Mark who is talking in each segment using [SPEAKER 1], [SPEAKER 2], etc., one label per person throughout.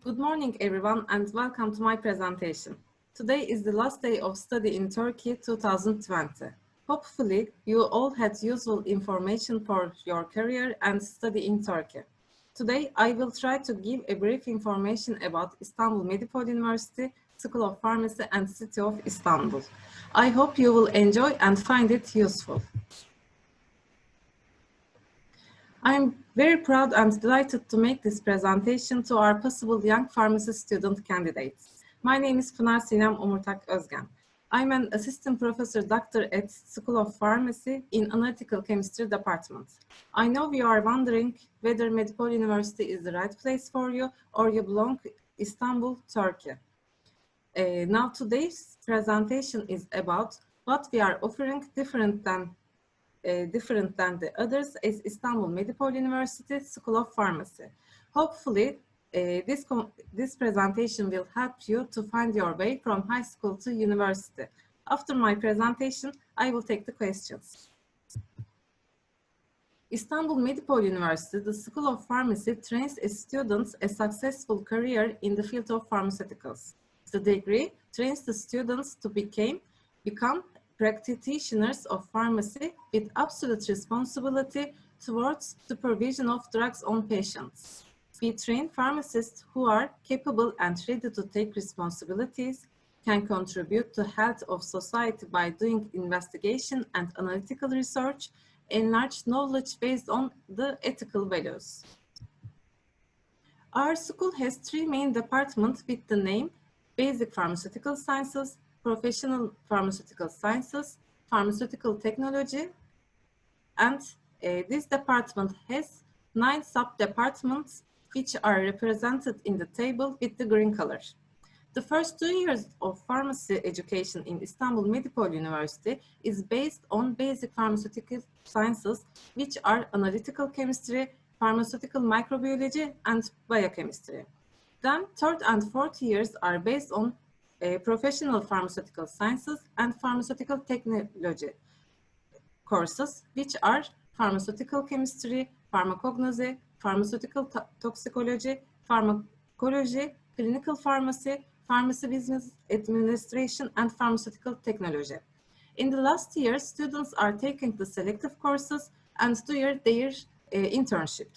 [SPEAKER 1] Good morning, everyone, and welcome to my presentation. Today is the last day of study in Turkey 2020. Hopefully, you all had useful information for your career and study in Turkey. Today, I will try to give a brief information about İstanbul Medipol University, School of Pharmacy and City of Istanbul. I hope you will enjoy and find it useful. I'm very proud and delighted to make this presentation to our possible young pharmacy student candidates. My name is PINAR SİNEM OMURTAG ÖZGEN. I'm an assistant professor doctor at School of Pharmacy in Analytical Chemistry Department. I know you are wondering whether Medipol University is the right place for you or you belong to Istanbul, Turkey. Now today's presentation is about what we are offering different than the others is Istanbul Medipol University School of Pharmacy. Hopefully, this presentation will help you to find your way from high school to university. After my presentation, I will take the questions. Istanbul Medipol University, the School of Pharmacy, trains its students a successful career in the field of pharmaceuticals. The degree trains the students to become practitioners of pharmacy with absolute responsibility towards supervision of drugs on patients. We train pharmacists who are capable and ready to take responsibilities, can contribute to health of society by doing investigation and analytical research, enlarge knowledge based on the ethical values. Our school has three main departments with the name Basic Pharmaceutical Sciences, Professional Pharmaceutical Sciences, Pharmaceutical Technology, and this department has 9 sub-departments which are represented in the table with the green color. The first 2 years of pharmacy education in Istanbul Medipol University is based on basic pharmaceutical sciences, which are analytical chemistry, pharmaceutical microbiology, and biochemistry. Then third and fourth years are based on professional pharmaceutical sciences and pharmaceutical technology courses, which are pharmaceutical chemistry, pharmacognosy, pharmaceutical toxicology, pharmacology, clinical pharmacy, pharmacy business administration, and pharmaceutical technology. In the last year, students are taking the selective courses and do their internship.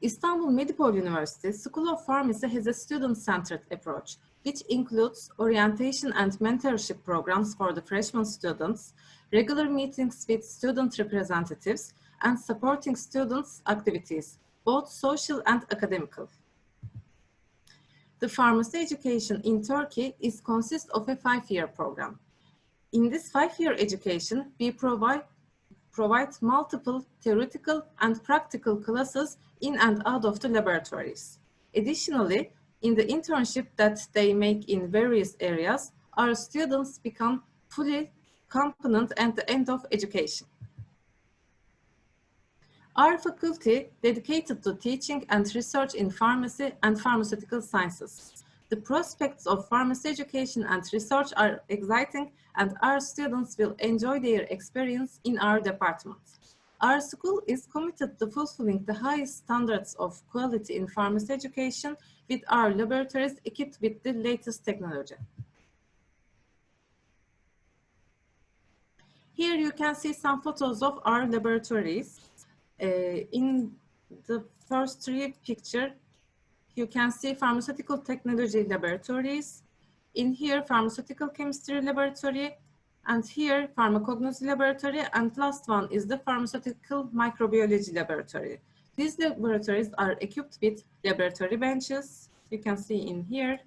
[SPEAKER 1] Istanbul Medipol University School of Pharmacy has a student-centered approach, which includes orientation and mentorship programs for the freshman students, regular meetings with student representatives, and supporting students' activities, both social and academical. The pharmacy education in Turkey consists of a 5-year program. In this 5-year education, we provide multiple theoretical and practical classes in and out of the laboratories. Additionally, in the internship that they make in various areas, our students become fully competent at the end of education. Our faculty dedicated to teaching and research in pharmacy and pharmaceutical sciences. The prospects of pharmacy education and research are exciting, and our students will enjoy their experience in our department. Our school is committed to fulfilling the highest standards of quality in pharmacy education with our laboratories equipped with the latest technology. Here you can see some photos of our laboratories. In the first 3 pictures, you can see pharmaceutical technology laboratories. In here, pharmaceutical chemistry laboratory, and here, pharmacognosy laboratory, and last one is the pharmaceutical microbiology laboratory. These laboratories are equipped with laboratory benches, you can see in here,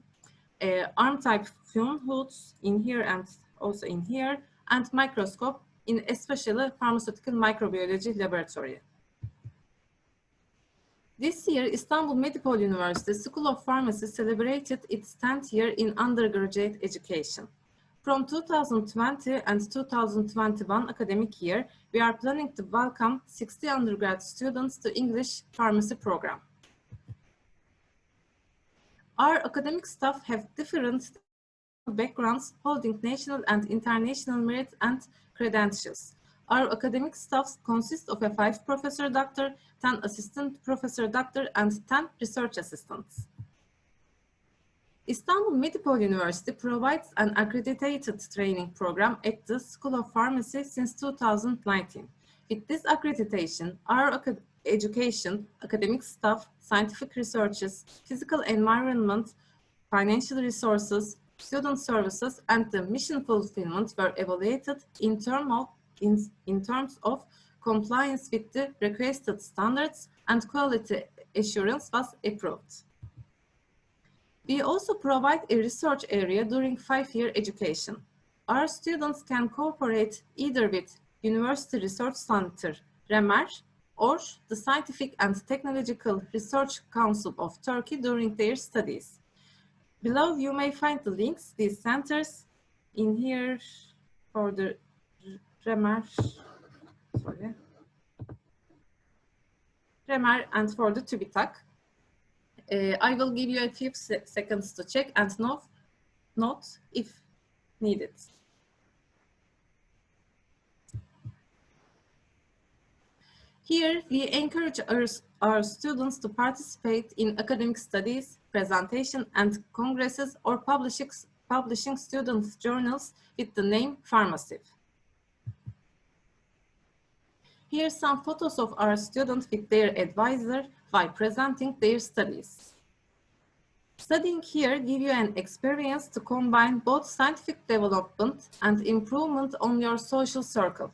[SPEAKER 1] arm-type fume hoods in here and also in here, and microscope in especially pharmaceutical microbiology laboratory. This year, Istanbul Medipol University School of Pharmacy celebrated its 10th year in undergraduate education. From 2020 and 2021 academic year, we are planning to welcome 60 undergrad students to English pharmacy program. Our academic staff have different backgrounds holding national and international merit and credentials. Our academic staff consists of a 5 professor doctor, 10 assistant professor doctor, and 10 research assistants. Istanbul Medipol University provides an accredited training program at the School of Pharmacy since 2019. With this accreditation, our education, academic staff, scientific researches, physical environment, financial resources, student services, and the mission fulfillment were evaluated in terms of compliance with the requested standards, and quality assurance was approved. We also provide a research area during 5-year education. Our students can cooperate either with University Research Center, REMER, or the Scientific and Technological Research Council of Turkey during their studies. Below you may find the links, these centers, in here for the REMER, and for the TÜBİTAK. I will give you a few seconds to check and note if needed. Here, we encourage our students to participate in academic studies, presentation, and congresses, or publishing student journals with the name Pharmacive. Here are some photos of our students with their advisor while presenting their studies. Studying here gives you an experience to combine both scientific development and improvement on your social circle.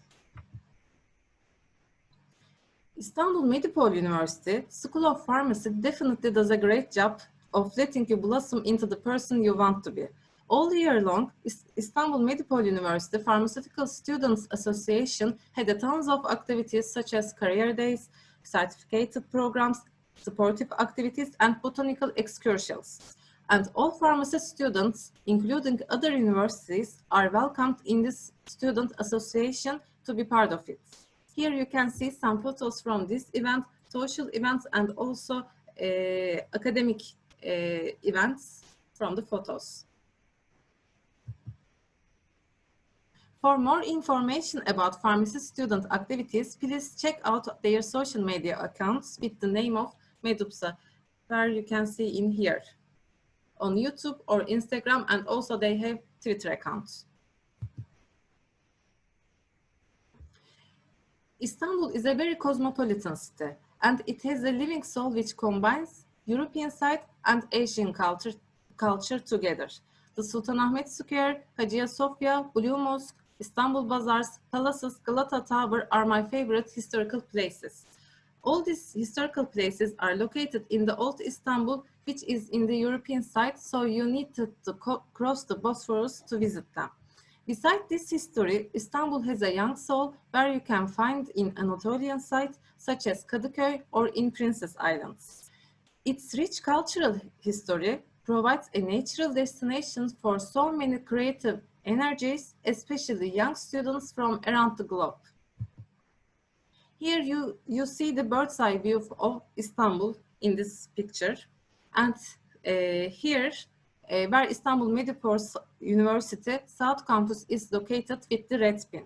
[SPEAKER 1] Istanbul Medipol University School of Pharmacy definitely does a great job of letting you blossom into the person you want to be. All year long, Istanbul Medipol University Pharmaceutical Students Association had a tons of activities such as career days, certificated programs, supportive activities, and botanical excursions. And all pharmacy students, including other universities, are welcomed in this student association to be part of it. Here you can see some photos from this event, social events, and also academic events from the photos. For more information about pharmacy student activities, please check out their social media accounts with the name of Medupsa, where you can see in here on YouTube or Instagram, and also they have Twitter accounts. Istanbul is a very cosmopolitan city, and it has a living soul which combines European side and Asian culture together. The Sultanahmet Square, Hagia Sophia, Blue Mosque, Istanbul Bazaars, Palaces, Galata Tower are my favorite historical places. All these historical places are located in the old Istanbul, which is in the European side, so you need to cross the Bosphorus to visit them. Besides this history, Istanbul has a young soul where you can find in Anatolian sites such as Kadıköy or in Princess Islands. Its rich cultural history provides a natural destination for so many creative energies, especially young students from around the globe. Here you see the bird's eye view of Istanbul in this picture. And here, where Istanbul Medipol University South Campus is located with the red pin.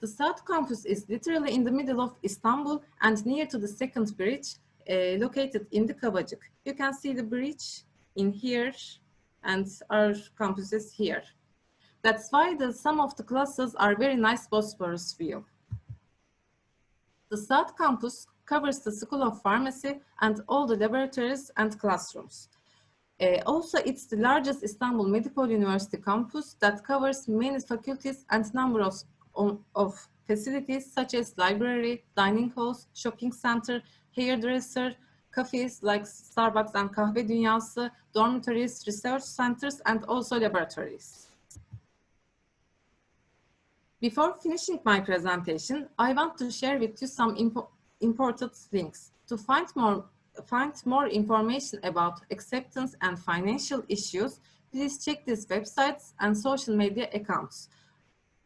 [SPEAKER 1] The South Campus is literally in the middle of Istanbul and near to the second bridge located in the Kavacık. You can see the bridge in here and our campus is here. That's why some of the classes are very nice Bosphorus view. The South Campus covers the School of Pharmacy and all the laboratories and classrooms. Also, it's the largest Istanbul Medipol University campus that covers many faculties and number of facilities such as library, dining halls, shopping center, hairdresser, cafes like Starbucks and Kahve Dünyası, dormitories, research centers, and also laboratories. Before finishing my presentation, I want to share with you some important links. To find more information about acceptance and financial issues, please check these websites and social media accounts.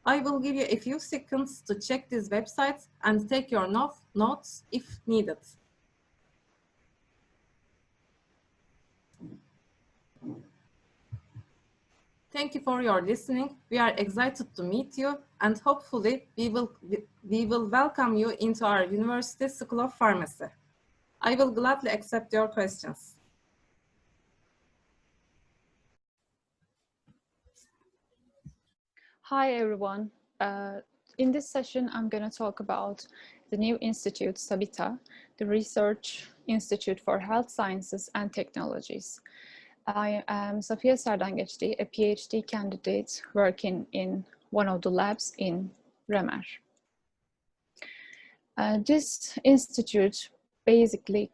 [SPEAKER 1] I will give you a few seconds to check these websites and take your notes if needed. Thank you for your listening. We are excited to meet you, and hopefully we will welcome you into our University School of Pharmacy. I will gladly accept your questions.
[SPEAKER 2] Hi, everyone. In this session, I'm going to talk about the new institute, SABITA, the Research Institute for Health Sciences and Technologies. I am SAFİYE SERDENGEÇTİ, a PhD candidate working in one of the labs in REMER. This institute basically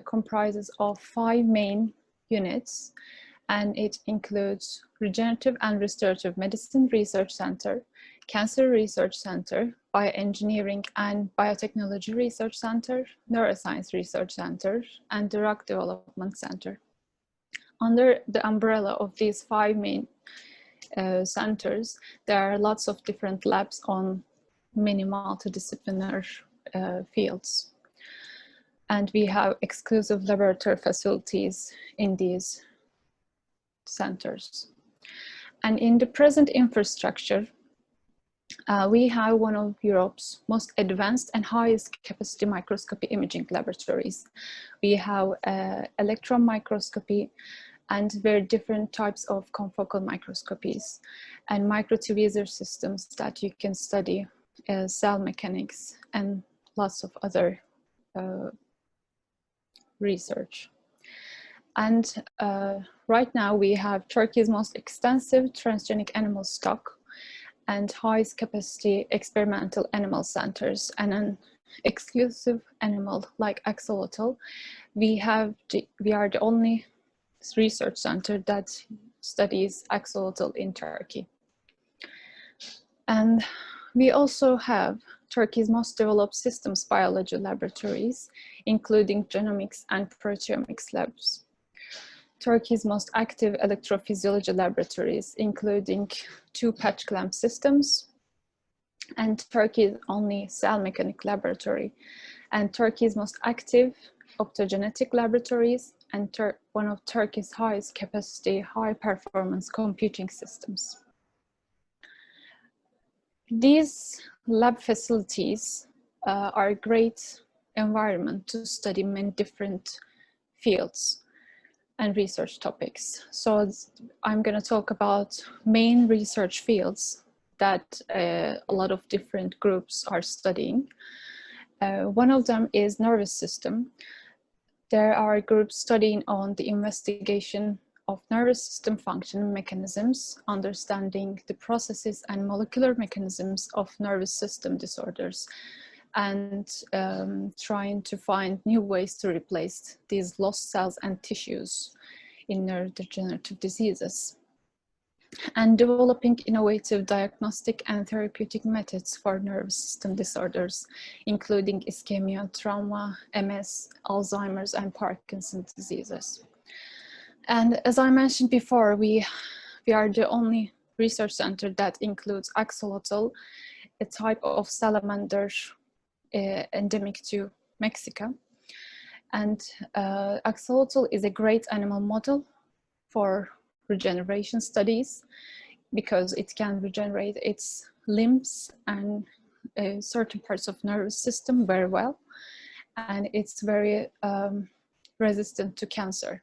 [SPEAKER 2] comprises of 5 main units, and it includes Regenerative and Restorative Medicine Research Center, Cancer Research Center, Bioengineering and Biotechnology Research Center, Neuroscience Research Center, and Drug Development Center. Under the umbrella of these 5 main centers, there are lots of different labs on many multidisciplinary fields. And we have exclusive laboratory facilities in these centers. And in the present infrastructure, we have one of Europe's most advanced and highest capacity microscopy imaging laboratories. We have electron microscopy and very different types of confocal microscopies and microTVizer systems that you can study cell mechanics and lots of other research. And right now we have Turkey's most extensive transgenic animal stock and highest capacity experimental animal centers, and an exclusive animal like axolotl. We are the only research center that studies axolotl in Turkey. And we also have Turkey's most developed systems biology laboratories, including genomics and proteomics labs. Turkey's most active electrophysiology laboratories, including 2 patch clamp systems, and Turkey's only cell mechanic laboratory, and Turkey's most active optogenetic laboratories, and one of Turkey's highest capacity, high performance computing systems. These lab facilities are a great environment to study many different fields and research topics. So I'm going to talk about main research fields that a lot of different groups are studying. One of them is nervous system. There are groups studying on the investigation of nervous system function mechanisms, understanding the processes and molecular mechanisms of nervous system disorders, and trying to find new ways to replace these lost cells and tissues in neurodegenerative diseases, and developing innovative diagnostic and therapeutic methods for nervous system disorders, including ischemia, trauma, MS, Alzheimer's, and Parkinson's diseases. And as I mentioned before, we are the only research center that includes axolotl, a type of salamander endemic to Mexico. And axolotl is a great animal model for regeneration studies because it can regenerate its limbs and certain parts of nervous system very well. And it's very resistant to cancer.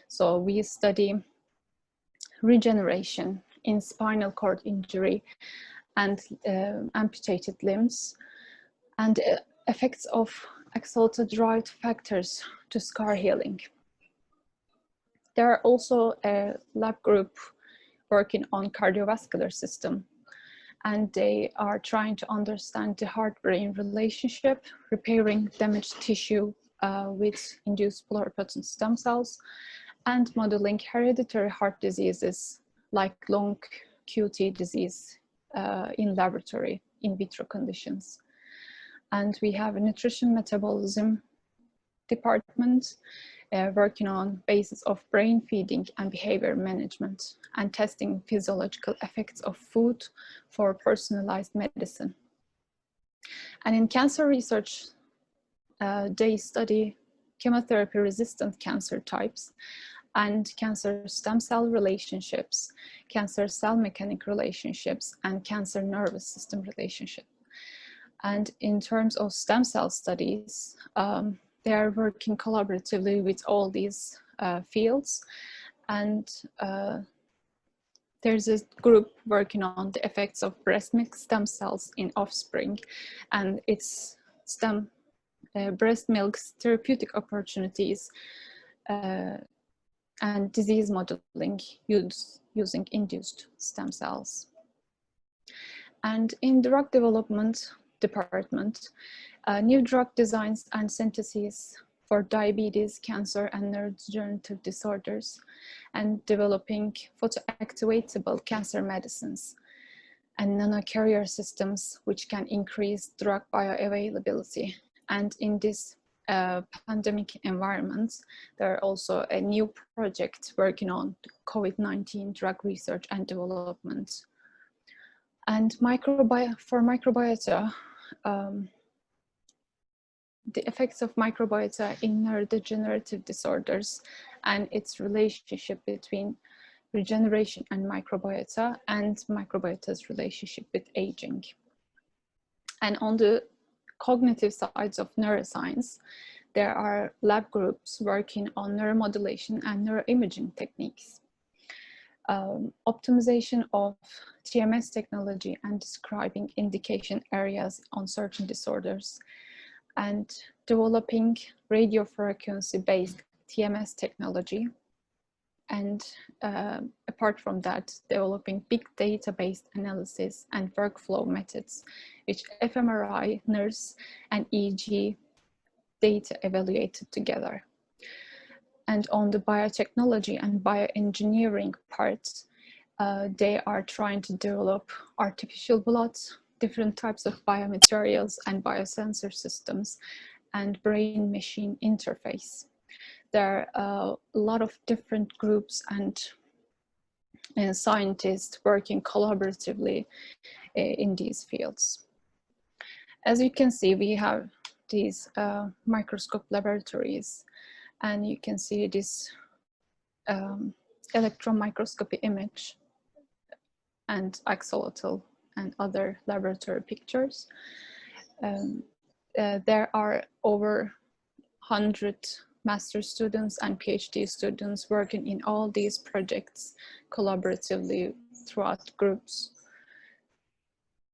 [SPEAKER 2] So we study regeneration in spinal cord injury and amputated limbs, and effects of axolotl-derived factors to scar healing. There are also a lab group working on cardiovascular system, and they are trying to understand the heart-brain relationship, repairing damaged tissue with induced pluripotent stem cells, and modeling hereditary heart diseases like long QT disease in laboratory in vitro conditions. And we have a nutrition metabolism department working on basis of brain feeding and behavior management, and testing physiological effects of food for personalized medicine. And in cancer research, they study chemotherapy resistant cancer types and cancer stem cell relationships, cancer cell mechanic relationships, and cancer nervous system relationship. And in terms of stem cell studies, they are working collaboratively with all these fields. And there's a group working on the effects of breast milk stem cells in offspring and its breast milk's therapeutic opportunities and disease modeling using induced stem cells. And in drug development department, new drug designs and syntheses for diabetes, cancer, and neurodegenerative disorders, and developing photoactivatable cancer medicines and nanocarrier systems which can increase drug bioavailability. And in this pandemic environment, there are also a new project working on COVID-19 drug research and development. And for microbiota, the effects of microbiota in neurodegenerative disorders and its relationship between regeneration and microbiota's relationship with aging. And on the cognitive sides of neuroscience, there are lab groups working on neuromodulation and neuroimaging techniques, optimization of TMS technology and describing indication areas on certain disorders, and developing radiofrequency-based TMS technology. And apart from that, developing big data-based analysis and workflow methods, which fMRI, NIRS, and EEG data evaluated together. And on the biotechnology and bioengineering parts, they are trying to develop artificial blood, different types of biomaterials and biosensor systems, and brain-machine interface. There are a lot of different groups and scientists working collaboratively in these fields. As you can see, we have these microscope laboratories, and you can see this electron microscopy image and axolotl and other laboratory pictures. There are over 100 master students and PhD students working in all these projects collaboratively throughout groups.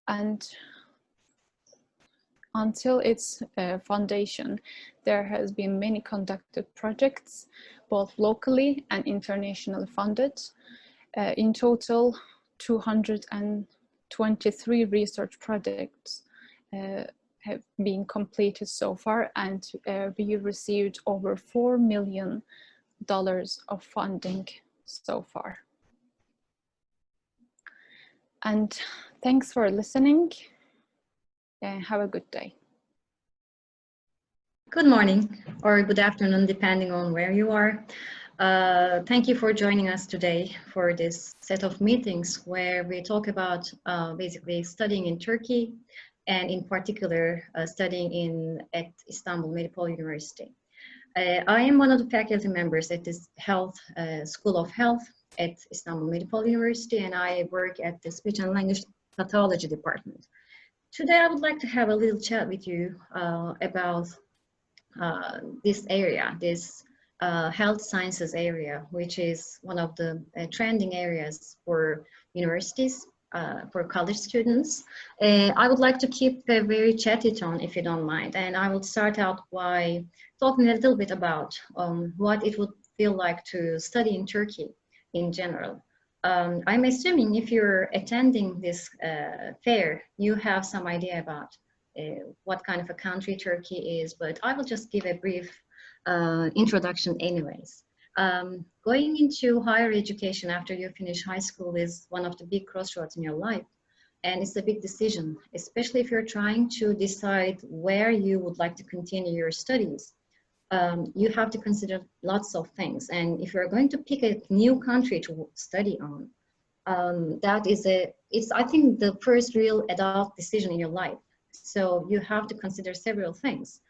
[SPEAKER 2] And until its foundation, there has been many conducted projects, both locally and internationally funded. In total, 223 research projects have been completed so far, and we received over $4 million of funding so far. And thanks for listening, and have a good day.
[SPEAKER 3] Good morning or good afternoon, depending on where you are. Thank you for joining us today for this set of meetings where we talk about basically studying in Turkey, and in particular studying at Istanbul Medipol University. I am one of the faculty members at this School of Health at Istanbul Medipol University, and I work at the Speech and Language Pathology Department. Today I would like to have a little chat with you about this area, this health sciences area, which is one of the trending areas for universities, for college students. I would like to keep a very chatty tone, if you don't mind, and I will start out by talking a little bit about what it would feel like to study in Turkey in general. I'm assuming if you're attending this fair, you have some idea about what kind of a country Turkey is, but I will just give a brief introduction anyways. Going into higher education after you finish high school is one of the big crossroads in your life, and it's a big decision, especially if you're trying to decide where you would like to continue your studies. You have to consider lots of things, and if you're going to pick a new country to study on, it's I think the first real adult decision in your life. So you have to consider several things.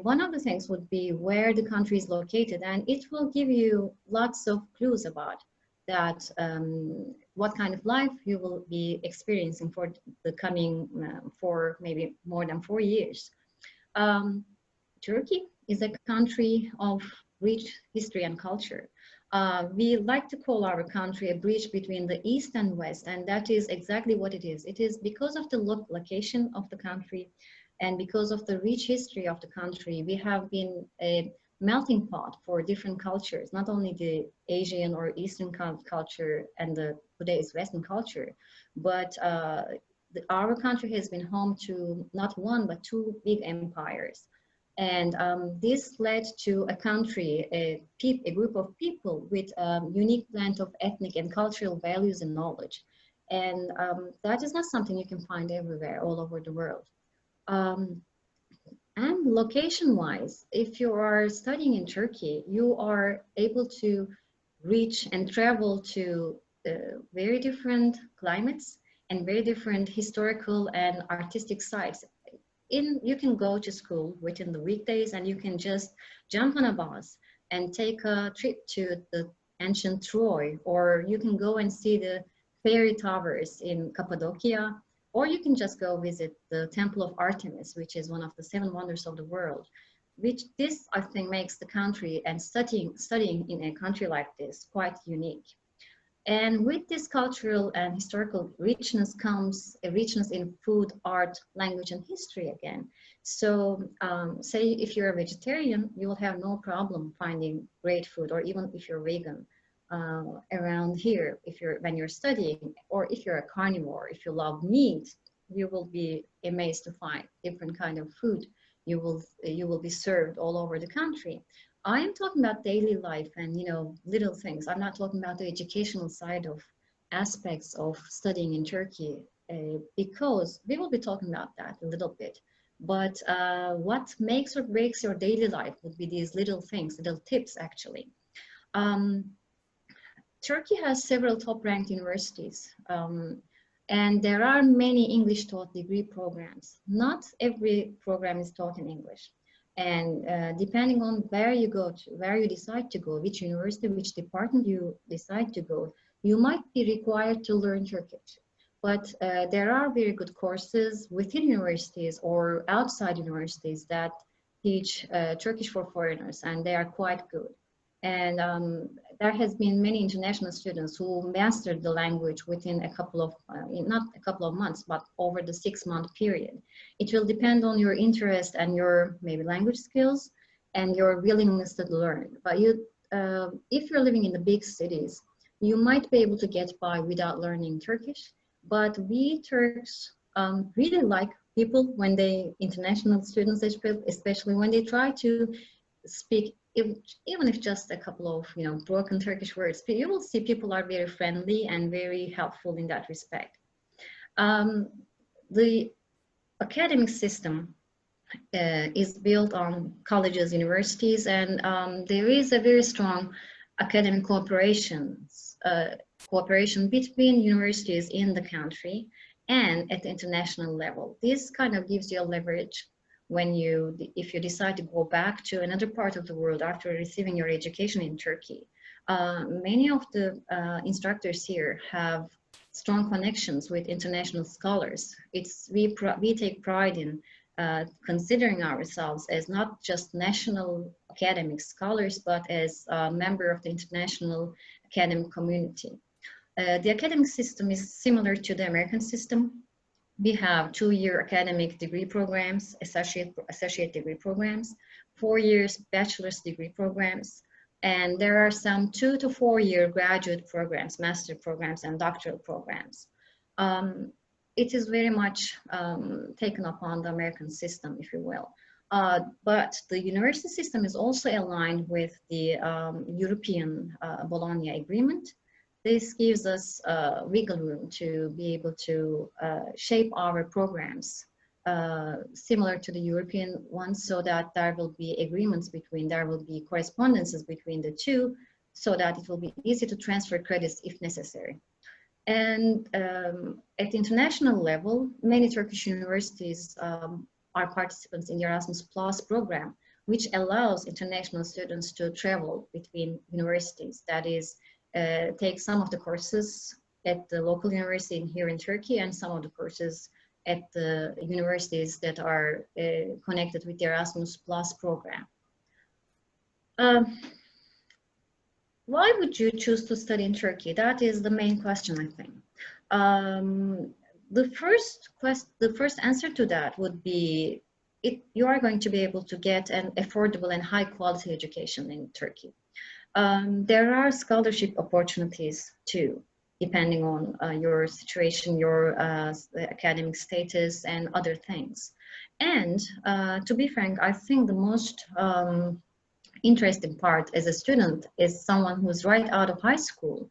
[SPEAKER 3] One of the things would be where the country is located, and it will give you lots of clues about that, what kind of life you will be experiencing for the coming, for maybe more than 4 years. Turkey is a country of rich history and culture. We like to call our country a bridge between the East and West, and that is exactly what it is. It is because of the location of the country and because of the rich history of the country. We have been a melting pot for different cultures, not only the Asian or Eastern culture and today's Western culture, but our country has been home to not one, but 2 big empires. And this led to a country, a group of people with a unique blend of ethnic and cultural values and knowledge. And that is not something you can find everywhere, all over the world. And location-wise, if you are studying in Turkey, you are able to reach and travel to very different climates and very different historical and artistic sites. You can go to school within the weekdays, and you can just jump on a bus and take a trip to the ancient Troy, or you can go and see the fairy towers in Cappadocia, or you can just go visit the Temple of Artemis, which is one of the 7 wonders of the world. This, I think, makes the country and studying in a country like this quite unique. And with this cultural and historical richness comes a richness in food, art, language, and history again. So say if you're a vegetarian, you will have no problem finding great food, or even if you're vegan around here, when you're studying, or if you're a carnivore, if you love meat, you will be amazed to find different kind of food. You will be served all over the country. I am talking about daily life and, little things. I'm not talking about the educational side of aspects of studying in Turkey, because we will be talking about that a little bit. But what makes or breaks your daily life would be these little things, little tips, actually. Turkey has several top-ranked universities, and there are many English-taught degree programs. Not every program is taught in English. And depending on where you decide to go, which university, which department you decide to go, you might be required to learn Turkish. But there are very good courses within universities or outside universities that teach Turkish for foreigners, and they are quite good. And there has been many international students who mastered the language within a couple of, not a couple of months, but over the 6-month period. It will depend on your interest and your maybe language skills and your willingness to learn. But if you're living in the big cities, you might be able to get by without learning Turkish. But we Turks really like people when international students, especially when they try to speak, even if just a couple of broken Turkish words, you will see people are very friendly and very helpful in that respect. The academic system is built on colleges, universities, and there is a very strong academic cooperation between universities in the country and at the international level. This kind of gives you a leverage if you decide to go back to another part of the world after receiving your education in Turkey. Many of the instructors here have strong connections with international scholars. We take pride in considering ourselves as not just national academic scholars, but as a member of the international academic community. The academic system is similar to the American system. We have 2-year academic degree programs, associate degree programs, 4 years bachelor's degree programs, and there are some 2 to 4-year graduate programs, master programs, and doctoral programs. It is very much taken upon the American system, if you will. But the university system is also aligned with the European Bologna Agreement. This gives us wiggle room to be able to shape our programs similar to the European ones, so that there will be agreements there will be correspondences between the two, so that it will be easy to transfer credits if necessary. And at the international level, many Turkish universities are participants in the Erasmus Plus program, which allows international students to travel between universities. That is, take some of the courses at the local university here in Turkey and some of the courses at the universities that are connected with the Erasmus Plus program. Why would you choose to study in Turkey? That is the main question, I think. The first answer to that would be, you are going to be able to get an affordable and high quality education in Turkey. There are scholarship opportunities too, depending on your situation, your academic status and other things. And to be frank, I think the most interesting part as a student is someone who's right out of high school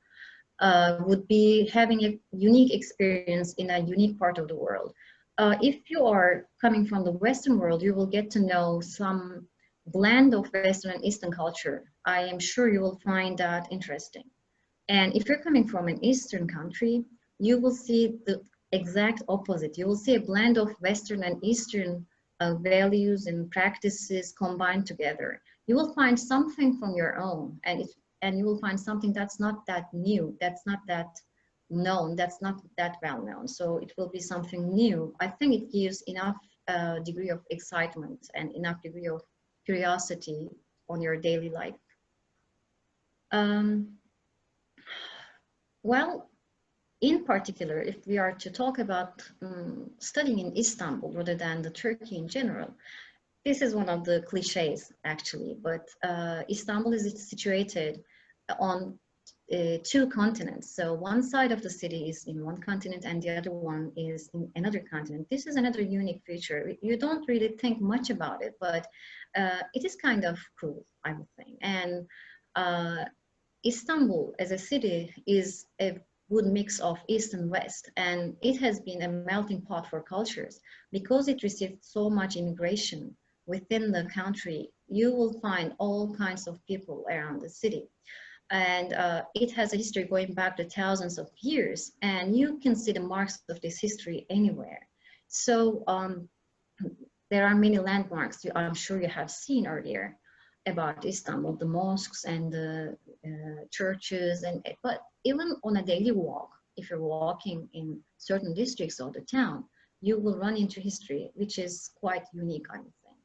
[SPEAKER 3] would be having a unique experience in a unique part of the world. If you are coming from the Western world, you will get to know some blend of Western and Eastern culture. I am sure you will find that interesting. And if you're coming from an Eastern country, you will see the exact opposite. You will see a blend of Western and Eastern values and practices combined together. You will find something from your own, and you will find something that's not that new, that's not that known, that's not that well known. So it will be something new. I think it gives enough degree of excitement and enough degree of curiosity on your daily life. Well, in particular, if we are to talk about studying in Istanbul rather than the Turkey in general, this is one of the cliches actually, but Istanbul is situated on two continents. So one side of the city is in one continent and the other one is in another continent. This is another unique feature. You don't really think much about it, but it is kind of cool, I would think. And Istanbul as a city is a good mix of East and West, and it has been a melting pot for cultures. Because it received so much immigration within the country, you will find all kinds of people around the city. And it has a history going back to thousands of years, and you can see the marks of this history anywhere. So there are many landmarks I'm sure you have seen earlier about Istanbul, the mosques and the churches, but even on a daily walk, if you're walking in certain districts of the town, you will run into history, which is quite unique, I would think.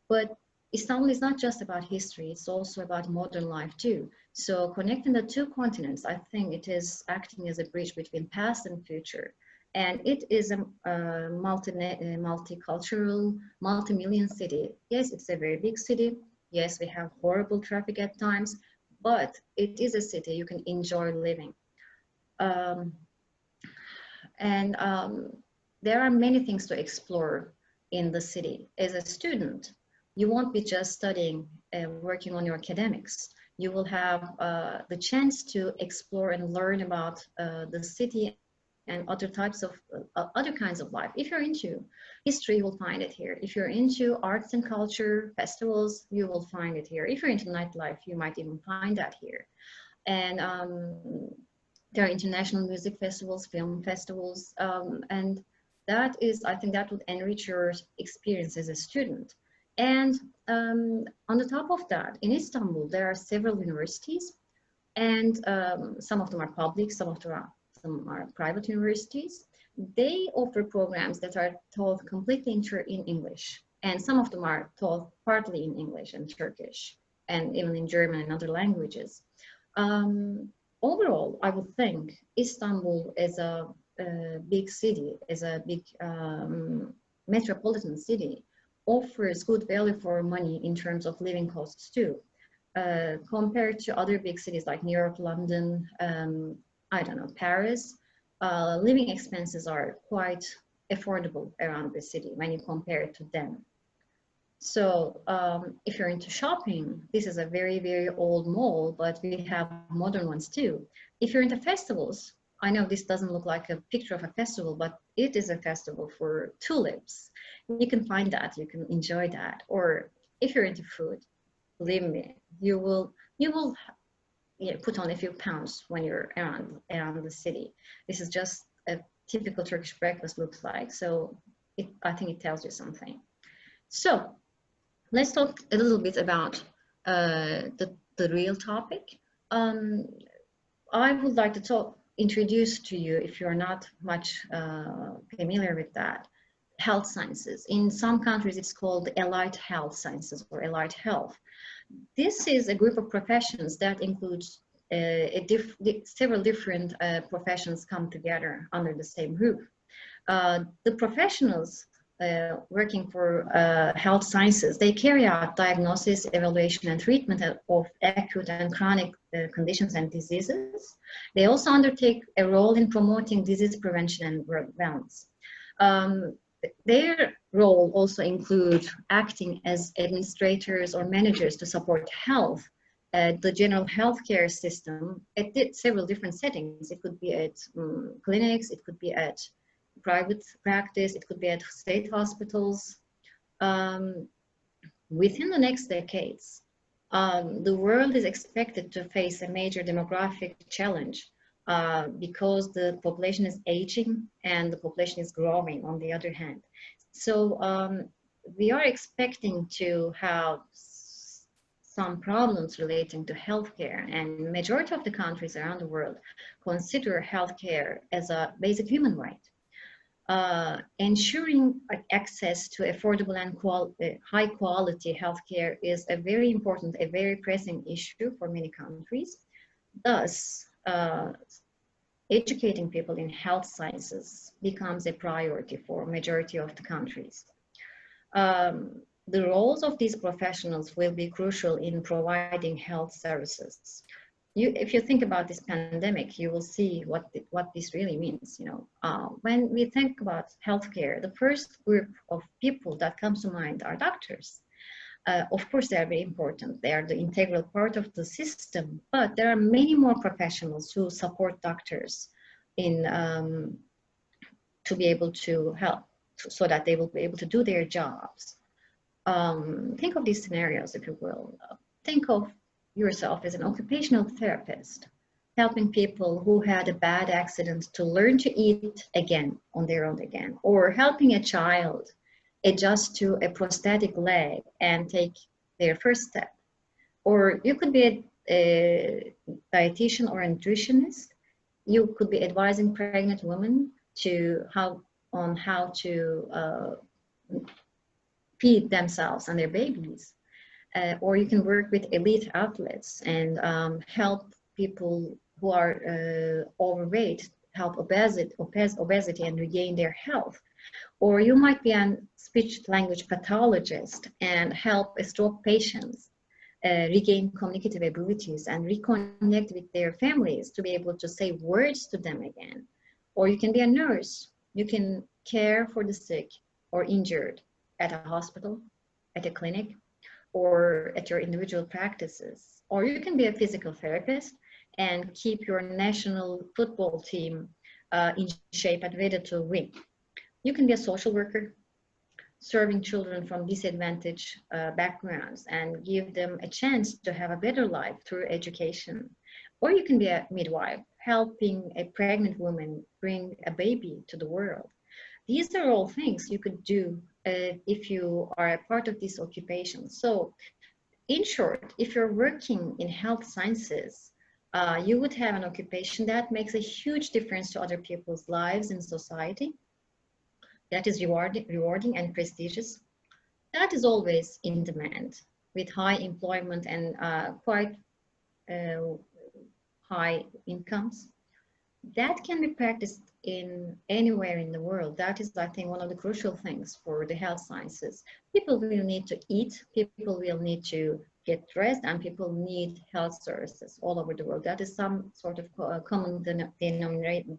[SPEAKER 3] But Istanbul is not just about history, it's also about modern life too. So connecting the two continents, I think it is acting as a bridge between past and future. And it is a multicultural, multi-million city. Yes, it's a very big city. Yes, we have horrible traffic at times, but it is a city you can enjoy living. There are many things to explore in the city. As a student, you won't be just studying and working on your academics. You will have the chance to explore and learn about the city and other types of other kinds of life. If you're into history, you will find it here. If you're into arts and culture, festivals, you will find it here. If you're into nightlife, you might even find that here. And there are international music festivals, film festivals, and that is, I think that would enrich your experience as a student. And on the top of that, in Istanbul, there are several universities, and some of them are public, some are private universities. They offer programs that are taught completely in English, and some of them are taught partly in English and Turkish, and even in German and other languages. Overall, I would think Istanbul is a big city, is a big metropolitan city, offers good value for money in terms of living costs too, compared to other big cities like New York, London, I don't know, Paris. Living expenses are quite affordable around the city when you compare it to them. So if you're into shopping, this is a very, very old mall, but we have modern ones too. If you're into festivals, I know this doesn't look like a picture of a festival, but it is a festival for tulips. You can find that, you can enjoy that. Or if you're into food, believe me, you will put on a few pounds when you're around the city. This is just a typical Turkish breakfast looks like. So I think it tells you something. So let's talk a little bit about the real topic. I would like to introduce to you, if you're not much familiar with that, health sciences. In some countries, it's called allied health sciences or allied health. This is a group of professions that includes several different professions come together under the same roof. The professionals working for health sciences, they carry out diagnosis, evaluation, and treatment of acute and chronic conditions and diseases. They also undertake a role in promoting disease prevention and work balance. Their role also includes acting as administrators or managers to support health, the general healthcare system at several different settings. It could be at clinics, it could be at private practice, it could be at state hospitals. Within the next decades, the world is expected to face a major demographic challenge because the population is aging and the population is growing on the other hand. So we are expecting to have some problems relating to healthcare, and majority of the countries around the world consider healthcare as a basic human right. Ensuring access to affordable and high quality healthcare is a very important, a very pressing issue for many countries. Thus, educating people in health sciences becomes a priority for majority of the countries. The roles of these professionals will be crucial in providing health services. If you think about this pandemic, you will see what this really means. When we think about healthcare, the first group of people that comes to mind are doctors. Of course, they are very important. They are the integral part of the system, but there are many more professionals who support doctors in to be able to help, so that they will be able to do their jobs. Think of these scenarios, if you will. Think of yourself as an occupational therapist, helping people who had a bad accident to learn to eat again on their own again, or helping a child adjust to a prosthetic leg and take their first step. Or you could be a dietitian or a nutritionist. You could be advising pregnant women on how to feed themselves and their babies. Or you can work with elite athletes and help people who are overweight, help obesity and regain their health. Or you might be a speech language pathologist and help stroke patients regain communicative abilities and reconnect with their families to be able to say words to them again. Or you can be a nurse. You can care for the sick or injured at a hospital, at a clinic, or at your individual practices. Or you can be a physical therapist and keep your national football team in shape and ready to win. You can be a social worker, serving children from disadvantaged backgrounds and give them a chance to have a better life through education. Or you can be a midwife, helping a pregnant woman bring a baby to the world. These are all things you could do if you are a part of this occupation. So in short, if you're working in health sciences, you would have an occupation that makes a huge difference to other people's lives in society, that is rewarding and prestigious, that is always in demand, with high employment and quite high incomes. That can be practiced in anywhere in the world. That is, I think, one of the crucial things for the health sciences. People will need to eat, people will need to get dressed, and people need health services all over the world. That is some sort of common denominator,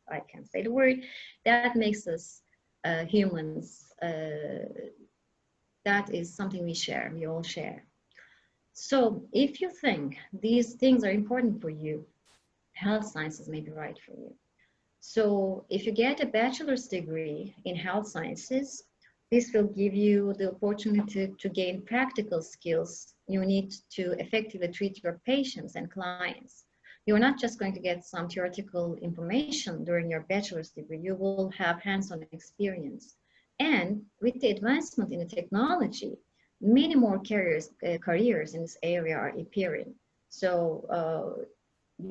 [SPEAKER 3] I can't say the word, that makes us humans. That is something we share, we all share. So if you think these things are important for you, health sciences may be right for you. So if you get a bachelor's degree in health sciences, this will give you the opportunity to gain practical skills you need to effectively treat your patients and clients. You're not just going to get some theoretical information during your bachelor's degree, you will have hands-on experience. And with the advancement in the technology, many more careers in this area are appearing. So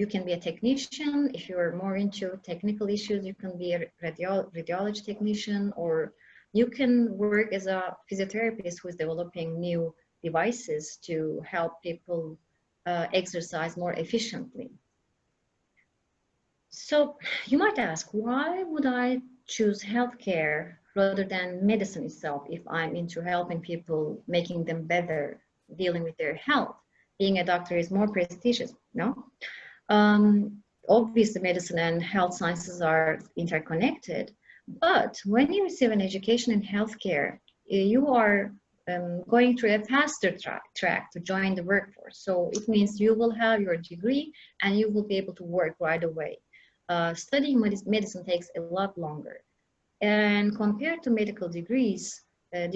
[SPEAKER 3] you can be a technician. If you're more into technical issues, you can be a radiology technician, or you can work as a physiotherapist who is developing new devices to help people exercise more efficiently. So you might ask, why would I choose healthcare rather than medicine itself if I'm into helping people, making them better, dealing with their health? Being a doctor is more prestigious, no? Obviously, medicine and health sciences are interconnected, but when you receive an education in healthcare, you are going through a faster track to join the workforce. So it means you will have your degree and you will be able to work right away. Studying medicine takes a lot longer. And compared to medical degrees,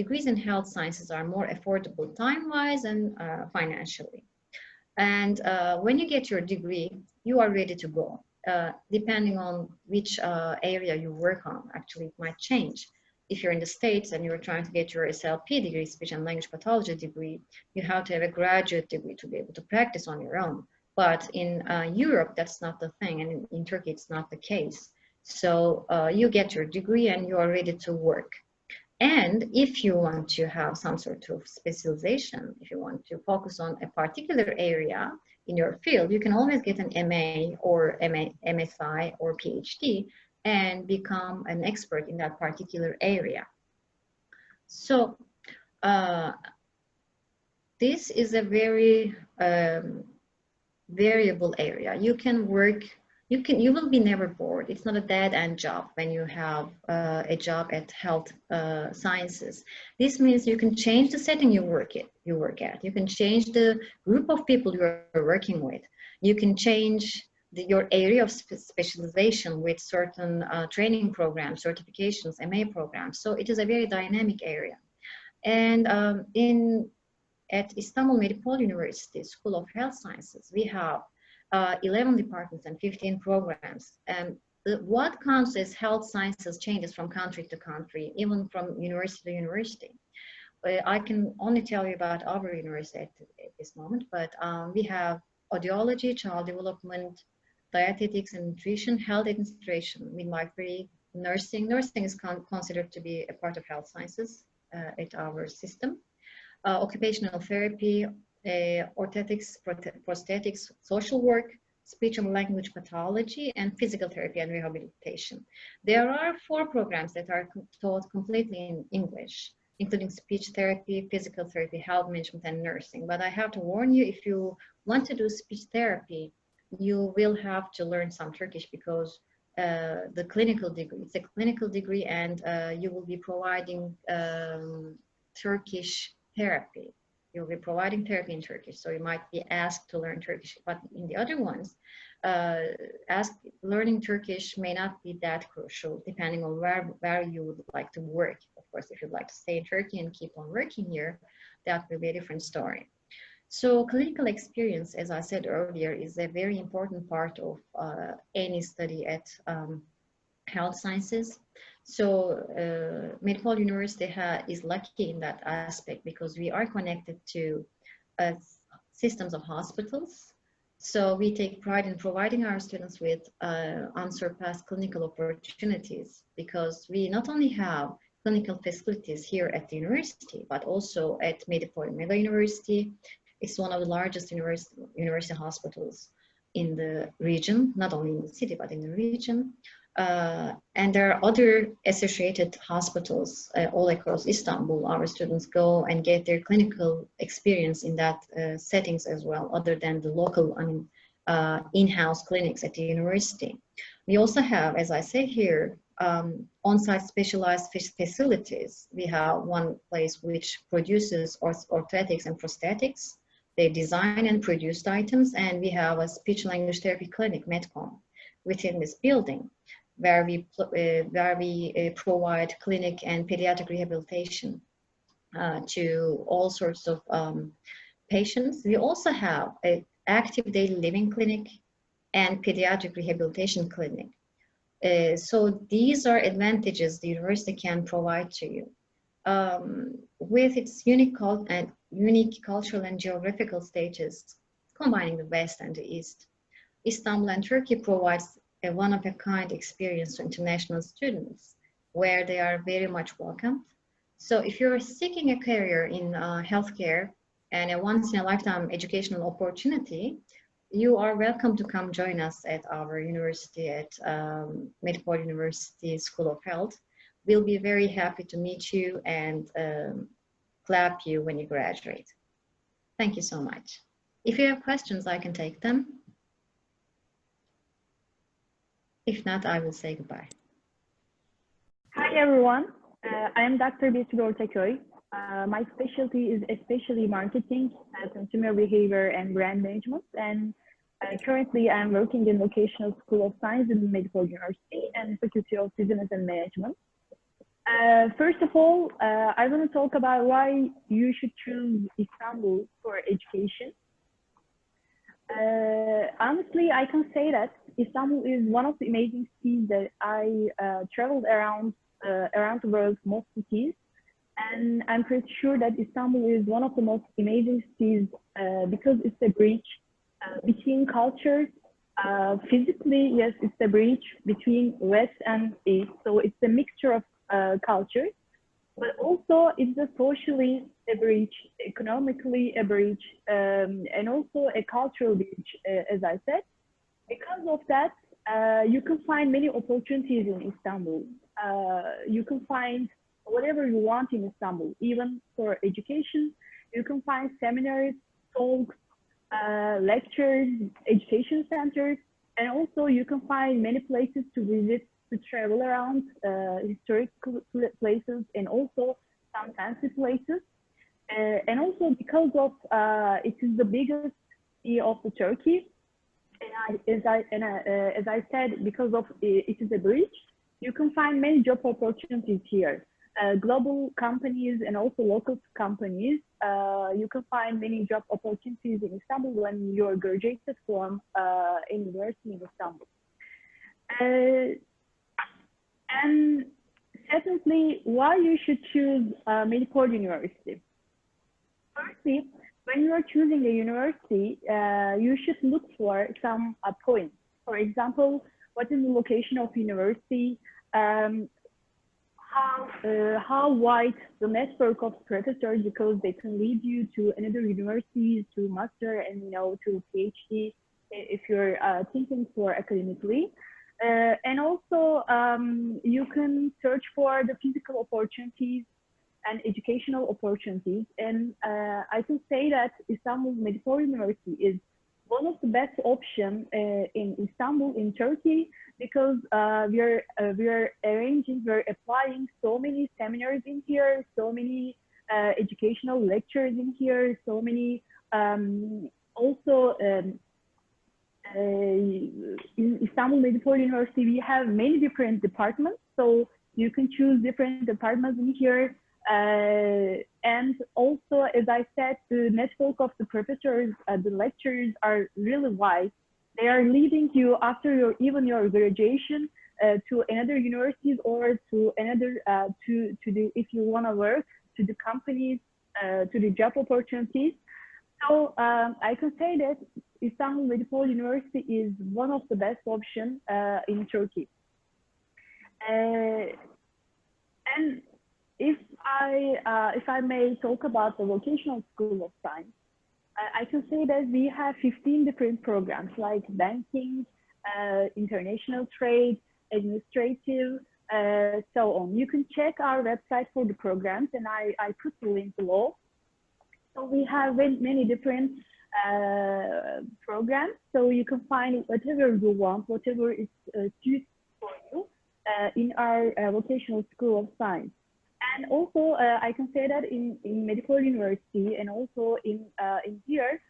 [SPEAKER 3] degrees in health sciences are more affordable time-wise and financially. And when you get your degree, you are ready to go. Depending on which area you work on, actually it might change. If you're in the States and you're trying to get your SLP degree, speech and language pathology degree, you have to have a graduate degree to be able to practice on your own. But in Europe, that's not the thing, and in Turkey, it's not the case. So you get your degree and you are ready to work. And if you want to have some sort of specialization, if you want to focus on a particular area in your field, you can always get an MA or MSI or PhD and become an expert in that particular area. So this is a very variable area. You can work, you will be never bored. It's not a dead-end job when you have a job at health sciences. This means you can change the setting you work at. You can change the group of people you're working with. You can change your area of specialization with certain training programs, certifications, MA programs. So it is a very dynamic area. And at Istanbul Medipol University School of Health Sciences, we have 11 departments and 15 programs. And what counts as health sciences changes from country to country, even from university to university. I can only tell you about our university at this moment, but we have audiology, child development, dietetics and nutrition, health administration, midwifery, nursing. Nursing is considered to be a part of health sciences at our system. Occupational therapy, orthotics, prosthetics, social work, speech and language pathology, and physical therapy and rehabilitation. There are 4 programs that are taught completely in English, including speech therapy, physical therapy, health management, and nursing. But I have to warn you, if you want to do speech therapy, you will have to learn some Turkish because the clinical degree, it's a clinical degree, and you will be providing Turkish therapy. You'll be providing therapy in Turkish, so you might be asked to learn Turkish. But in the other ones, learning Turkish may not be that crucial, depending on where you would like to work. Of course, if you'd like to stay in Turkey and keep on working here, that will be a different story. So clinical experience, as I said earlier, is a very important part of any study at health sciences. So Medipol University is lucky in that aspect because we are connected to systems of hospitals. So we take pride in providing our students with unsurpassed clinical opportunities because we not only have clinical facilities here at the university, but also at Medipol Mega University. It's one of the largest university hospitals in the region, not only in the city, but in the region. And there are other associated hospitals all across Istanbul. Our students go and get their clinical experience in that settings as well, other than the local, in-house clinics at the university. We also have, as I say here, on-site specialized facilities. We have one place which produces orthotics and prosthetics. They design and produce the items, and we have a speech language therapy clinic, Medcom, within this building, where we provide clinic and pediatric rehabilitation to all sorts of patients. We also have an active daily living clinic and pediatric rehabilitation clinic. So these are advantages the university can provide to you. With its unique cultural and geographical status, combining the West and the East, Istanbul and Turkey provides a one-of-a-kind experience to international students, where they are very much welcomed. So if you're seeking a career in healthcare and a once-in-a-lifetime educational opportunity, you are welcome to come join us at our university at Medipol University School of Health. We'll be very happy to meet you and clap you when you graduate. Thank you so much. If you have questions, I can take them. If not, I will say goodbye.
[SPEAKER 4] Hi, everyone. I am Dr. BETUL ORTAKOY. My specialty is especially marketing, consumer behavior, and brand management. And currently, I'm working in Vocational School of Science in Medipol University and Faculty of Business and Management. First of all, I want to talk about why you should choose Istanbul for education. Honestly, I can say that Istanbul is one of the amazing cities that I traveled around the world, most cities, and I'm pretty sure that Istanbul is one of the most amazing cities because it's a bridge between cultures. Physically, yes, it's a bridge between West and East, so it's a mixture of cultures, but also it's a socially a bridge, economically a bridge, and also a cultural bridge, as I said. Because of that, you can find many opportunities in Istanbul. You can find whatever you want in Istanbul, even for education. You can find seminars, talks, lectures, education centers, and also you can find many places to visit, to travel around, historical places, and also some fancy places. And also because of it is the biggest city of the Turkey, and as I said, because of it is a bridge, you can find many job opportunities here. Global companies and also local companies, you can find many job opportunities in Istanbul when you're graduated from a university in Istanbul. And secondly, why you should choose Medipol University? Firstly, when you are choosing a university, you should look for some points. For example, what is the location of university? How wide the network of professors, because they can lead you to another universities, to master and to PhD if you're thinking for academically. And also you can search for the physical opportunities and educational opportunities. And I can say that Istanbul Medipol University is one of the best options in Istanbul, in Turkey, because we're applying so many seminars in here, so many educational lectures in here, so many also in Istanbul Medipol University, we have many different departments, so you can choose different departments in here. And also, as I said, the network of the professors, the lecturers are really wide. They are leading you after even your graduation to another universities or to another if you want to work, to the companies, to the job opportunities. So I can say that Istanbul Medipol University is one of the best options in Turkey. And if I may talk about the Vocational School of Science, I can say that we have 15 different programs like banking, international trade, administrative, so on. You can check our website for the programs, and I put the link below. So we have many different programs, so you can find whatever you want, whatever is suits for you in our Vocational School of Science. And also, I can say that in Medipol University and also in here,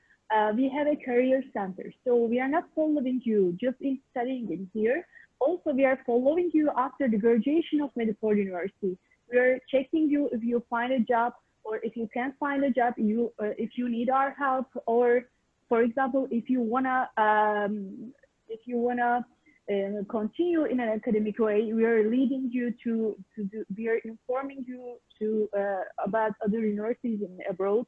[SPEAKER 4] we have a career center. So we are not following you just in studying in here. Also, we are following you after the graduation of Medipol University. We are checking you if you find a job, or if you can't find a job, if you need our help, or for example, if you wanna continue in an academic way. We are leading you we are informing you about other universities in abroad.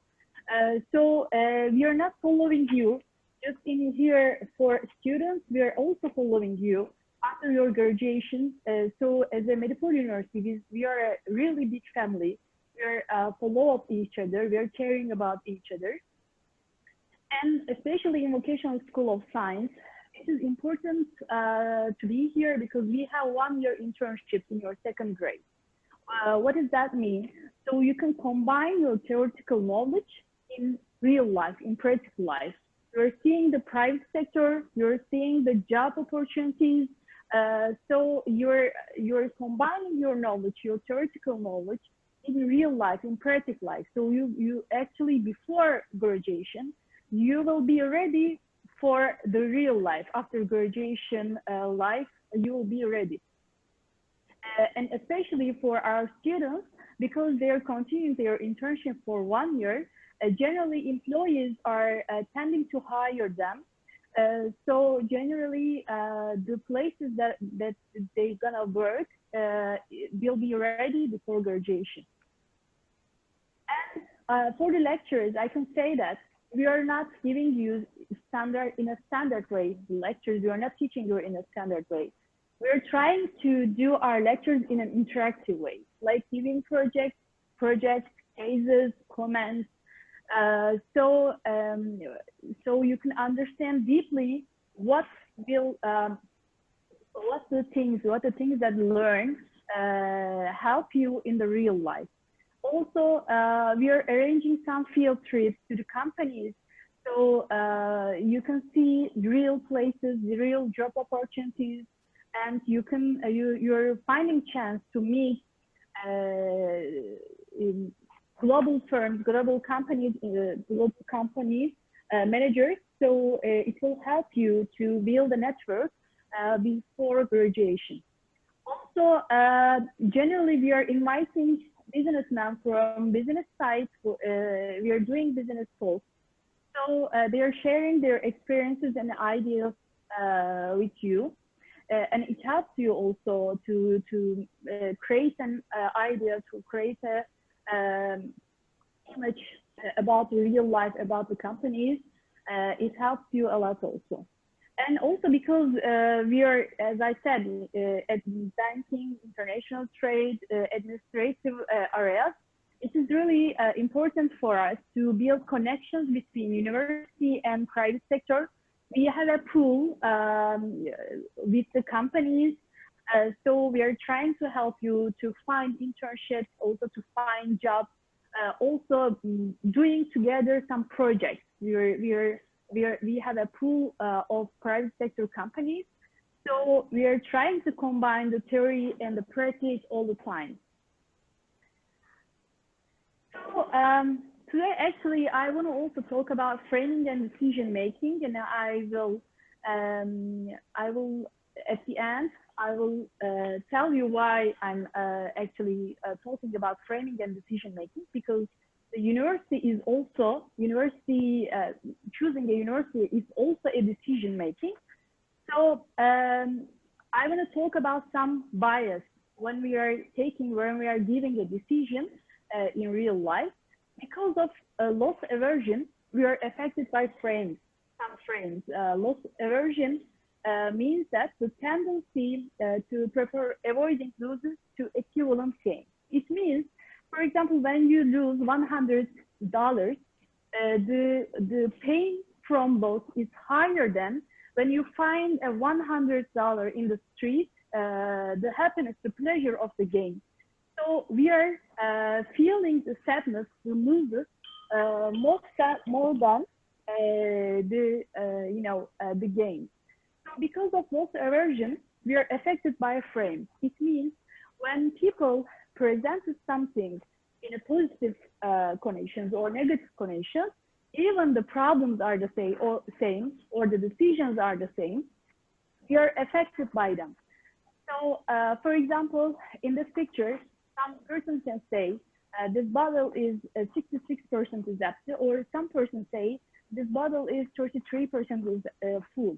[SPEAKER 4] So we are not following you just in here for students. We are also following you after your graduation. So as a Medipol University, we are a really big family. We are follow up each other. We are caring about each other. And especially in Vocational School of Science, it is important to be here because we have 1 year internship in your second grade. What does that mean? So you can combine your theoretical knowledge in real life, in practical life. You're seeing the private sector, you're seeing the job opportunities. So you're combining your knowledge, your theoretical knowledge in real life, in practical life. So you actually, before graduation, you will be ready for the real life. After graduation life, you will be ready. And especially for our students, because they are continuing their internship for 1 year, generally employees are tending to hire them. So generally, the places that they're gonna work will be ready before graduation. And for the lectures, I can say that we are not giving you in a standard way. The lectures, we are not teaching you in a standard way. We're trying to do our lectures in an interactive way, like giving projects, cases, comments. So you can understand deeply what the things that learn help you in the real life. Also, we are arranging some field trips to the companies, so you can see real places, the real job opportunities, and you're finding chance to meet global firms, global companies, managers. So it will help you to build a network before graduation. Also, generally, we are inviting businessmen from business sites. We are doing business talks. So they are sharing their experiences and ideas with you. And it helps you also to create an idea, to create a image about the real life, about the companies. It helps you a lot also. And also because we are, as I said, at banking, international trade, administrative areas, it is really important for us to build connections between university and private sector. We have a pool with the companies. So we are trying to help you to find internships, also to find jobs, also doing together some projects. We have a pool of private sector companies. So we are trying to combine the theory and the practice all the time. So today, actually, I want to also talk about framing and decision making, and I will at the end, I will tell you why I'm actually talking about framing and decision making, because the university is also, choosing a university is also a decision making. So I want to talk about some bias when we are giving a decision in real life. Because of loss aversion, we are affected by frames, some frames. Loss aversion means that the tendency to prefer avoiding losses to equivalent gain. It means, for example, when you lose $100, the pain from loss is higher than when you find a $100 in the street, the happiness, the pleasure of the gain. So we are feeling the sadness to lose more than the gain. So because of loss aversion, we are affected by a frame. It means when people present something in a positive connotations or negative connotations, even the problems are the same or the decisions are the same, we are affected by them. So, for example, in this picture, some person can say this bottle is 66% is empty, or some person say this bottle is 33% is full.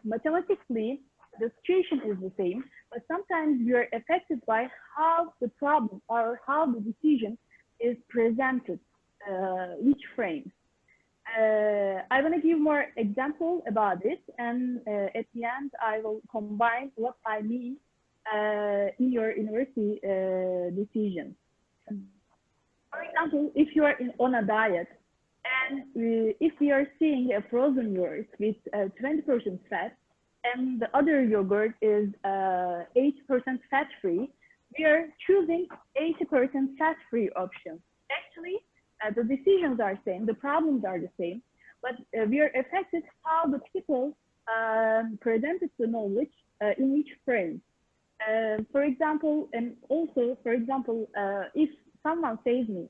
[SPEAKER 4] mathematically, the situation is the same, but sometimes we are affected by how the problem or how the decision is presented, which frame. I want to give more example about it, and at the end, I will combine what I mean in your university decision. For example, if you are on a diet, and if we are seeing a frozen yogurt with 20% fat, and the other yogurt is 80% fat-free, we are choosing 80% fat-free option. Actually, the decisions are same, the problems are the same, but we are affected how the people presented the knowledge in each frame. For example, and also, for example, if someone says me,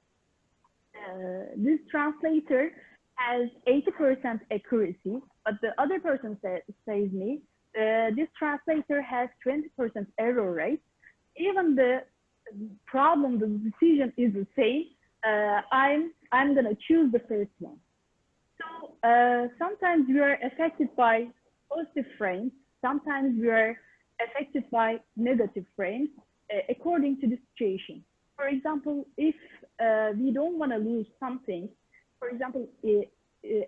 [SPEAKER 4] this translator has 80% accuracy, but the other person says me, this translator has 20% error rate, even the problem, the decision is the same, I'm gonna choose the first one. So sometimes we are affected by positive frames, sometimes we are affected by negative frames according to the situation. For example, if we don't want to lose something, for example,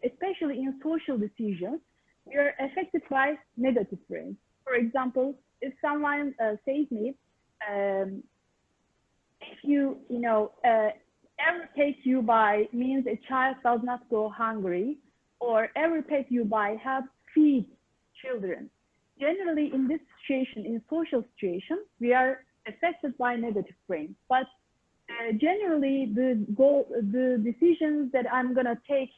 [SPEAKER 4] especially in social decisions, we are affected by negative frames. For example, if someone says me, if every pet you buy means a child does not go hungry, or every pet you buy helps feed children. Generally, in this situation, in social situation, we are affected by negative frames. But generally, the decisions that I'm gonna take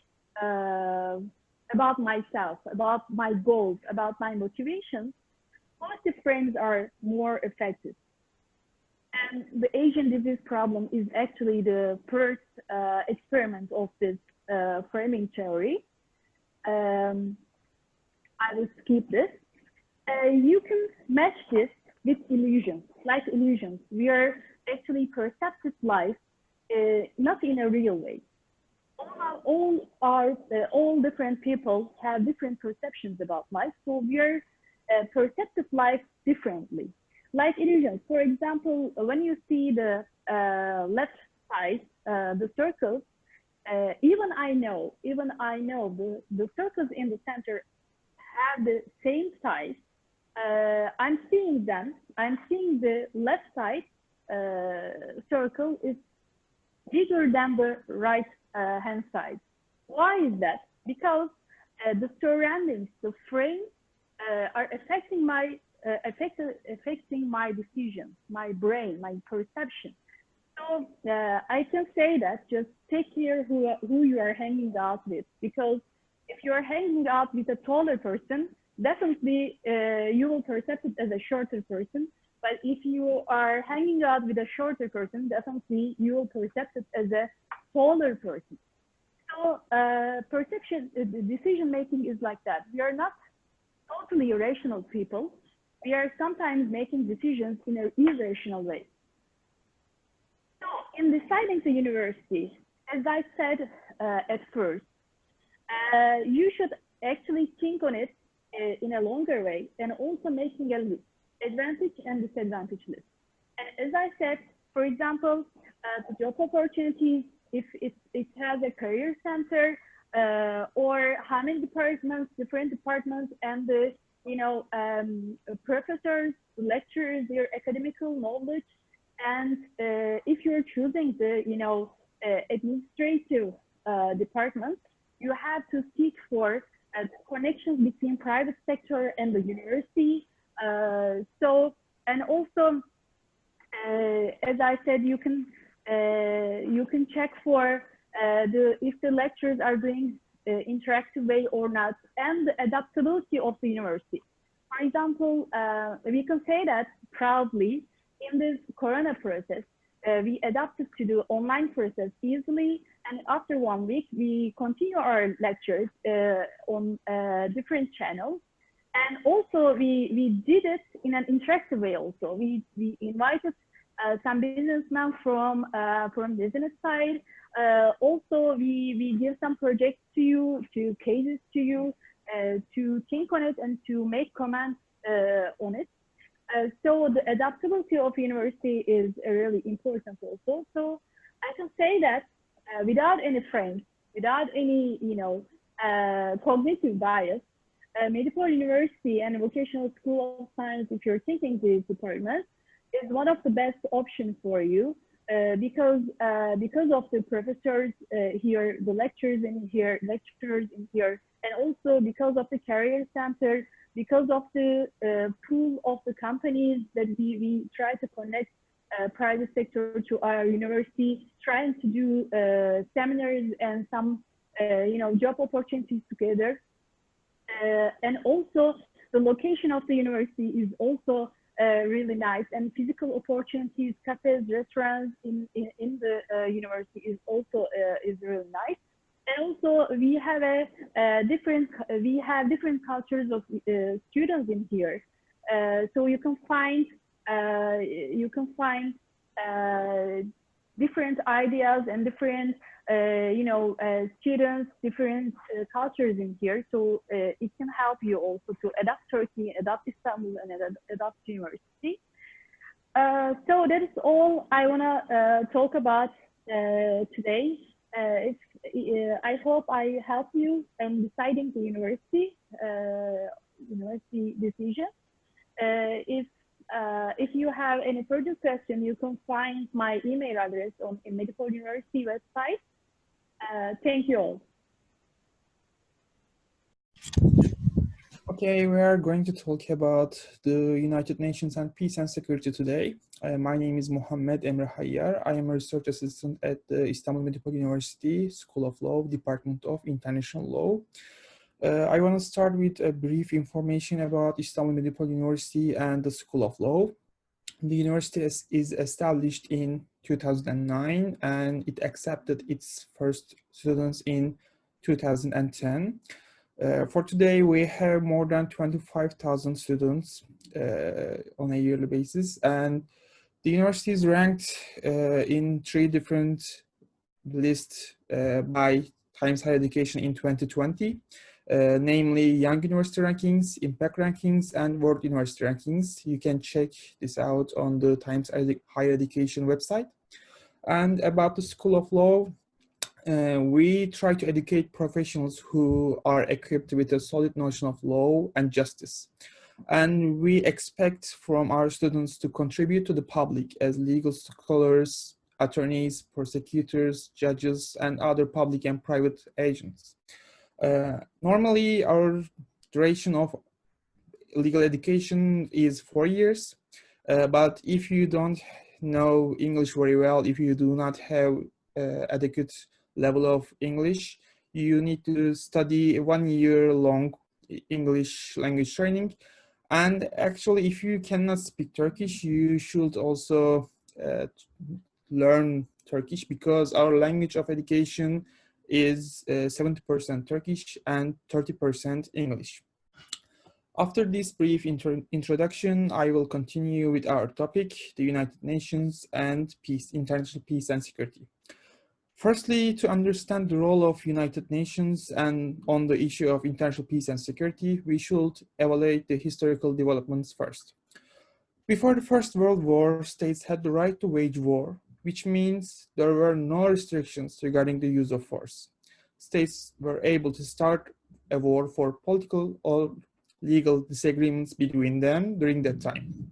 [SPEAKER 4] about myself, about my goals, about my motivations, positive frames are more effective. And the Asian disease problem is actually the first experiment of this framing theory. I will skip this. You can match this with illusions, like illusions. We are actually perceptive life, not in a real way. All different people have different perceptions about life, so we are perceptive life differently. Like illusions, for example, when you see the left side, the circles, even I know the circles in the center have the same size. I'm seeing them. I'm seeing the left side circle is bigger than the right hand side. Why is that? Because the surroundings, the frame, are affecting my decision, my brain, my perception. So I can say that just take care who you are hanging out with, because if you are hanging out with a taller person, definitely you will perceive it as a shorter person. But if you are hanging out with a shorter person, definitely you will perceive it as a taller person. So perception, decision making is like that. We are not totally irrational people. We are sometimes making decisions in an irrational way. So in deciding the university, as I said at first, you should actually think on it in a longer way, and also making a list, advantage and disadvantage list. And as I said, for example, the job opportunities, if it has a career center, or how many departments, different departments, and the professors, lecturers, their academical knowledge, and if you're choosing the administrative department, you have to seek for connections between private sector and the university. And also, as I said, you can check for if the lecturers are doing interactive way or not, and the adaptability of the university. For example, we can say that proudly in this Corona process, we adapted to the online process easily, and after 1 week, we continue our lectures on different channels. And also, we did it in an interactive way also. We invited some businessmen from business side. Also, we give some projects to you, to cases to you. to think on it and to make comments on it. So the adaptability of university is really important also. So I can say that without any frames, without any, cognitive bias, Medipol University and Vocational School of Science, if you're thinking this department, is one of the best options for you because of the professors here, the lecturers in here, and also because of the career center, because of the pool of the companies that we try to connect private sector to our university, trying to do seminars and some job opportunities together. And also the location of the university is also really nice, and physical opportunities, cafes, restaurants in the university is also is really nice. And also we have different cultures of students in here, so you can find different ideas and different students, different cultures in here. So it can help you also to adapt Turkey, adapt Istanbul, and adapt university. So that is all I wanna talk about today. I hope I help you in deciding the university decision. If you have any further question, you can find my email address on the Medipol University website. Thank you all.
[SPEAKER 5] Okay, we are going to talk about the United Nations and peace and security today. My name is MUHAMMED HAYYAR. I am a research assistant at the Istanbul Medipol University School of Law, Department of International Law. I want to start with a brief information about Istanbul Medipol University and the School of Law. The university is established in 2009 and it accepted its first students in 2010. For today, we have more than 25,000 students on a yearly basis, and the university is ranked in 3 different lists by Times Higher Education in 2020, namely Young University Rankings, Impact Rankings, and World University Rankings. You can check this out on the Times Higher Education website. And about the School of Law, we try to educate professionals who are equipped with a solid notion of law and justice. And we expect from our students to contribute to the public as legal scholars, attorneys, prosecutors, judges, and other public and private agents. Normally, our duration of legal education is 4 years, but if you don't know English very well, if you do not have adequate level of English, you need to study 1 year long English language training. And actually, if you cannot speak Turkish, you should also learn Turkish, because our language of education is 70% Turkish and 30% English. After this brief introduction, I will continue with our topic, the United Nations and peace, international peace and security. Firstly, to understand the role of United Nations and on the issue of international peace and security, we should evaluate the historical developments first. Before the First World War, states had the right to wage war, which means there were no restrictions regarding the use of force. States were able to start a war for political or legal disagreements between them during that time.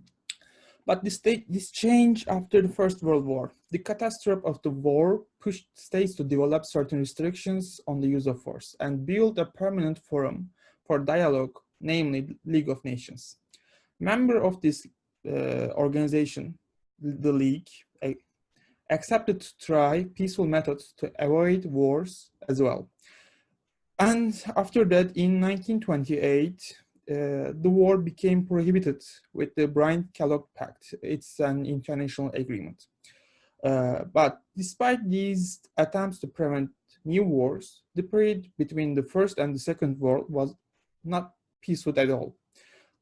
[SPEAKER 5] But this changed after the First World War. The catastrophe of the war pushed states to develop certain restrictions on the use of force and build a permanent forum for dialogue, namely League of Nations. Member of this organization, the League, accepted to try peaceful methods to avoid wars as well. And after that, in 1928, the war became prohibited with the Bryan-Kellogg Pact. It's an international agreement. But despite these attempts to prevent new wars, the period between the First and the Second War was not peaceful at all.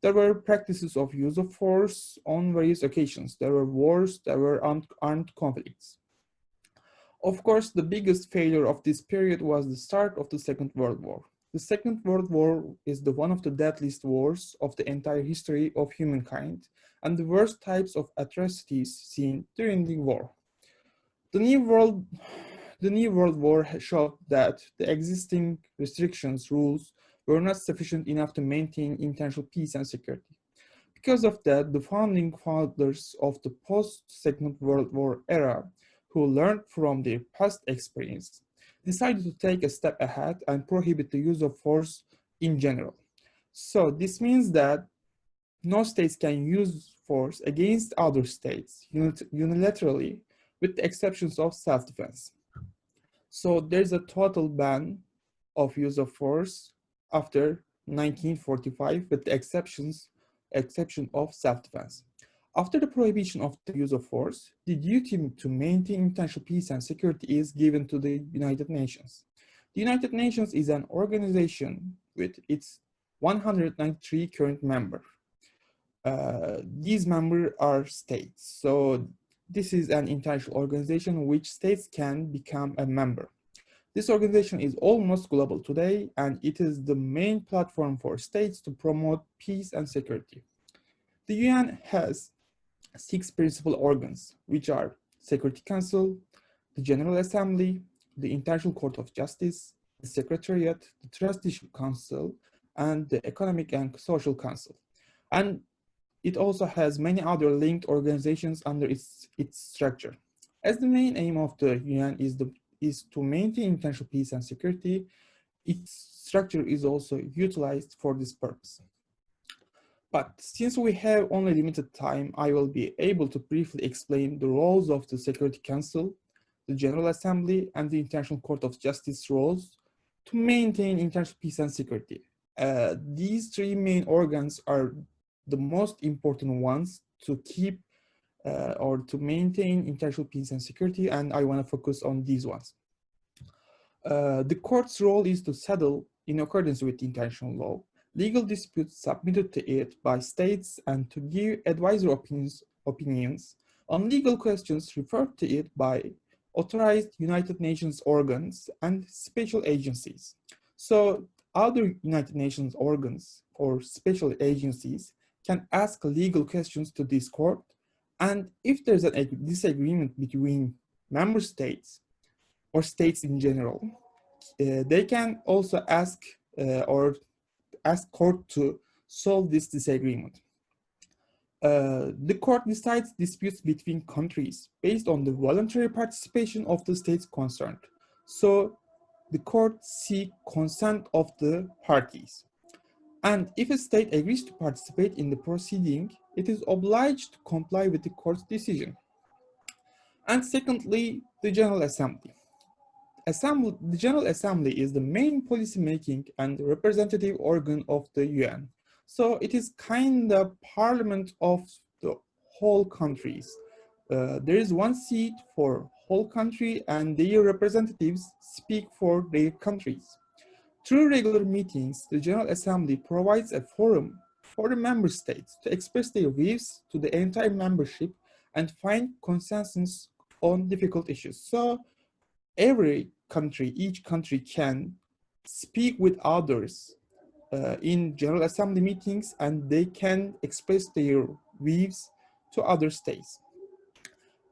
[SPEAKER 5] There were practices of use of force on various occasions. There were wars, there were armed conflicts. Of course, the biggest failure of this period was the start of the Second World War. The Second World War is one of the deadliest wars of the entire history of humankind and the worst types of atrocities seen during the war. The New World War showed that the existing restrictions rules were not sufficient enough to maintain international peace and security. Because of that, the founding fathers of the post-Second World War era, who learned from their past experience, decided to take a step ahead and prohibit the use of force in general. So this means that no states can use force against other states unilaterally, with the exceptions of self-defense. So there's a total ban of use of force after 1945, with the exception of self-defense. After the prohibition of the use of force, the duty to maintain international peace and security is given to the United Nations. The United Nations is an organization with its 193 current members. These members are states. So this is an international organization which states can become a member. This organization is almost global today, and it is the main platform for states to promote peace and security. The UN has 6 principal organs, which are Security Council, the General Assembly, the International Court of Justice, the Secretariat, the Trusteeship Council, and the Economic and Social Council. And it also has many other linked organizations under its structure. As the main aim of the UN is to maintain international peace and security, its structure is also utilized for this purpose. But since we have only limited time, I will be able to briefly explain the roles of the Security Council, the General Assembly, and the International Court of Justice roles to maintain international peace and security. These 3 main organs are the most important ones to keep or to maintain international peace and security, and I want to focus on these ones. The court's role is to settle, in accordance with international law, legal disputes submitted to it by states and to give advisory opinions on legal questions referred to it by authorized United Nations organs and special agencies. So other United Nations organs or special agencies can ask legal questions to this court, and if there's a disagreement between member states or states in general, they can also ask court to solve this disagreement. The court decides disputes between countries based on the voluntary participation of the states concerned. So the court seeks consent of the parties. And if a state agrees to participate in the proceeding, it is obliged to comply with the court's decision. And secondly, the General Assembly. The General Assembly is the main policy-making and representative organ of the UN. So it is kind of parliament of the whole countries. There is 1 seat for whole country, and their representatives speak for their countries. Through regular meetings, the General Assembly provides a forum for the member states to express their views to the entire membership and find consensus on difficult issues. So each country can speak with others in General Assembly meetings, and they can express their views to other states.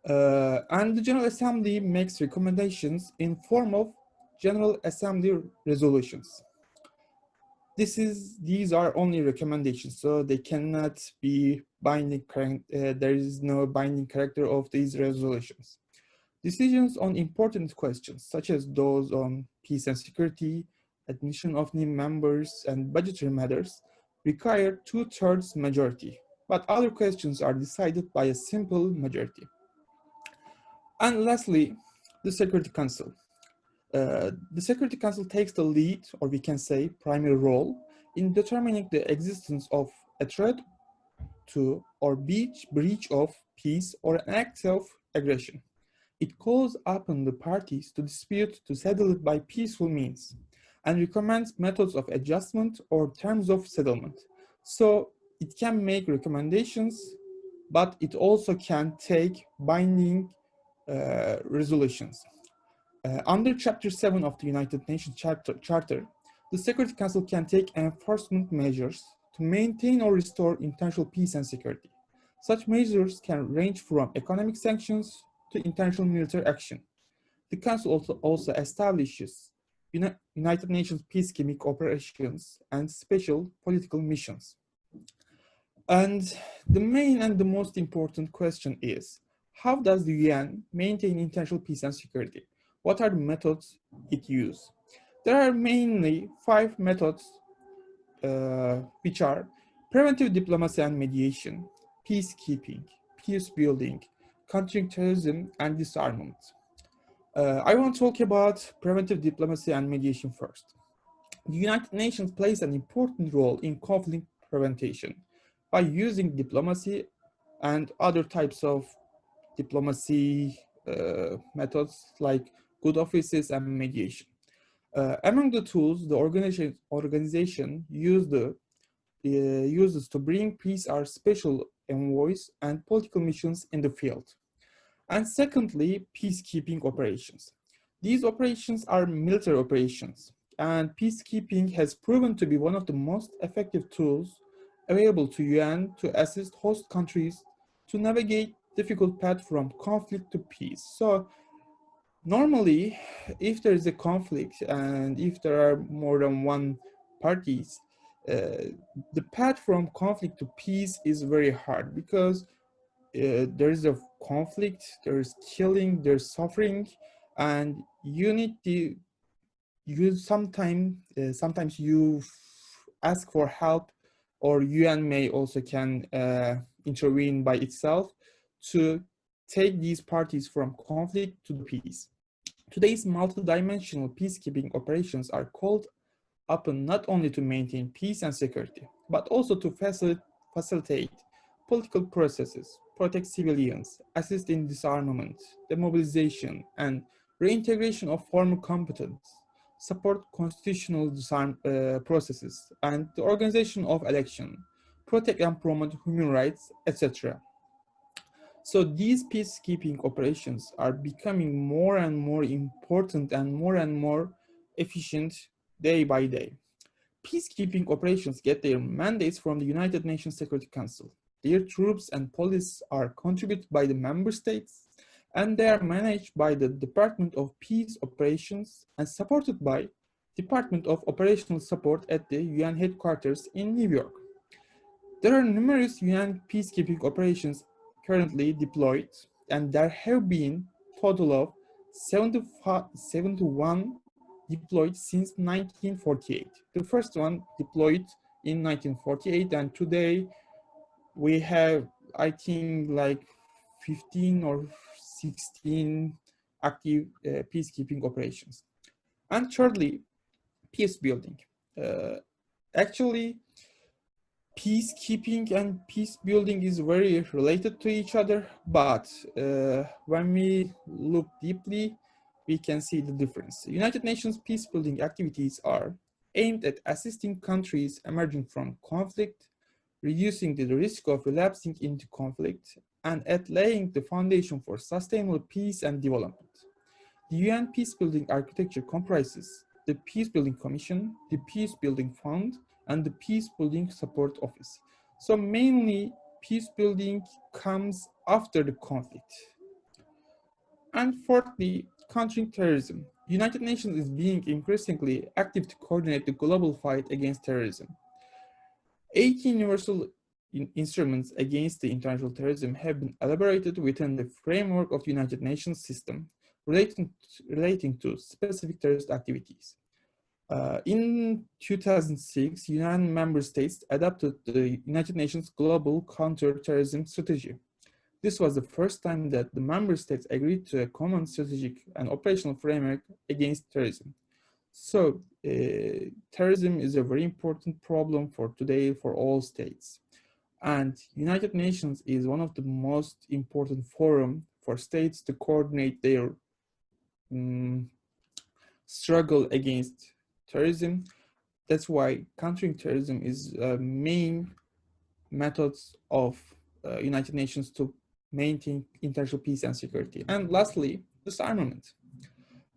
[SPEAKER 5] And the General Assembly makes recommendations in form of General Assembly resolutions. These are only recommendations, so they cannot be binding. There is no binding character of these resolutions. Decisions on important questions, such as those on peace and security, admission of new members, and budgetary matters, require 2/3 majority, but other questions are decided by a simple majority. And lastly, the Security Council. The Security Council takes the lead, or we can say primary role, in determining the existence of a threat to or breach of peace or an act of aggression. It calls upon the parties to dispute to settle it by peaceful means and recommends methods of adjustment or terms of settlement. So it can make recommendations, but it also can take binding resolutions. Under Chapter 7 of the United Nations Charter, the Security Council can take enforcement measures to maintain or restore international peace and security. Such measures can range from economic sanctions to international military action. The Council also establishes United Nations peacekeeping operations and special political missions. And the main and the most important question is, how does the UN maintain international peace and security? What are the methods it uses? There are mainly 5 methods, which are preventive diplomacy and mediation, peacekeeping, peace building, countering terrorism, and disarmament. I want to talk about preventive diplomacy and mediation first. The United Nations plays an important role in conflict prevention by using diplomacy and other types of diplomacy methods like good offices and mediation. Among the tools the organization uses to bring peace are special envoys and political missions in the field. And secondly, peacekeeping operations. These operations are military operations, and peacekeeping has proven to be one of the most effective tools available to UN to assist host countries to navigate difficult path from conflict to peace. So normally, if there is a conflict and if there are more than one parties, the path from conflict to peace is very hard because there is a conflict, there is killing, there's suffering, and you need to sometimes you ask for help, or UN may also can intervene by itself to take these parties from conflict to the peace. Today's multidimensional peacekeeping operations are called upon not only to maintain peace and security, but also to facilitate political processes, protect civilians, assist in disarmament, demobilization, and reintegration of former combatants, support constitutional processes, and the organization of election, protect and promote human rights, etc. So these peacekeeping operations are becoming more and more important and more efficient day by day. Peacekeeping operations get their mandates from the United Nations Security Council. Their troops and police are contributed by the member states, and they are managed by the Department of Peace Operations and supported by Department of Operational Support at the UN headquarters in New York. There are numerous UN peacekeeping operations currently deployed, and there have been a total of 71 deployed since 1948. The first one deployed in 1948, and today we have, I think, like 15 or 16 active peacekeeping operations. And thirdly, peace building. Actually, peacekeeping and peace building is very related to each other, but when we look deeply, we can see the difference. United Nations peace building activities are aimed at assisting countries emerging from conflict, reducing the risk of relapsing into conflict, and at laying the foundation for sustainable peace and development. The UN peacebuilding architecture comprises the Peacebuilding Commission, the Peacebuilding Fund, and the Peacebuilding Support Office. So mainly, peacebuilding comes after the conflict. And fourthly, countering terrorism. The United Nations is being increasingly active to coordinate the global fight against terrorism. 8 universal instruments against the international terrorism have been elaborated within the framework of the United Nations system relating to specific terrorist activities. In 2006, UN member states adopted the United Nations Global Counter-Terrorism Strategy. This was the first time that the member states agreed to a common strategic and operational framework against terrorism. So, terrorism is a very important problem for today for all states. And United Nations is one of the most important forum for states to coordinate their struggle against terrorism. That's why countering terrorism is main methods of United Nations to maintain international peace and security. And lastly, disarmament.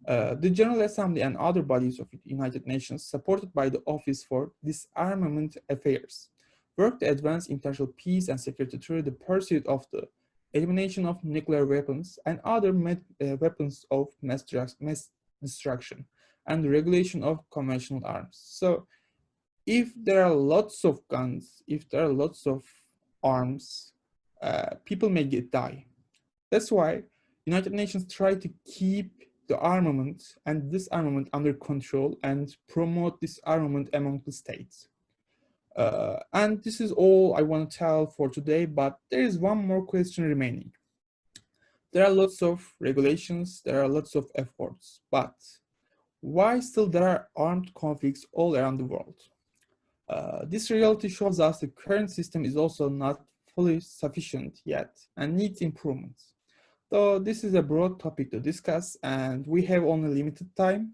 [SPEAKER 5] The General Assembly and other bodies of the United Nations, supported by the Office for Disarmament Affairs, work to advance international peace and security through the pursuit of the elimination of nuclear weapons and other weapons of mass destruction and the regulation of conventional arms. So if there are lots of guns, if there are lots of arms, people may die. That's why United Nations try to keep the armament and disarmament under control and promote disarmament among the states. And this is all I want to tell for today, but there is one more question remaining. There are lots of regulations, there are lots of efforts, but why still there are armed conflicts all around the world? This reality shows us the current system is also not fully sufficient yet and needs improvements. Though this is a broad topic to discuss and we have only limited time,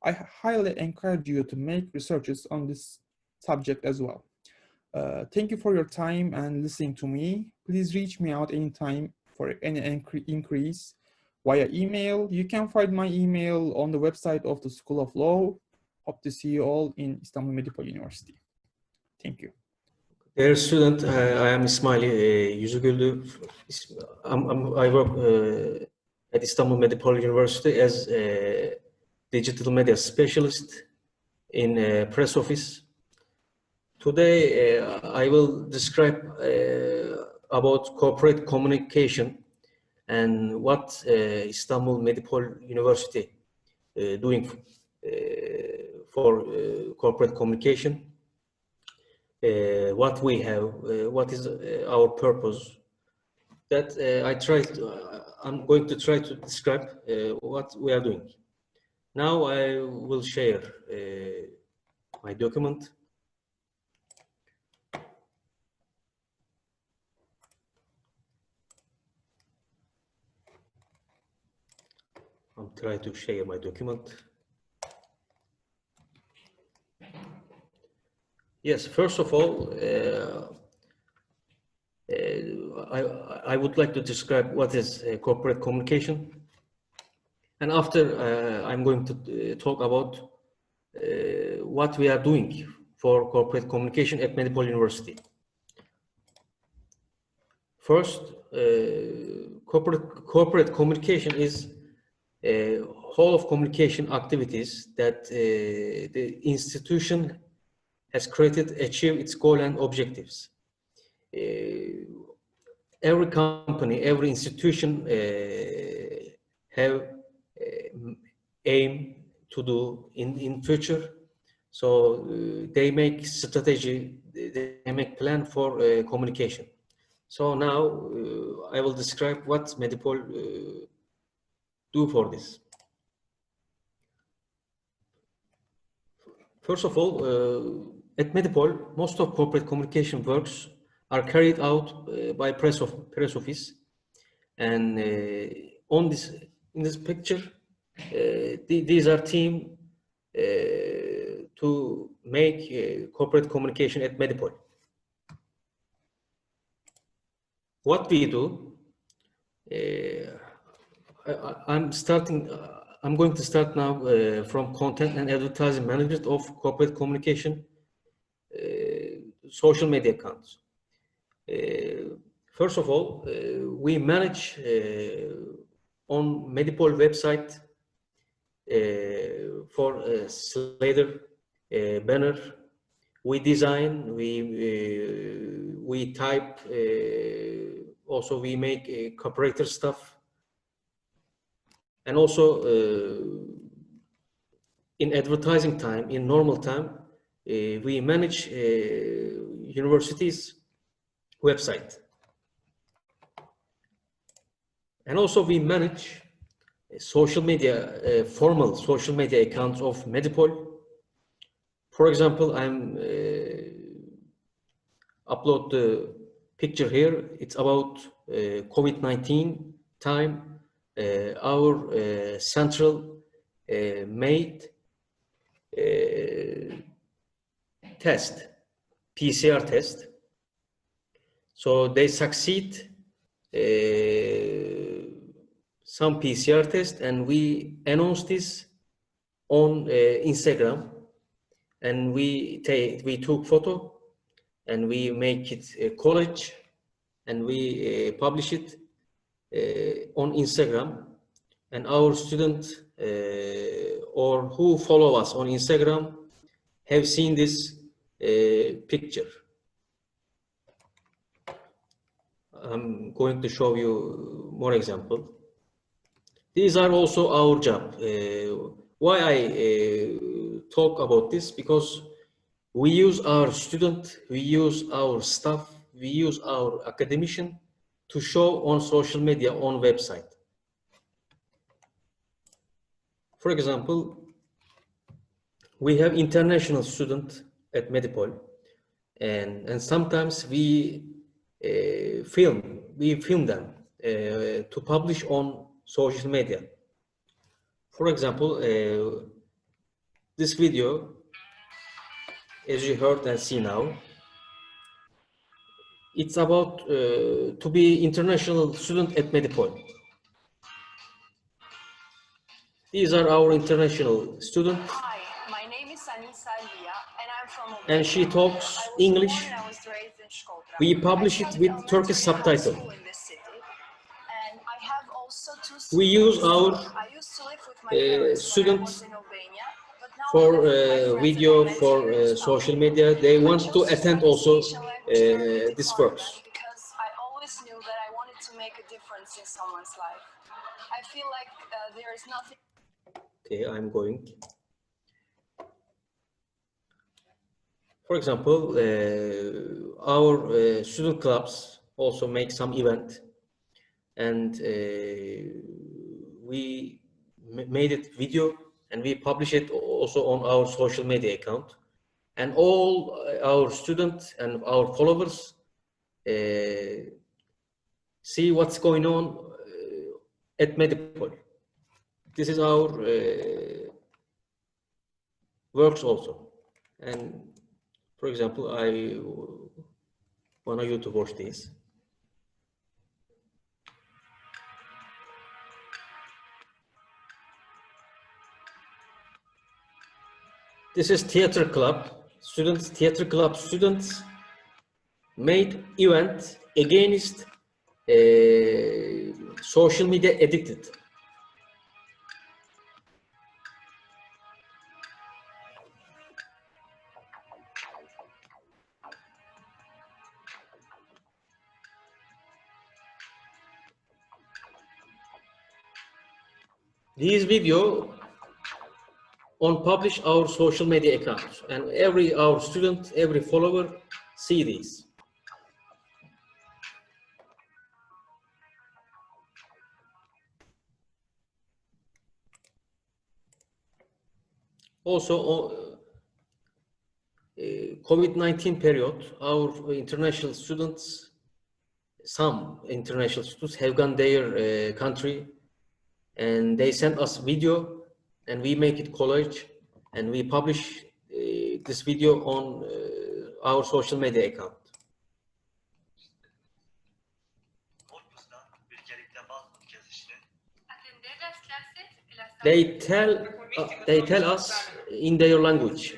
[SPEAKER 5] I highly encourage you to make researches on this subject as well. Thank you for your time and listening to me. Please reach me out anytime for any increase via email. You can find my email on the website of the School of Law. Hope to see you all in Istanbul Medipol University. Thank you.
[SPEAKER 6] Dear student, I am İSMAİL YÜZÜGÜLDÜ. I work at Istanbul Medipol University as a digital media specialist in press office. Today, I will describe about corporate communication and what Istanbul Medipol University doing for corporate communication. What we have, what is our purpose. That I'm going to try to describe what we are doing. Now I will share my document. I'm trying to share my document. Yes, first of all, I would like to describe what is corporate communication. And after, I'm going to talk about what we are doing for corporate communication at Medipol University. First, corporate communication is a whole of communication activities that the institution has created to achieve its goal and objectives. Every company, every institution have aim to do in future. So they make strategy, they make plan for communication. So now I will describe what Medipol do for this. First of all, at Medipol, most of corporate communication works are carried out by press office, and in this picture, these are team to make corporate communication at Medipol. What we do, I'm going to start now from content and advertising management of corporate communication social media accounts. First of all, we manage on Medipol website for slider, banner. We design, we type, also we make corporate stuff. And also in advertising time, in normal time, we manage universities' website. And also we manage social media, formal social media accounts of Medipol. For example, I'm upload the picture here. It's about COVID-19 time. Our central made test, PCR test. some PCR test, and we announce this on Instagram, and we took photo and we make it a collage and we publish it on Instagram, and our students or who follow us on Instagram have seen this picture. I'm going to show you more examples. These are also our job. Why I talk about this? Because we use our student, we use our staff, we use our academician to show on social media, on website. For example, we have international students at Medipol, and sometimes we film them to publish on social media. For example, this video, as you heard and see now, it's about to be international student at Medipol. These are our international students.
[SPEAKER 7] Hi, my name is Anissa Lia, and I'm from Albania.
[SPEAKER 6] And she talks English. We publish it with Turkish subtitle. We use our students for video, for social media. They want to attend also this works.
[SPEAKER 7] Because I always knew that I wanted to make a difference in someone's life. I feel like there is nothing.
[SPEAKER 6] Okay, I'm going. For example, our student clubs also make some event, and we made it video and we publish it also on our social media account. And all our students and our followers see what's going on at Medipol. This is our works also. And for example, I want you to watch this. This is theater club students. Theater club students made event against social media addicted. These video on publish our social media accounts, and our student, every follower see these. Also, COVID-19 period, our international students, some international students have gone their country, and they sent us video, and we make it collage, and we publish this video on our social media account. They tell us in their language.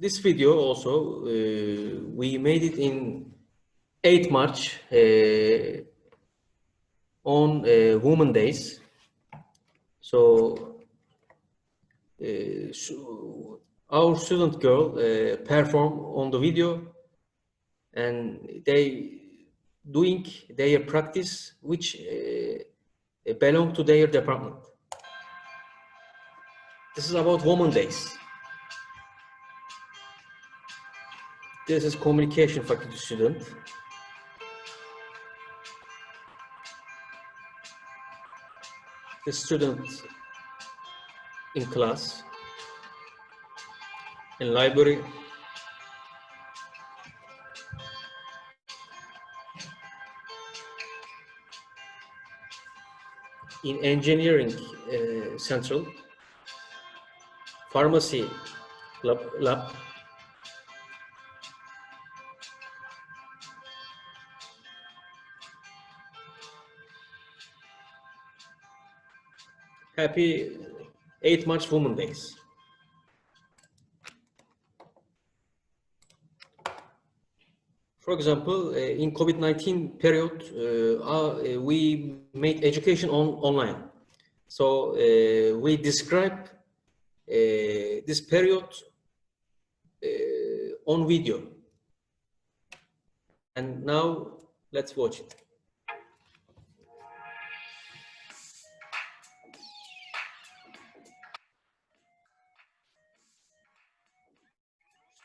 [SPEAKER 6] This video also, we made it in 8 March on Women's Days. So, our student girl performed on the video, and they doing their practice which belong to their department. This is about Women's Days. This is communication faculty student. The student in class, in library, in engineering central, pharmacy lab, happy 8 March Women's Days. For example, in COVID-19 period, we made education online. So we describe this period on video. And now let's watch it.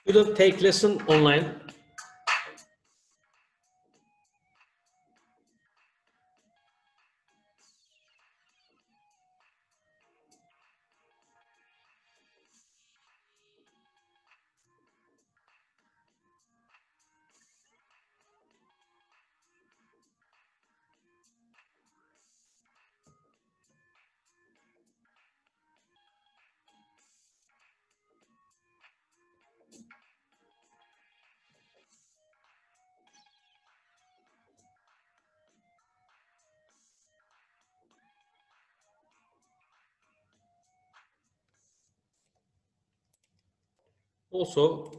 [SPEAKER 6] Students take lesson online. Also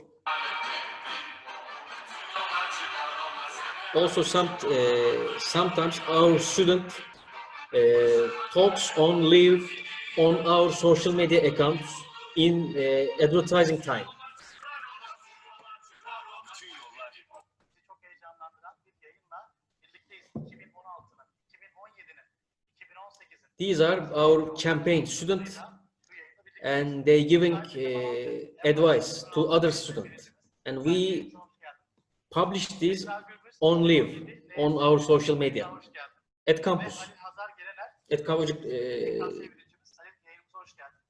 [SPEAKER 6] sometimes our student talks on live on our social media accounts in advertising time. These are our campaign students, and they giving advice to other students, and we publish this on live on our social media at campus, at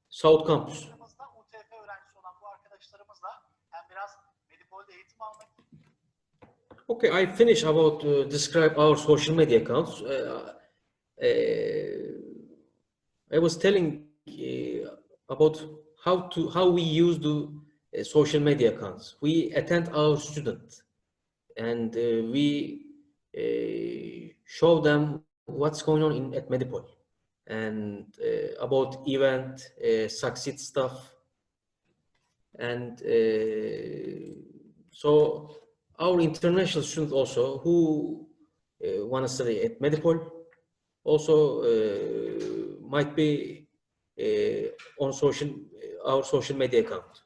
[SPEAKER 6] South Campus. Okay, I finish about describe our social media accounts. I was telling about how we use the social media accounts. We attend our students and we show them what's going on at Medipol and about event, succeed stuff. And so our international students also who want to study at Medipol also might be on our social media account.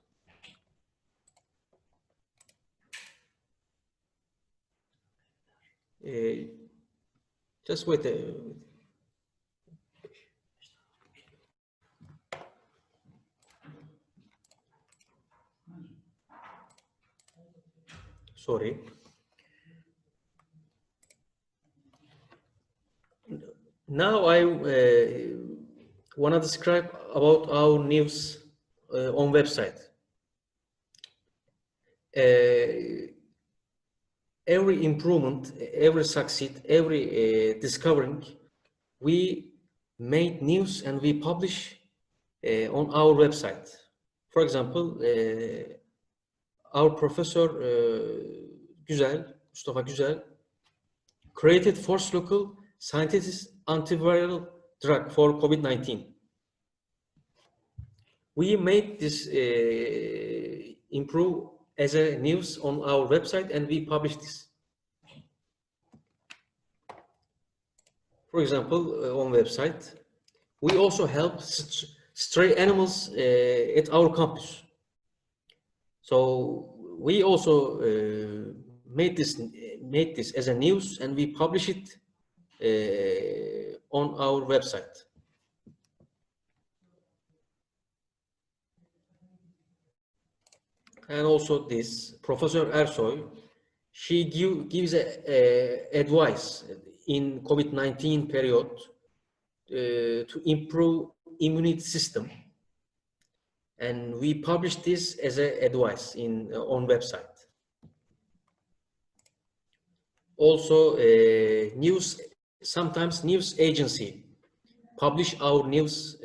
[SPEAKER 6] Just wait. Sorry. Now I want to describe about our news on website. Every improvement, every succeed, every discovering, we made news and we publish on our website. For example, our professor Mustafa Güzel, created first local scientific antiviral drug for COVID-19. We made this improve as a news on our website and we published this. For example, on website, we also help stray animals at our campus. So we also made this as a news and we publish it on our website. And also this Professor Ersoy, she gives advice in COVID-19 period to improve immunity system, and we publish this as a advice on website. Also, sometimes news agency publish our news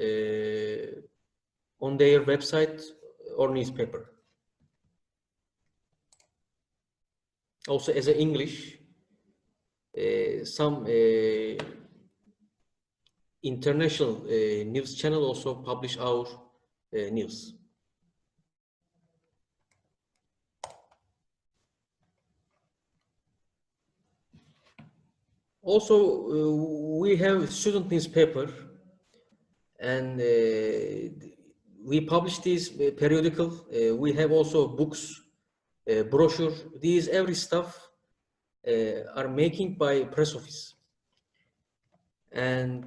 [SPEAKER 6] on their website or newspaper. Also, as an English, some international news channel also publish our news. Also, we have student newspaper, and we publish these periodical. We have also books, brochure. These every stuff are making by press office, and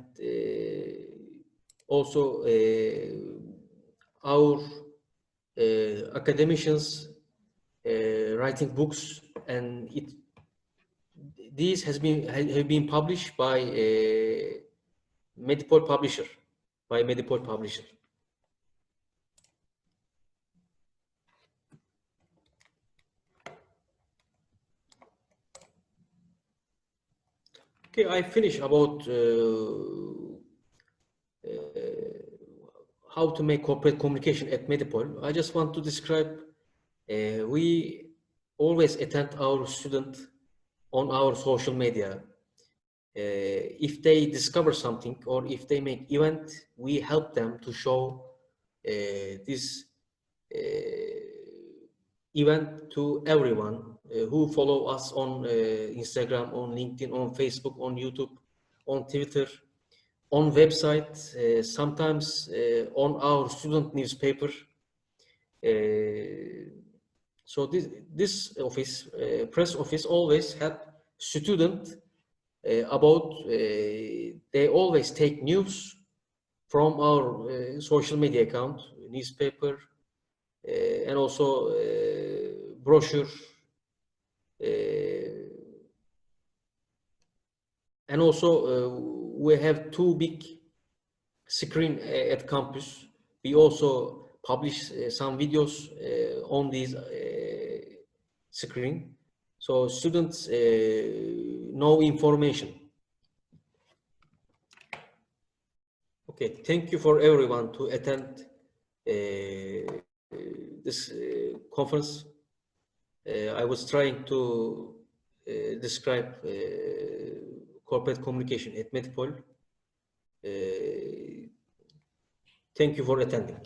[SPEAKER 6] also our academicians writing books, and these have been published by Medipol publisher, Okay, I finish about how to make corporate communication at Medipol. I just want to describe, we always attend our student on our social media. If they discover something or if they make event, we help them to show this event to everyone who follow us on Instagram, on LinkedIn, on Facebook, on YouTube, on Twitter, on website, sometimes on our student newspaper. So this office, press office, always help student about, they always take news from our social media account, newspaper, and also brochure, and also we have 2 big screen at campus. We also publish some videos on these screen, so students know information. Okay, thank you for everyone to attend this conference. I was trying to describe corporate communication at Medipol. Thank you for attending.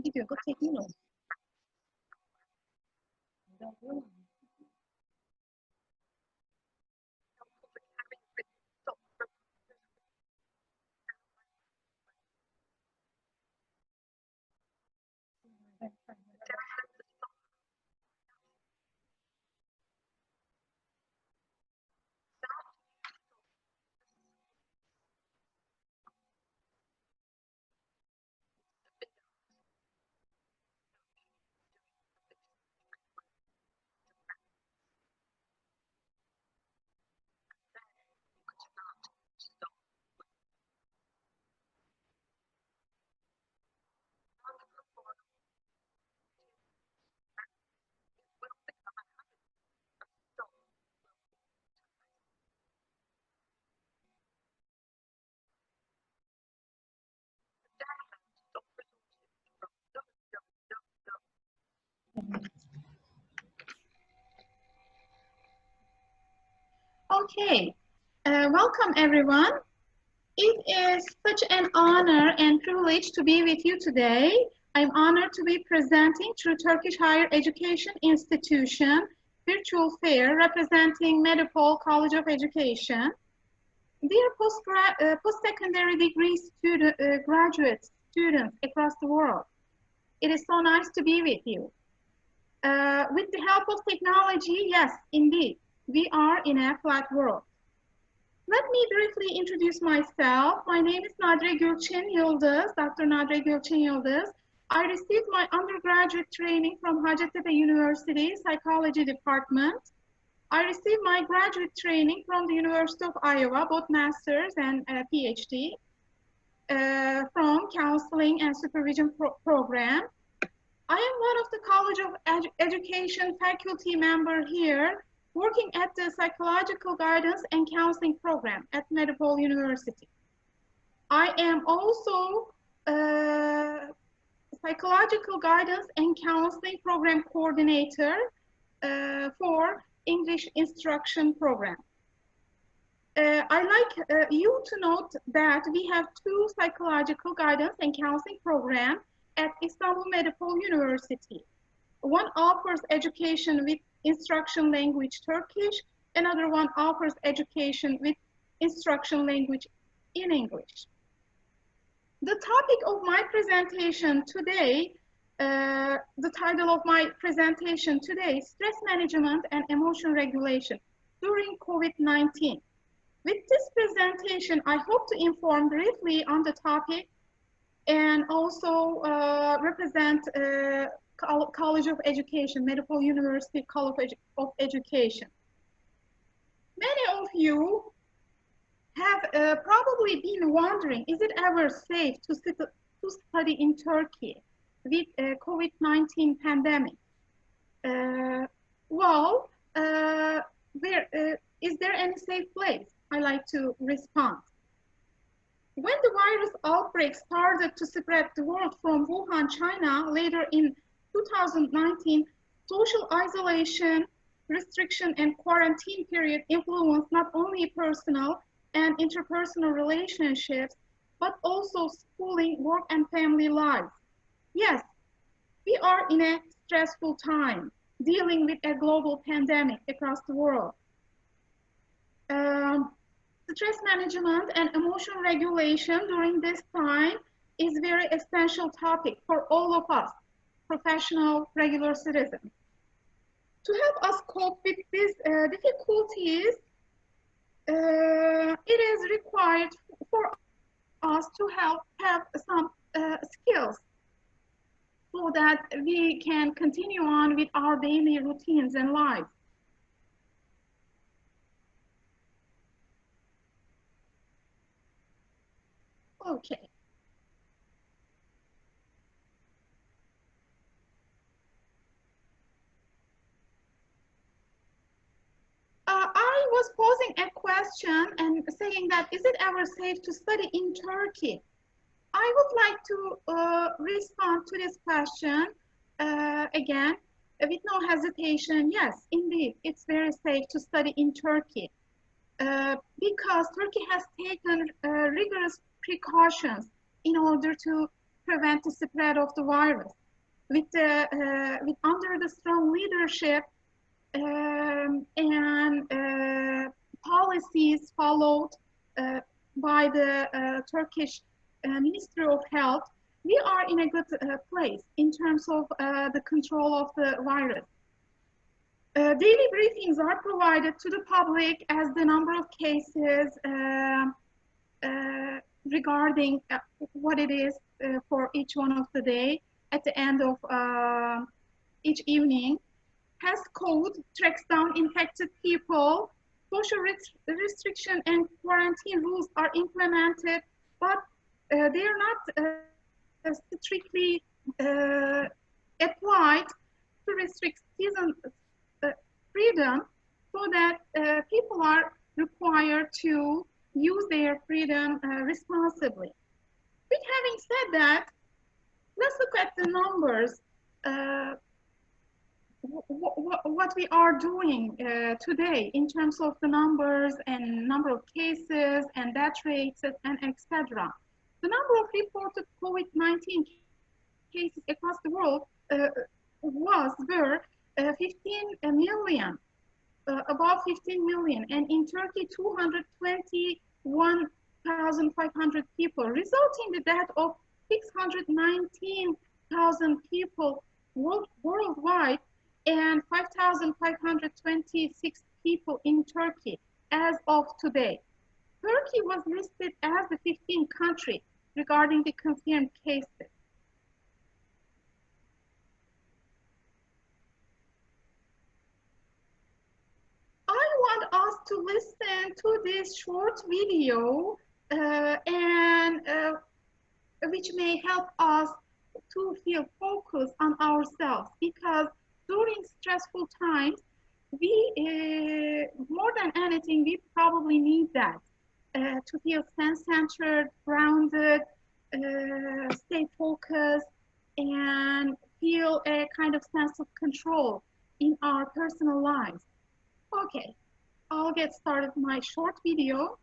[SPEAKER 8] gidiyor. Tekin ol. Okay, welcome everyone. It is such an honor and privilege to be with you today. I'm honored to be presenting through Turkish Higher Education Institution virtual fair representing Medipol College of Education. Dear post-secondary degree graduate students across the world, it is so nice to be with you. With the help of technology, yes, indeed, we are in a flat world. Let me briefly introduce myself. My name is NADİRE YILDIZ, Dr. NADİRE YILDIZ. I received my undergraduate training from Hacettepe University Psychology Department. I received my graduate training from the University of Iowa, both master's and PhD, from Counseling and Supervision program. I am one of the College of Education faculty member here, working at the Psychological Guidance and Counseling program at Medipol University. I am also Psychological Guidance and Counseling program coordinator for English instruction program. I'd like you to note that we have two Psychological Guidance and Counseling programs at Istanbul Medipol University. One offers education with instruction language Turkish, another one offers education with instruction language in English. The topic of my presentation today, the title of my presentation today is Stress Management and Emotion Regulation during COVID-19. With this presentation, I hope to inform briefly on the topic and also represent College of Education, Medipol University College of Education. Many of you have probably been wondering, is it ever safe to study in Turkey with COVID-19 pandemic? Is there any safe place? I like to respond. When the virus outbreak started to spread the world from Wuhan, China, later in 2019, social isolation, restriction, and quarantine period influenced not only personal and interpersonal relationships, but also schooling, work, and family lives. Yes, we are in a stressful time, dealing with a global pandemic across the world. Stress management and emotion regulation during this time is very essential topic for all of us, professional, regular citizens. To help us cope with these difficulties, it is required for us to have some skills so that we can continue on with our daily routines and lives. Okay. I was posing a question and saying that, is it ever safe to study in Turkey? I would like to respond to this question again with no hesitation. Yes, indeed, it's very safe to study in Turkey because Turkey has taken rigorous precautions in order to prevent the spread of the virus. with under the strong leadership and policies followed by the Turkish Ministry of Health, we are in a good place in terms of the control of the virus. Daily briefings are provided to the public as the number of cases regarding what it is for each one of the day at the end of each evening. Health code tracks down infected people. Social restriction and quarantine rules are implemented, but they are not strictly applied to restrict citizen freedom, so that people are required to use their freedom responsibly. With having said that, let's look at the numbers. What we are doing today in terms of the numbers and number of cases and death rates and etc. The number of reported COVID-19 cases across the world were 15 million, above 15 million, and in Turkey 221,500 people, resulting in the death of 619,000 people worldwide and 5,526 people in Turkey as of today. Turkey was listed as the 15th country regarding the confirmed cases. I want us to listen to this short video which may help us to feel focused on ourselves, because during stressful times, we, more than anything, we probably need that to feel self-centered, grounded, stay focused, and feel a kind of sense of control in our personal lives. Okay, I'll get started with my short video.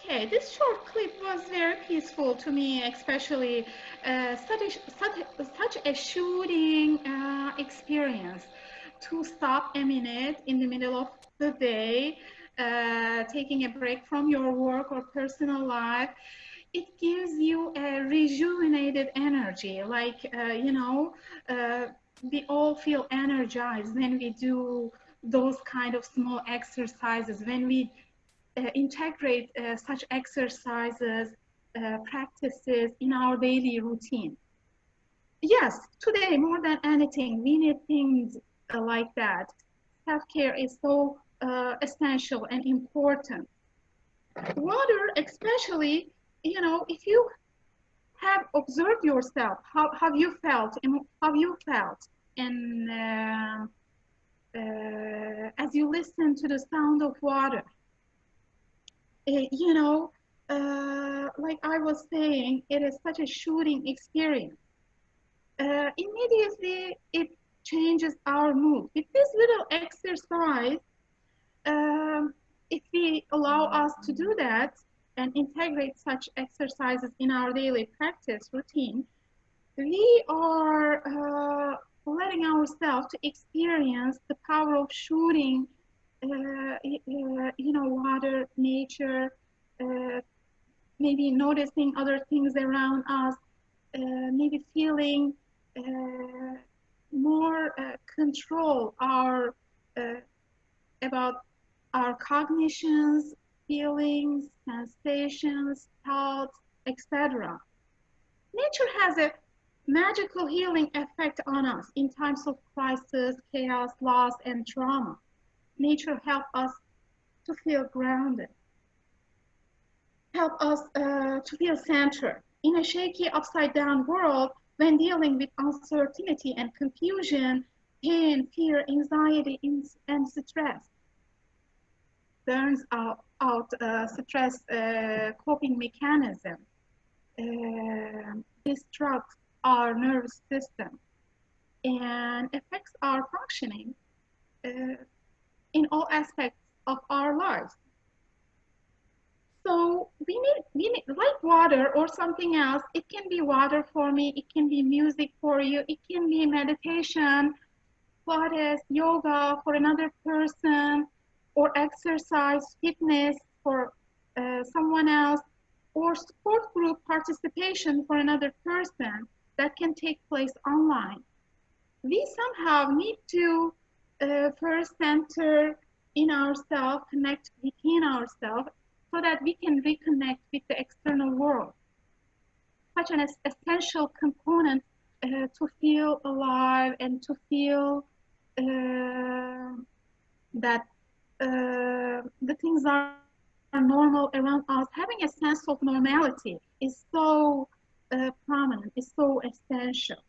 [SPEAKER 8] Okay, this short clip was very peaceful to me, especially such a shooting experience. To stop a minute in the middle of the day, taking a break from your work or personal life, it gives you a rejuvenated energy. Like, you know, we all feel energized when we do those kind of small exercises, when we integrate such exercises, practices in our daily routine. Yes, today more than anything, we need things like that. Self-care is so essential and important. Water, especially, you know, if you have observed yourself, how have you felt, and as you listen to the sound of water, you know, like I was saying, it is such a shooting experience. Immediately, it changes our mood. With this little exercise, if we allow us to do that and integrate such exercises in our daily practice routine, we are letting ourselves to experience the power of shooting, you know, water, nature, maybe noticing other things around us, maybe feeling more control about our cognitions, feelings, sensations, thoughts, etc. Nature has a magical healing effect on us in times of crisis, chaos, loss, and trauma. Nature helps us to feel grounded, help us to feel centered. In a shaky, upside-down world, when dealing with uncertainty and confusion, pain, fear, anxiety, and stress. Turns out stress coping mechanism disrupts our nervous system and affects our functioning in all aspects of our lives. So we need like water or something else. It can be water for me, it can be music for you, it can be meditation, Pilates, yoga for another person, or exercise, fitness for someone else, or sport group participation for another person that can take place online. We somehow need to first center in ourselves, connect within ourselves, so that we can reconnect with the external world. Such an essential component to feel alive and to feel that the things are normal around us. Having a sense of normality is so prominent, is so essential.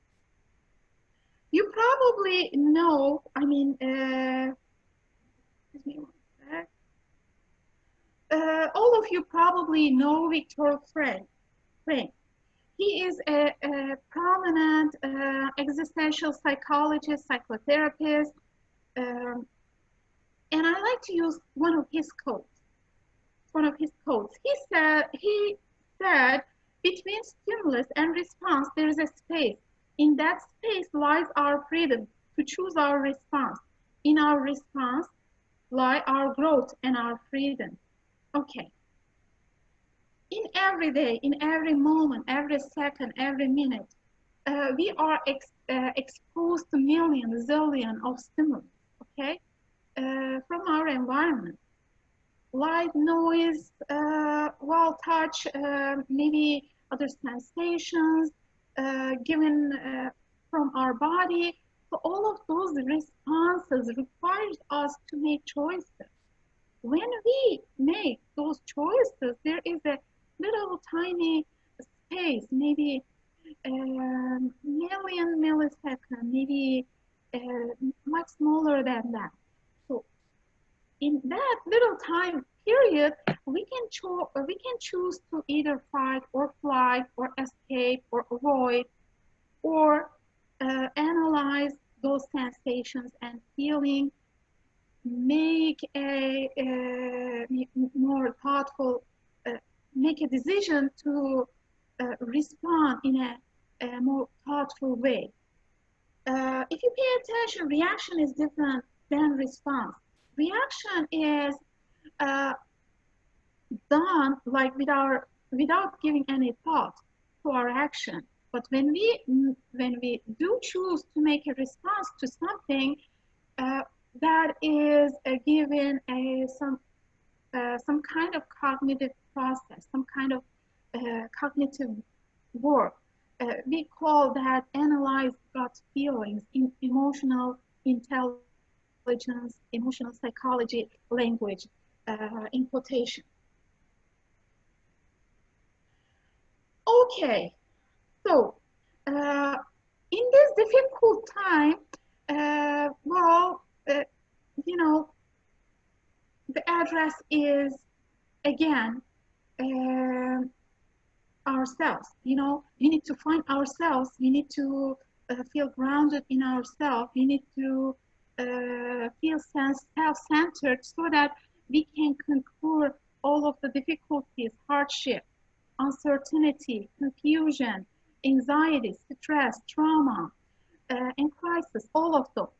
[SPEAKER 8] You probably know, I mean, excuse me one sec. All of you probably know Viktor Frank. He is a prominent existential psychologist, psychotherapist, and I like to use one of his quotes. He said, between stimulus and response, there is a space. In that space lies our freedom to choose our response. In our response lie our growth and our freedom. Okay. In every day, in every moment, every second, every minute, we are exposed to millions, zillion of stimuli, okay, from our environment. Light, noise, well, touch, maybe other sensations given from our body. So all of those responses requires us to make choices. When we make those choices, there is a little tiny space, maybe a million milliseconds, maybe much smaller than that. So in that little time period, we can choose to either fight or flight or escape or avoid or analyze those sensations and feeling, make a more thoughtful, make a decision to respond in a more thoughtful way. If you pay attention, reaction is different than response. Reaction is done like without giving any thought to our action. But when we do choose to make a response to something, that is given some kind of cognitive process, some kind of cognitive work. We call that analyze gut feelings, emotional intelligence, emotional psychology language, in quotation. Okay, so in this difficult time, you know, the address is again ourselves. You know, we need to find ourselves. We need to feel grounded in ourselves. We need to feel self-centered so that we can conquer all of the difficulties, hardship, uncertainty, confusion, anxiety, stress, trauma, and crisis. All of those.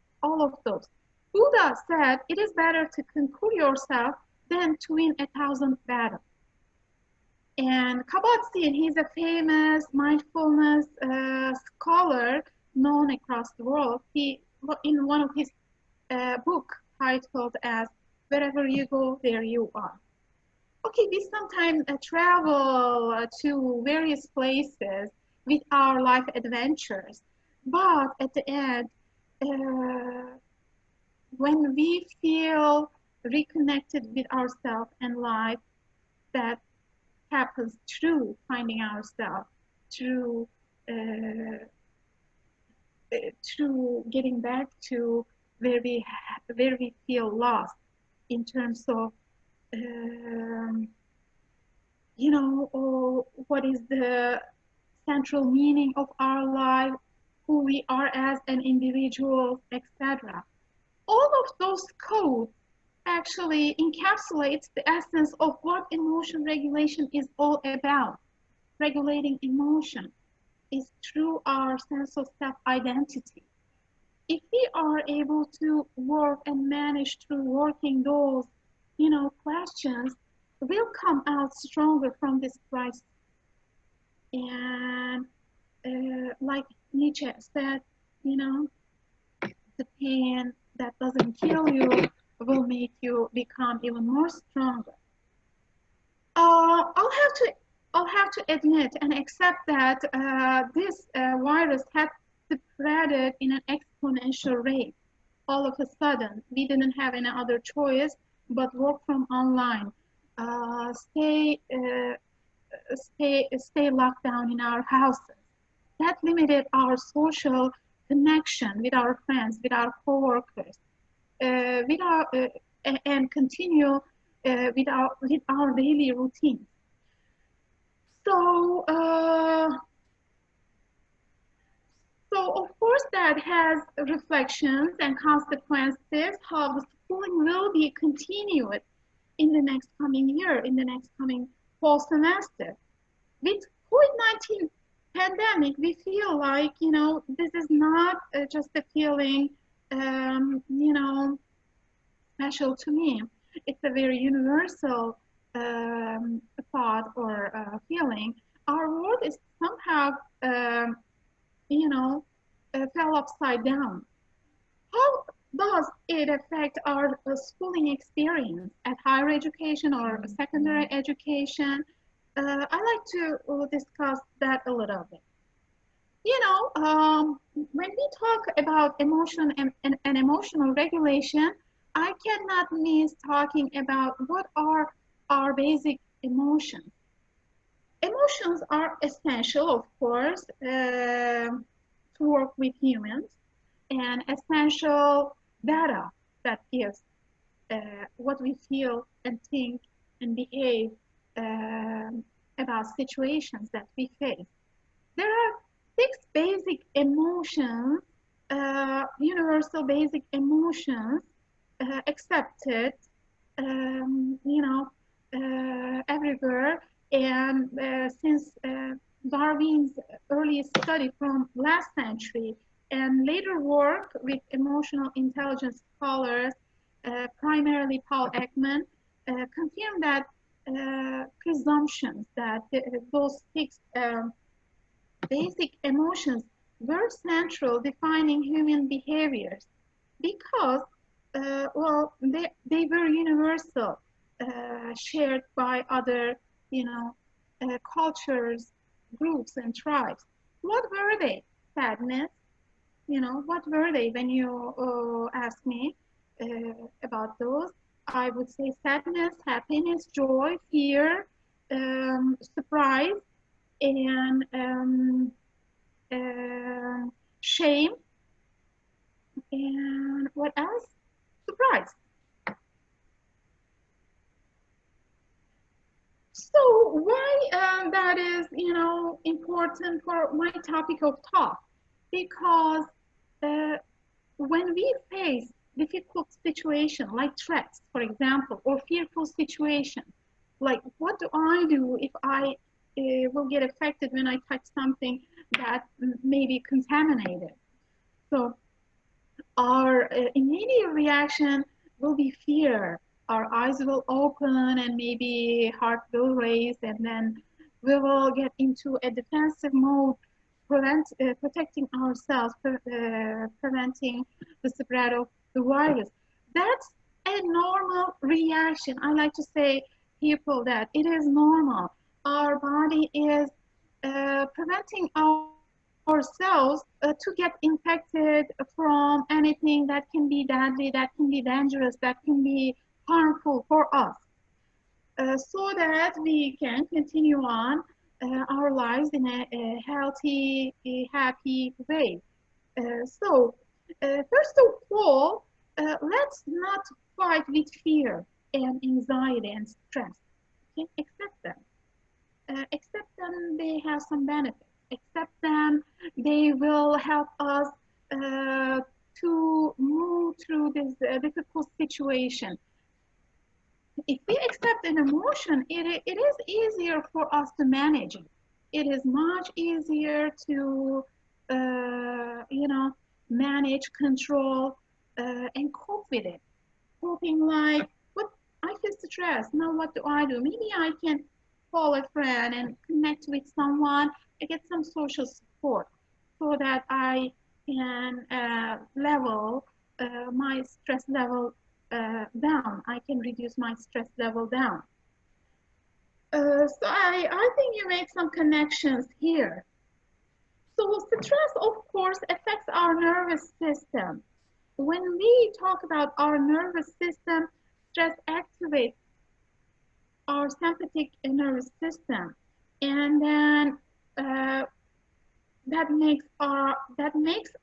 [SPEAKER 8] Buddha said, it is better to conquer yourself than to win 1,000 battles. And Kabat-Zinn, he's a famous mindfulness scholar known across the world. He, in one of his book titled as Wherever You Go, There You Are. Okay, we sometimes travel to various places with our life adventures, but at the end, when we feel reconnected with ourselves and life, that happens through finding ourselves, through to getting back to where we feel lost in terms of you know, what is the central meaning of our life, who we are as an individual, etc. All of those codes actually encapsulates the essence of what emotion regulation is all about. Regulating emotion is through our sense of self-identity. If we are able to work and manage through working those, you know, questions, we'll come out stronger from this crisis. And like Nietzsche said, you know, the pain that doesn't kill you will make you become even more stronger. I'll have to admit and accept that this virus had spread in an exponential rate. All of a sudden, we didn't have any other choice but work from online, stay locked down in our houses. That limited our social connection with our friends, with our coworkers, and continue with our daily routines. So, so of course that has reflections and consequences how the schooling will be continued in the next coming year, in the next coming fall semester. With COVID-19 pandemic, we feel like, you know, this is not just a feeling, you know, special to me. It's a very universal thought or feeling. Our world is somehow, you know, fell upside down. How does it affect our schooling experience at higher education or secondary education? I'd like to discuss that a little bit. You know, when we talk about emotion and emotional regulation, I cannot miss talking about what are our basic emotions. Emotions are essential, of course, to work with humans, and essential data that gives what we feel and think and behave about situations that we face. There are 6 basic emotions, universal basic emotions accepted, you know, everywhere. And since Darwin's early study from last century and later work with emotional intelligence scholars, primarily Paul Ekman, confirmed that presumptions that those 6 basic emotions were central defining human behaviors because, well, they were universal, shared by other, you know, cultures, groups, and tribes. What were they? Sadness, you know, what were they? When you ask me about those, I would say sadness, happiness, joy, fear, surprise, and shame, and what else? Surprise. So why that is, you know, important for my topic of talk? Because when we face difficult situations like threats, for example, or fearful situations, like what do I do if I will get affected when I touch something that may be contaminated? So our immediate reaction will be fear. Our eyes will open and maybe heart will race, and then we will get into a defensive mode, protecting ourselves, preventing the spread of the virus. That's a normal reaction. I like to say people that it is normal. Our body is preventing ourselves to get infected from anything that can be deadly, that can be dangerous, that can be harmful for us, so that we can continue on our lives in a healthy, happy way. First of all, let's not fight with fear and anxiety and stress. Okay? Accept them. Accept them, they have some benefits. Accept them, they will help us to move through this difficult situation. If we accept an emotion, it is easier for us to manage it. It is much easier to, you know, manage, control, and cope with it. Coping like, what, I feel stressed, now what do? Maybe I can call a friend and connect with someone and get some social support so that I can level my stress level down. I can reduce my stress level down. So I think you make some connections here. So stress, of course, affects our nervous system. When we talk about our nervous system, stress activates our sympathetic nervous system, and then that makes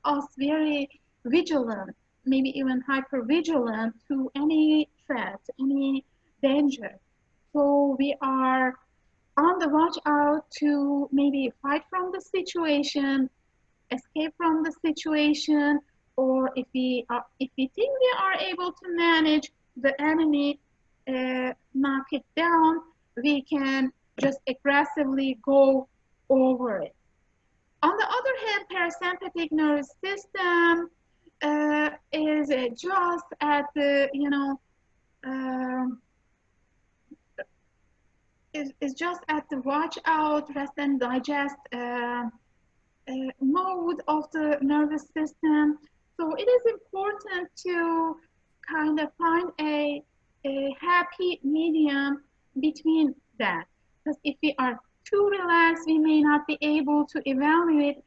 [SPEAKER 8] us very vigilant, maybe even hypervigilant to any threat, any danger. So we are on the watch out to maybe fight from the situation, escape from the situation, or if we think we are able to manage the enemy, knock it down, we can just aggressively go over it. On the other hand, parasympathetic nervous system is just at the, you know, is just at the watch out, rest and digest mode of the nervous system. So it is important to kind of find a happy medium between that. Because if we are too relaxed, we may not be able to evaluate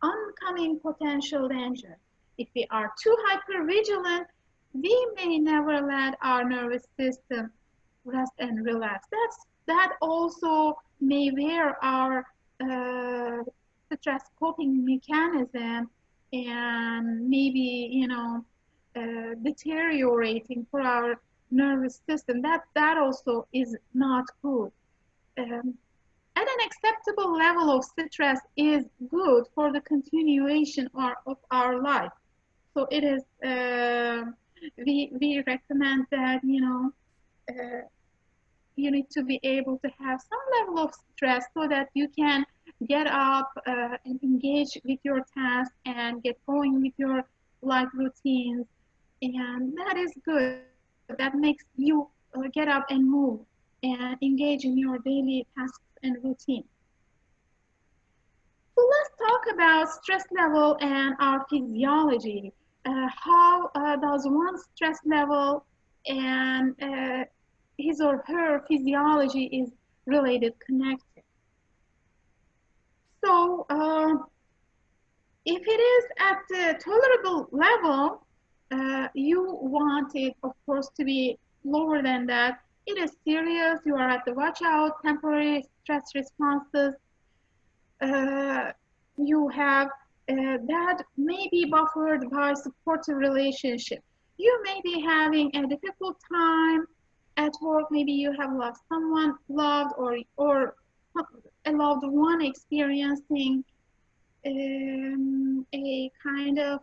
[SPEAKER 8] oncoming potential danger. If we are too hypervigilant, we may never let our nervous system rest and relax. That also may wear our stress coping mechanism and maybe, you know, deteriorating for our nervous system. That also is not good. At an acceptable level of stress is good for the continuation of our life. So it is, we recommend that, you know, you need to be able to have some level of stress so that you can get up and engage with your tasks and get going with your life routines. And that is good. That makes you get up and move and engage in your daily tasks and routine. So let's talk about stress level and our physiology. How does one stress level and his or her physiology is related, connected? So if it is at the tolerable level, you want it, of course, to be lower than that. It is serious, you are at the watch out, temporary stress responses. You have that may be buffered by supportive relationship. You may be having a difficult time at work, maybe you have lost someone loved or a loved one experiencing a kind of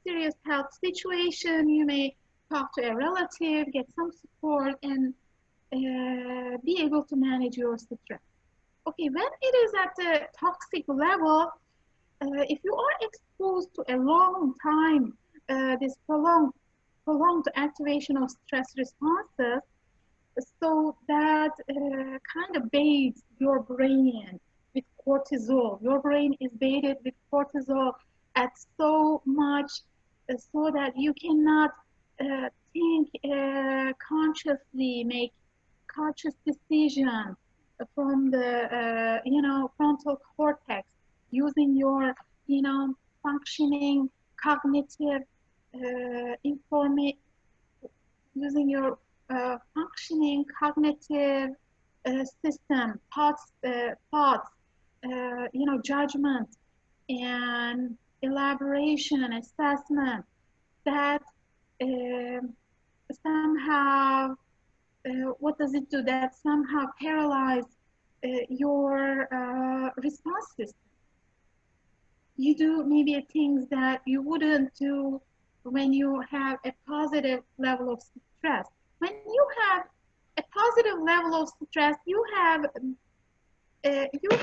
[SPEAKER 8] serious health situation. You may talk to a relative, get some support, and be able to manage your stress. Okay, when it is at the toxic level, if you are exposed to a long time, this prolonged activation of stress responses, so that kind of bathes your brain with cortisol. Your brain is bathed with cortisol at so much so that you cannot think consciously, make conscious decisions from the you know, frontal cortex, using your, you know, functioning cognitive using your functioning cognitive system, thoughts, you know, judgment, and elaboration and assessment that somehow, what does it do? That somehow paralyze your response system. You do maybe things that you wouldn't do when you have a positive level of stress. When you have a positive level of stress, you have still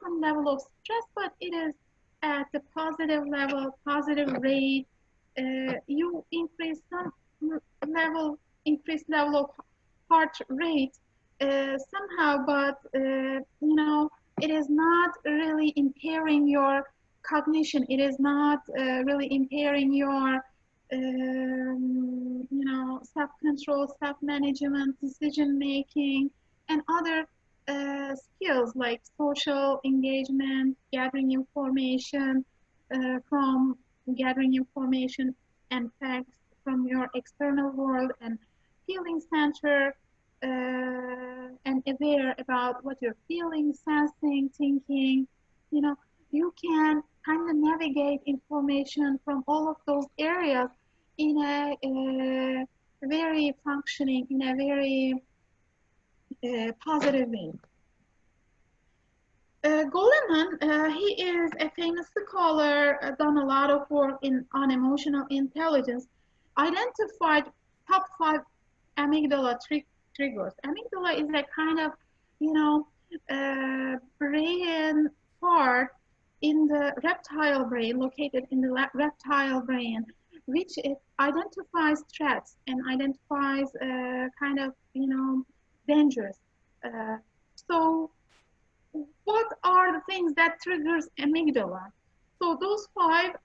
[SPEAKER 8] some level of stress, but it is at the positive level, positive rate. You increase some increased level of heart rate somehow, but you know, it is not really impairing your cognition. It is not really impairing your you know, self-control, self-management, decision-making, and other skills like social engagement, gathering information and facts from your external world, and feeling center and aware about what you're feeling, sensing, thinking. You know, you can kind of navigate information from all of those areas in a very functioning, in a very positive way. Goleman, he is a famous scholar, done a lot of work on emotional intelligence, identified top 5 amygdala triggers. Amygdala is a kind of, you know, brain part in the reptile brain, located in the reptile brain, which it identifies threats and identifies kind of, you know, dangers. So what are the things that triggers amygdala? So those 5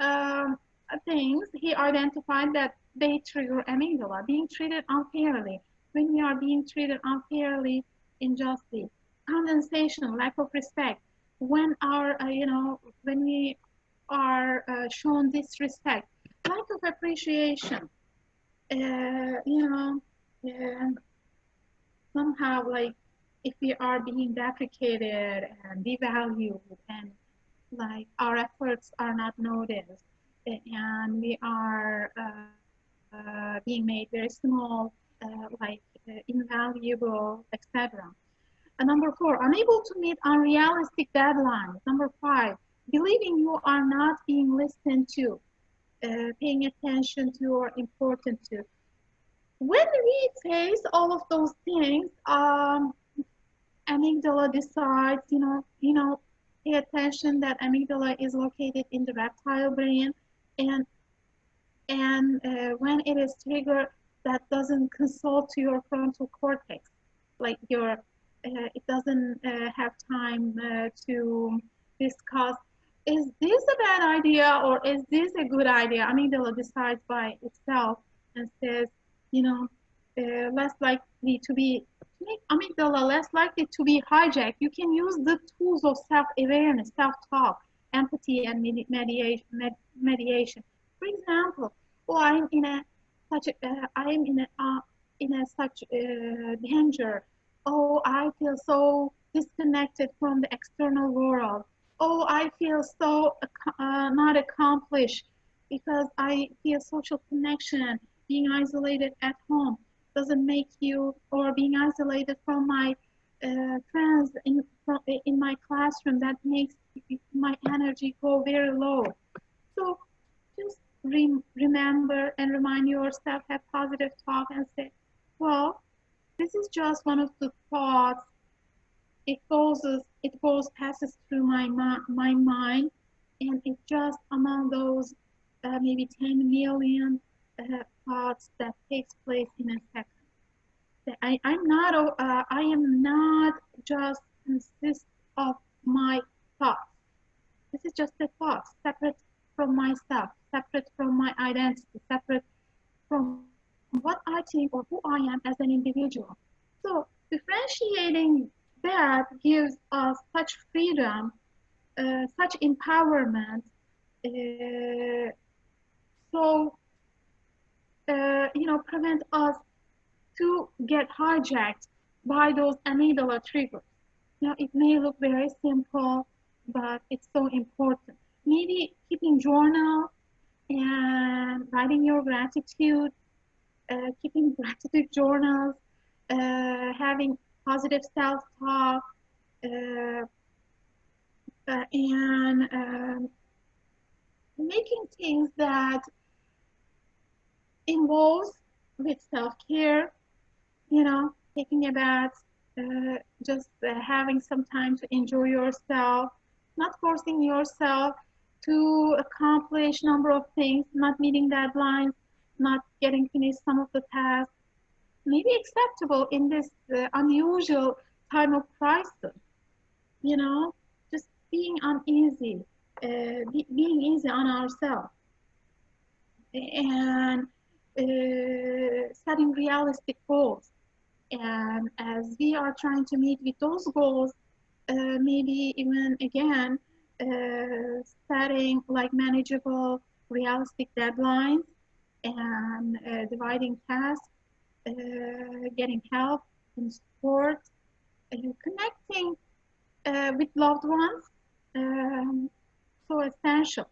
[SPEAKER 8] things he identified that they trigger amygdala: being treated unfairly, when we are being treated unfairly, unjustly; condensation, lack of respect, when our you know, when we are shown disrespect; lack of appreciation, you know, somehow like if we are being deprecated and devalued, and like our efforts are not noticed, and we are being made very small, like invaluable, etc. Number 4, unable to meet unrealistic deadlines. Number 5, believing you are not being listened to, paying attention to or important to. When we face all of those things, amygdala decides, you know, pay attention that amygdala is located in the reptile brain, and when it is triggered, that doesn't consult to your frontal cortex, like your it doesn't have time to discuss, is this a bad idea or is this a good idea? Amygdala decides by itself and says, you know, less likely to be, to make amygdala less likely to be hijacked, you can use the tools of self-awareness, self-talk, empathy, and mediation. For example, oh, I'm in a such danger. Oh, I feel so disconnected from the external world. Oh, I feel so not accomplished because I feel social connection. Being isolated at home doesn't make you, or being isolated from my friends in my classroom, that makes my energy go very low. So just remember and remind yourself, have positive talk and say, well, this is just one of the thoughts. It passes through my mind, and it's just among those maybe 10 million thoughts that takes place in a second. I am not just consist of my thoughts. This is just a thought, separate from myself, separate from my identity, separate from what I think or who I am as an individual. So differentiating that gives us such freedom, such empowerment. You know, prevent us to get hijacked by those amygdala triggers. Now, it may look very simple, but it's so important. maybe keeping journal and writing your gratitude, keeping gratitude journals, having positive self-talk, and making things that involves with self-care, you know, taking a bath, just having some time to enjoy yourself, not forcing yourself to accomplish number of things, not meeting deadlines, not getting finished some of the tasks, maybe acceptable in this unusual time of crisis, you know, just being uneasy, being easy on ourselves, and setting realistic goals. And as we are trying to meet with those goals, maybe even again, setting like manageable, realistic deadlines and dividing tasks, getting help and support, connecting with loved ones, so essential.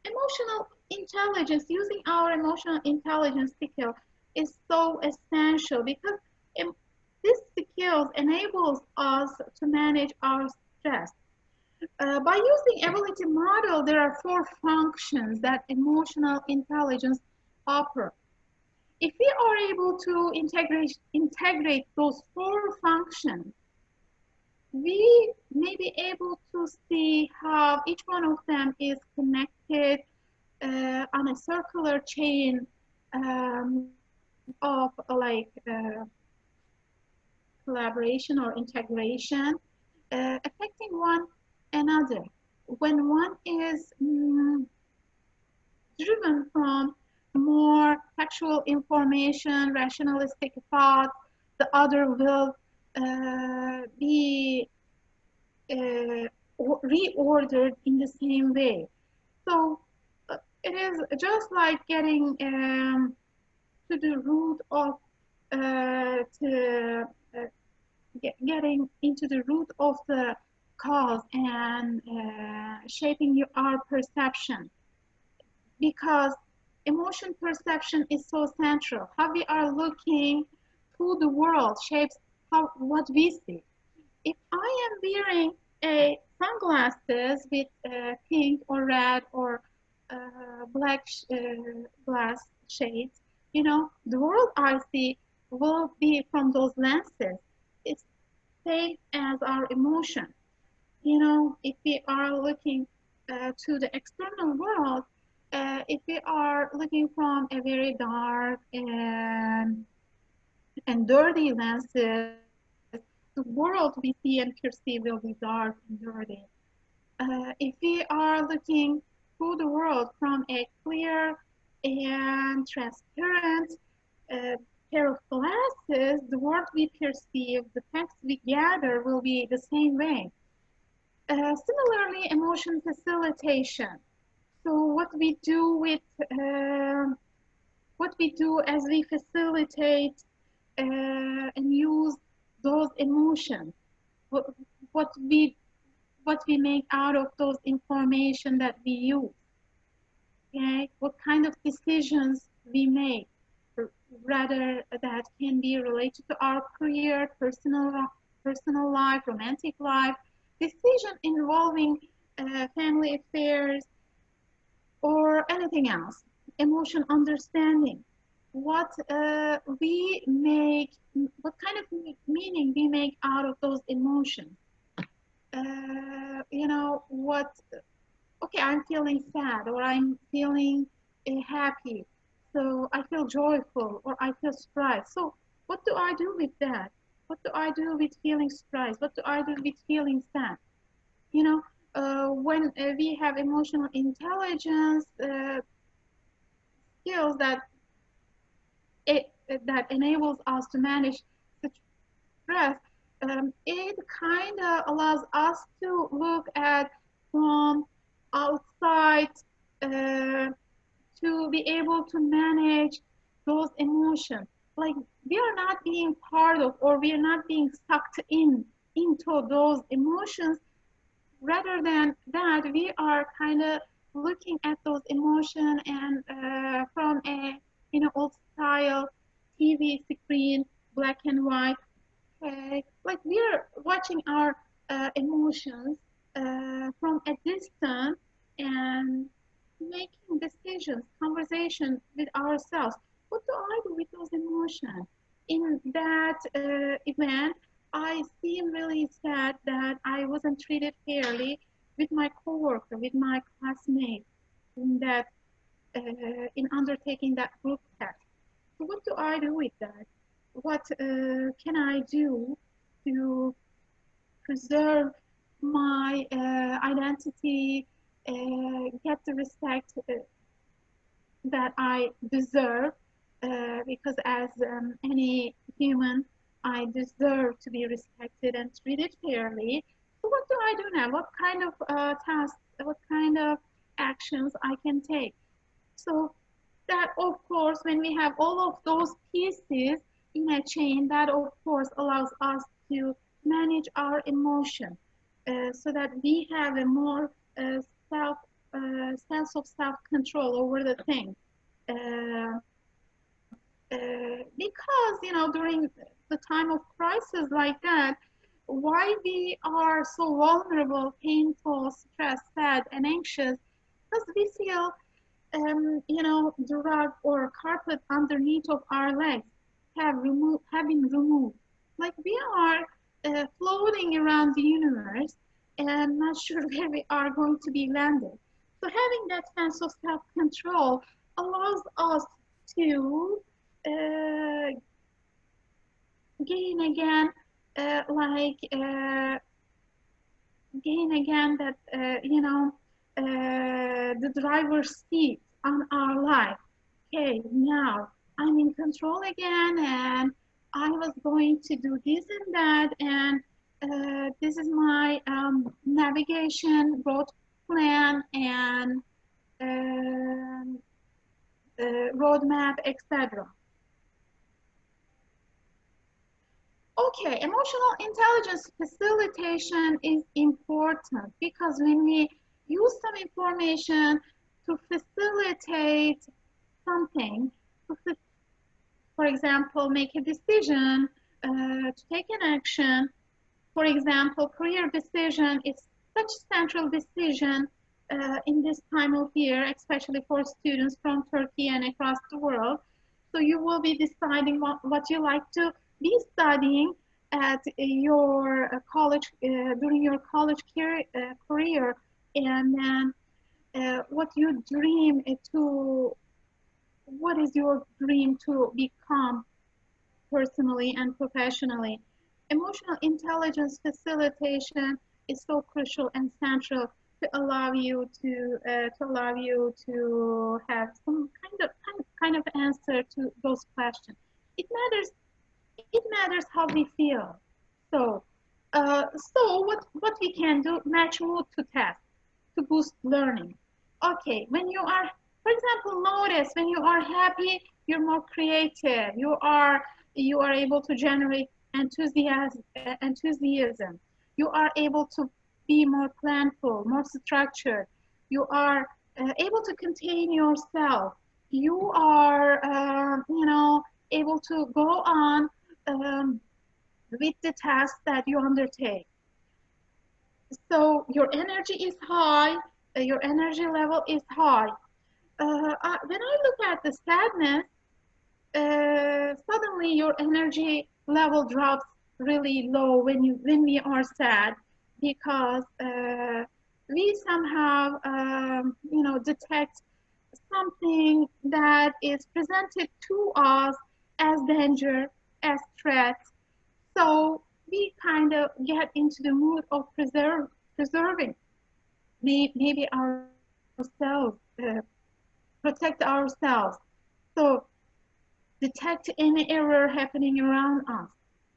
[SPEAKER 8] Emotional intelligence, using our emotional intelligence skill is so essential because this skills enables us to manage our stress. By using ability model, there are 4 functions that emotional intelligence offers. If we are able to integrate those 4 functions, we may be able to see how each one of them is connected on a circular chain of like collaboration or integration, affecting one another. When one is driven from more factual information, rationalistic thoughts, the other will be reordered in the same way. So it is just like getting to the root of getting into the root of the cause and shaping our perception, because emotion perception is so central. How we are looking to the world shapes what we see. If I am wearing sunglasses with pink or red or black glass shades, you know, the world I see will be from those lenses. It's same as our emotion. You know, if we are looking to the external world, if we are looking from a very dark and dirty lenses, the world we see and perceive will be dark and dirty. If we are looking through the world from a clear and transparent pair of glasses, the world we perceive, the text we gather will be the same way. Similarly, emotion facilitation. So what we do with what we do as we facilitate and use those emotions, what we make out of those information that we use. Okay, what kind of decisions we make, rather that can be related to our career, personal life, romantic life, decision involving family affairs, or anything else. Emotion understanding, what we make, what kind of meaning we make out of those emotions. You know, what, okay, I'm feeling sad, or I'm feeling happy, so I feel joyful, or I feel surprised. So what do I do with that? What do I do with feeling surprised? What do I do with feeling sad? You know, when we have emotional intelligence skills that enables us to manage the stress, it kind of allows us to look at from outside to be able to manage those emotions. Like, we are not being part of, or we are not being sucked into those emotions. rather than that, we are kind of looking at those emotions and from a old style TV screen, black and white, like we are watching our emotions from a distance and making decisions, conversation with ourselves. What do I do with those emotions? In that event, I seem really sad that I wasn't treated fairly with my coworker, with my classmates, in that in undertaking that group test. So what do I do with that? What can I do to preserve my identity, get the respect that I deserve, because as any human, I deserve to be respected and treated fairly. So what do I do now? What kind of tasks, what kind of actions I can take? So that, of course, when we have all of those pieces in a chain, that of course allows us to manage our emotion, so that we have a more sense of self-control over the thing. Because during the time of crisis like that, why we are so vulnerable, painful, stressed, sad, and anxious, because we feel the rug or carpet underneath of our legs have been removed. Like we are floating around the universe and not sure where we are going to be landed. So having that sense of self-control allows us to gain again that the driver's seat on our life. Okay, now I'm in control again, and I was going to do this and that, and this is my navigation route plan and roadmap, etc. Okay, emotional intelligence facilitation is important because when we use some information to facilitate something, for example, make a decision, to take an action. For example, career decision is such a central decision in this time of year, especially for students from Turkey and across the world. So you will be deciding what you like to be studying at your college, during your college career, and then what you dream what is your dream to become personally and professionally. Emotional intelligence facilitation is so crucial and central to allow you to have some kind of answer to those questions. It matters how we feel. So what we can do, match mood to task to boost learning. Okay, when you are, for example, notice when you are happy, you're more creative. You are able to generate enthusiasm. You are able to be more planful, more structured. You are able to contain yourself. You are able to go on with the task that you undertake. So your energy is high, your energy level is high. When I look at the sadness, suddenly your energy level drops really low when we are sad, because we somehow detect something that is presented to us as danger, as threat. So we kind of get into the mood of preserving maybe ourselves, protect ourselves. So detect any error happening around us.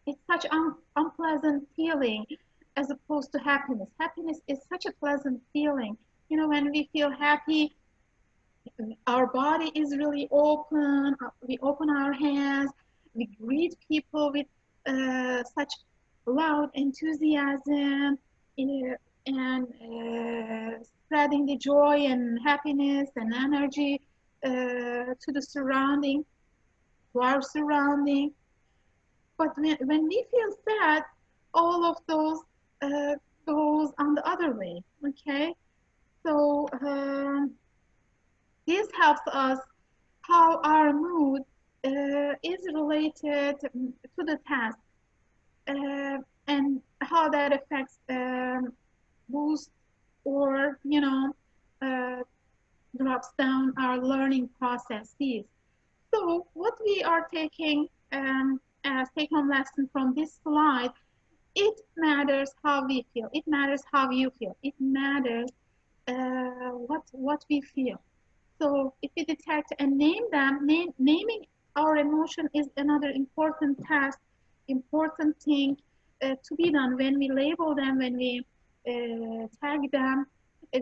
[SPEAKER 8] It's such an unpleasant feeling as opposed to happiness. Happiness is such a pleasant feeling. When we feel happy, our body is really open. We open our hands. We greet people with such loud enthusiasm. and spreading the joy and happiness and energy to the surrounding, to our surrounding. But when we feel sad, all of those goes on the other way, okay? So this helps us how our mood is related to the task and how that affects boost or, you know, drops down our learning processes. So what we are taking as take-home lesson from this slide, it matters how we feel. It matters how you feel. It matters what we feel. So if we detect and name them, naming our emotion is another important task, important thing to be done. When we label them, when we tag them,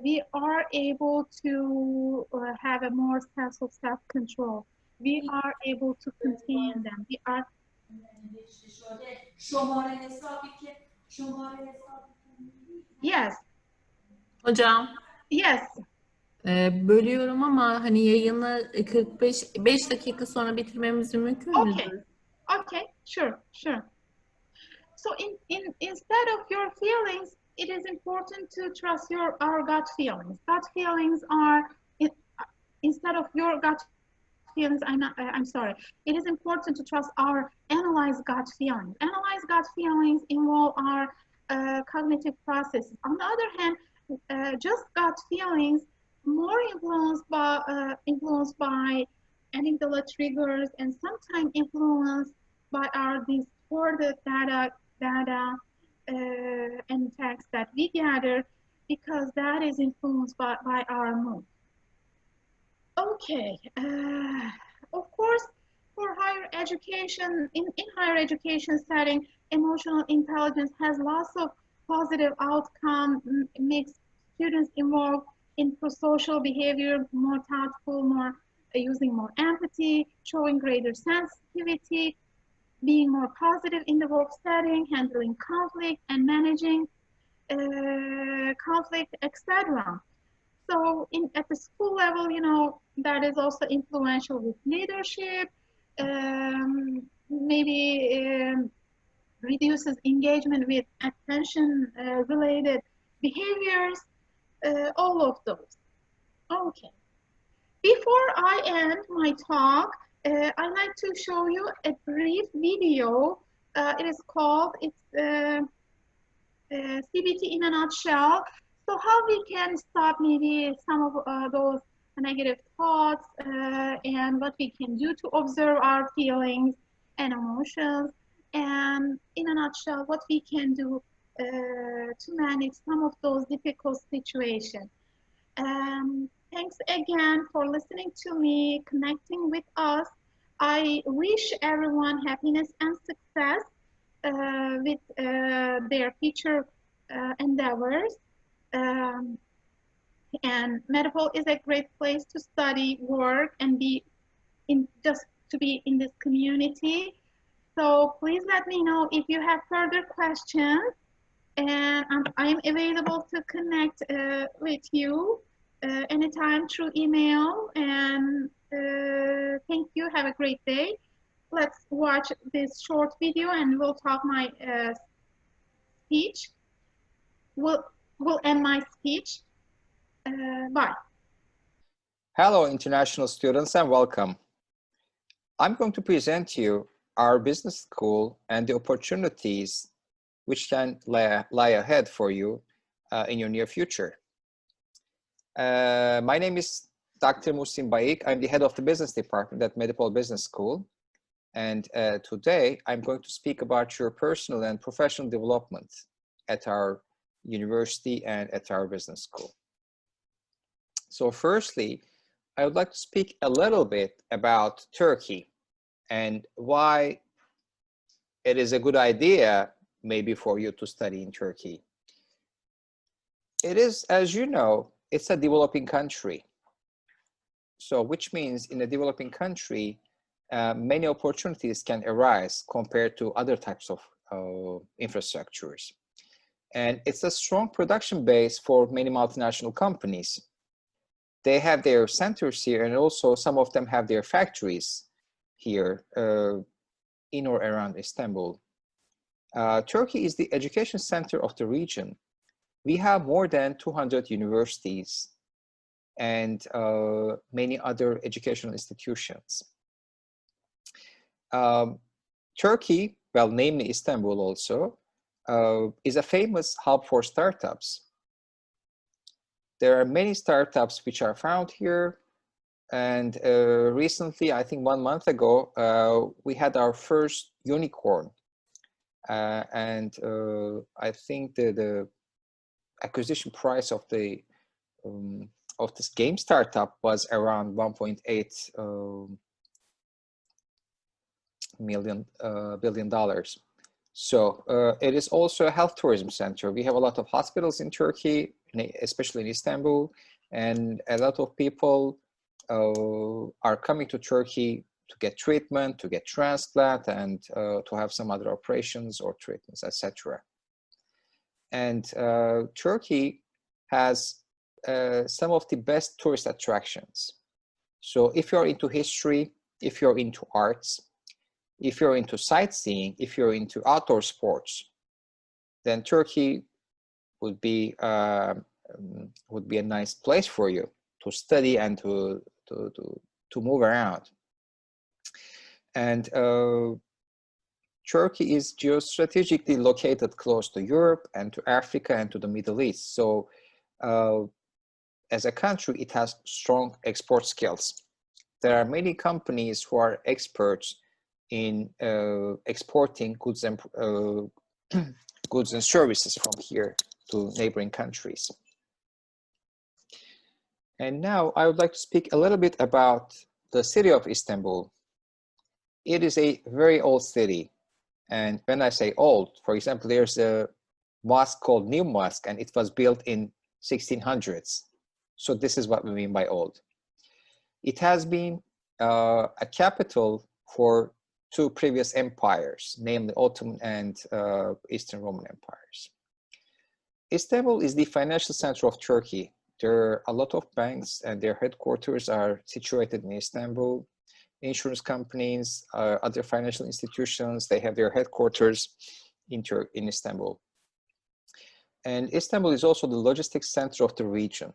[SPEAKER 8] we are able to have a more sense of self-control. We are able to contain them. We are. Yes.
[SPEAKER 9] Hocam.
[SPEAKER 8] Yes.
[SPEAKER 9] Bölüyorum ama hani yayını 5 dakika sonra bitirmemiz mümkün müdür?
[SPEAKER 8] Okay. Okay. Sure. So instead of your feelings, it is important to trust our gut feelings. Gut feelings are instead of your gut feelings. I'm sorry. It is important to trust our analyzed gut feelings. Analyzed gut feelings involve our cognitive processes. On the other hand, just gut feelings more influenced by amygdala triggers and sometimes influenced by our distorted data and text that we gather, because that is influenced by our mood. Okay, of course, for higher education, in higher education setting, emotional intelligence has lots of positive outcome, makes students involved in prosocial behavior, more thoughtful, more using more empathy, showing greater sensitivity, being more positive in the work setting, handling conflict and managing conflict, etc. So at the school level, you know, that is also influential with leadership, maybe reduces engagement with attention related behaviors, all of those. Okay. Before I end my talk, I'd like to show you a brief video. It is called, CBT in a nutshell. So how we can stop maybe some of those negative thoughts and what we can do to observe our feelings and emotions. And in a nutshell, what we can do to manage some of those difficult situations. Thanks again for listening to me, connecting with us. I wish everyone happiness and success with their future endeavors. And Medipol is a great place to study, work, and be just to be in this community. So please let me know if you have further questions, and I'm available to connect with you anytime through email. And thank you. Have a great day. Let's watch this short video and we'll talk my speech. We'll end my speech. Bye.
[SPEAKER 10] Hello, international students, and welcome. I'm going to present you our business school and the opportunities which can lie ahead for you in your near future. My name is Dr. Muhsin Bayik. I'm the head of the business department at Medipol Business School. And today I'm going to speak about your personal and professional development at our university and at our business school. So firstly, I would like to speak a little bit about Turkey and why it is a good idea maybe for you to study in Turkey. It is, as you know, it's a developing country. So which means in a developing country, many opportunities can arise compared to other types of infrastructures. And it's a strong production base for many multinational companies. They have their centers here, and also some of them have their factories here in or around Istanbul. Turkey is the education center of the region. We have more than 200 universities and many other educational institutions. Turkey, well, namely Istanbul also, is a famous hub for startups. There are many startups which are found here. And recently, I think 1 month ago, we had our first unicorn. I think the acquisition price of this game startup was around $1.8 billion. So it is also a health tourism center. We have a lot of hospitals in Turkey, especially in Istanbul, and a lot of people are coming to Turkey to get treatment, to get transplant, and to have some other operations or treatments, etc. And Turkey has some of the best tourist attractions. So if you're into history, if you're into arts, if you're into sightseeing, if you're into outdoor sports, then Turkey would be a nice place for you to study and to move around. And Turkey is geostrategically located close to Europe and to Africa and to the Middle East. So as a country, it has strong export skills. There are many companies who are experts in exporting goods and services from here to neighboring countries. And now I would like to speak a little bit about the city of Istanbul. It is a very old city. And when I say old, for example, there's a mosque called New Mosque, and it was built in 1600s. So this is what we mean by old. It has been a capital for 2 previous empires, namely Ottoman and Eastern Roman empires. Istanbul is the financial center of Turkey. There are a lot of banks, and their headquarters are situated in Istanbul. Insurance companies, other financial institutions, they have their headquarters in Istanbul. And Istanbul is also the logistics center of the region.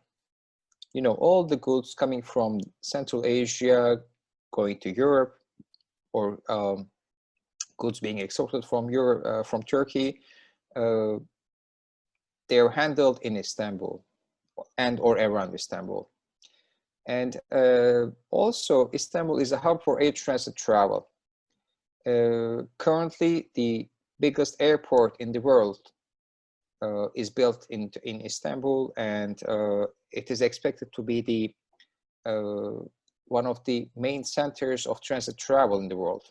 [SPEAKER 10] You know, all the goods coming from Central Asia, going to Europe, or goods being exported from Europe, from Turkey, they are handled in Istanbul and or around Istanbul. And also, Istanbul is a hub for air transit travel. Currently, the biggest airport in the world is built in Istanbul, and it is expected to be the one of the main centers of transit travel in the world.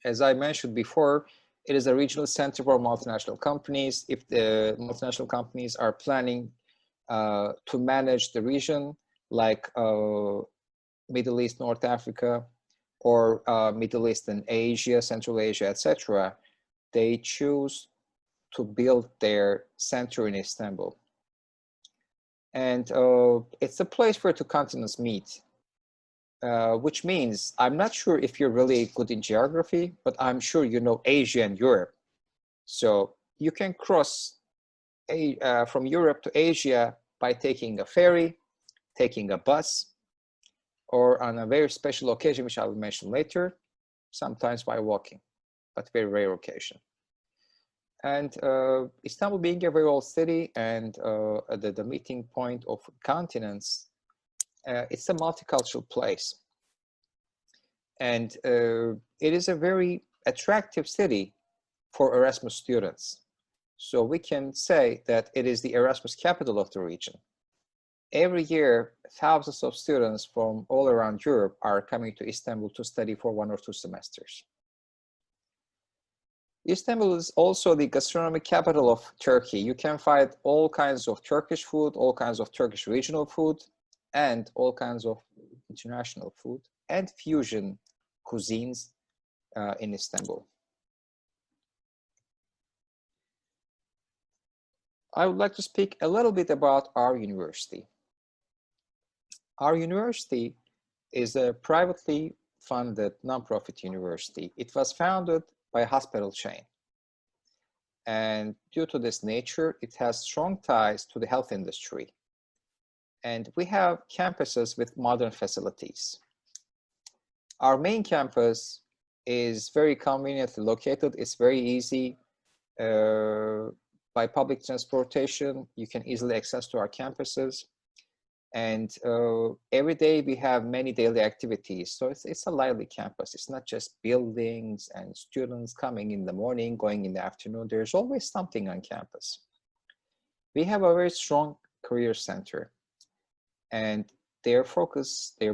[SPEAKER 10] As I mentioned before, it is a regional center for multinational companies. If the multinational companies are planning to manage the region, like Middle East, North Africa, or Middle East and Asia, Central Asia, etc., they choose to build their center in Istanbul. And it's a place where 2 continents meet, which means I'm not sure if you're really good in geography, but I'm sure you know Asia and Europe. So you can cross from Europe to Asia by taking a ferry, taking a bus, or on a very special occasion, which I will mention later, sometimes by walking, but very rare occasion. And Istanbul being a very old city and the meeting point of continents, it's a multicultural place. And it is a very attractive city for Erasmus students. So we can say that it is the Erasmus capital of the region. Every year, thousands of students from all around Europe are coming to Istanbul to study for 1 or 2 semesters. Istanbul is also the gastronomic capital of Turkey. You can find all kinds of Turkish food, all kinds of Turkish regional food, and all kinds of international food and fusion cuisines in Istanbul. I would like to speak a little bit about our university. Our university is a privately funded nonprofit university. It was founded by a hospital chain. And due to this nature, it has strong ties to the health industry. And we have campuses with modern facilities. Our main campus is very conveniently located. It's very easy. By public transportation, you can easily access to our campuses. And every day we have many daily activities. So it's a lively campus. It's not just buildings and students coming in the morning, going in the afternoon. There's always something on campus. We have a very strong career center. And their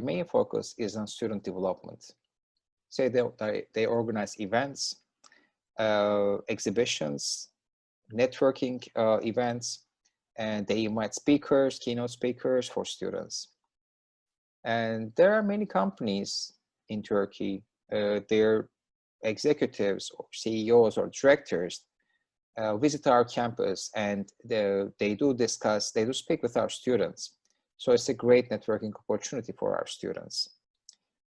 [SPEAKER 10] main focus is on student development. So they organize events, exhibitions, networking events, and they invite speakers, keynote speakers for students. And there are many companies in Turkey, their executives or CEOs or directors visit our campus, and they do speak with our students. So it's a great networking opportunity for our students.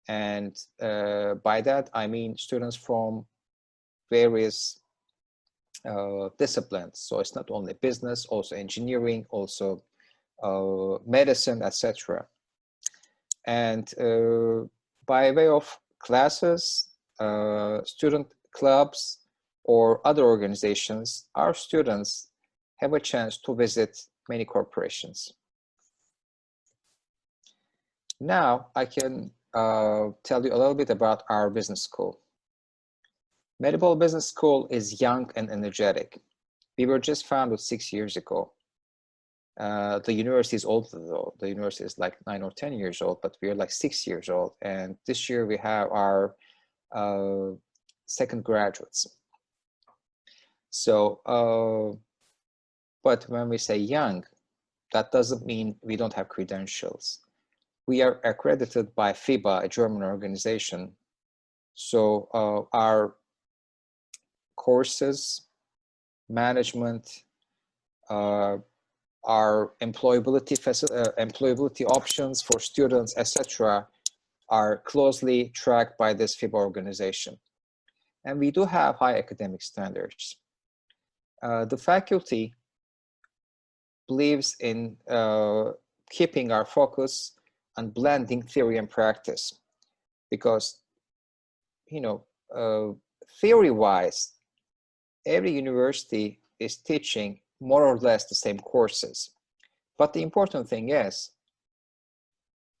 [SPEAKER 10] And by that, I mean students from various disciplines. So it's not only business, also engineering, also medicine, etc. And by way of classes, student clubs, or other organizations, our students have a chance to visit many corporations. Now I can tell you a little bit about our business school. Medipol Business School is young and energetic. We were just founded 6 years ago. The university is older though. The university is like 9 or 10 years old, but we are like 6 years old. And this year we have our second graduates. So, but when we say young, that doesn't mean we don't have credentials. We are accredited by FIBA, a German organization. So our courses, management, our employability options for students, etc., are closely tracked by this FIBA organization. And we do have high academic standards. The faculty believes in keeping our focus on blending theory and practice, because, you know, theory-wise, every university is teaching more or less the same courses. But the important thing is,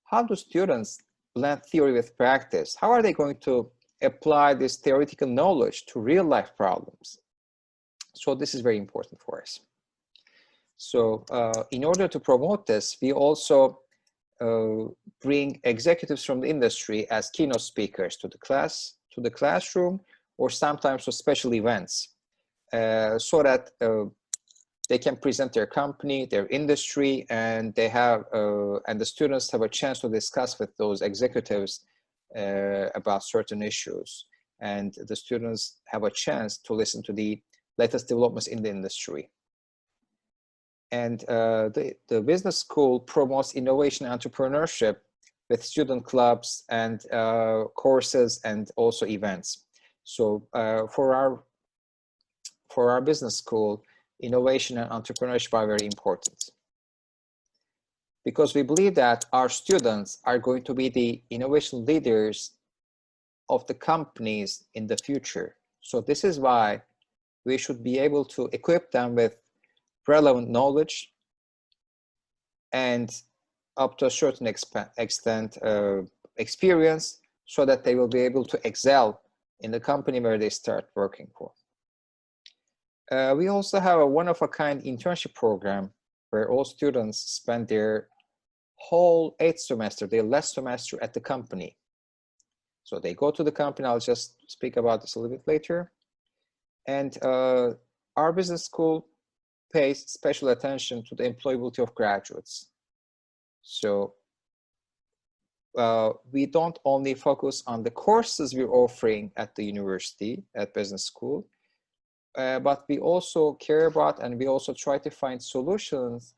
[SPEAKER 10] how do students blend theory with practice? How are they going to apply this theoretical knowledge to real-life problems? So this is very important for us. So in order to promote this, we also bring executives from the industry as keynote speakers to the classroom, or sometimes to special events, so that they can present their company, their industry, and they have and the students have a chance to discuss with those executives about certain issues, and the students have a chance to listen to the latest developments in the industry. And the business school promotes innovation and entrepreneurship with student clubs and courses and also events. So for our business school, innovation and entrepreneurship are very important, because we believe that our students are going to be the innovation leaders of the companies in the future. So this is why we should be able to equip them with relevant knowledge and up to a certain extent experience, so that they will be able to excel in the company where they start working for. We also have a one-of-a-kind internship program where all students spend their whole 8th semester, their last semester at the company. So they go to the company. I'll just speak about this a little bit later. And our business school pays special attention to the employability of graduates. So we don't only focus on the courses we're offering at the university, at business school, but we also care about and we also try to find solutions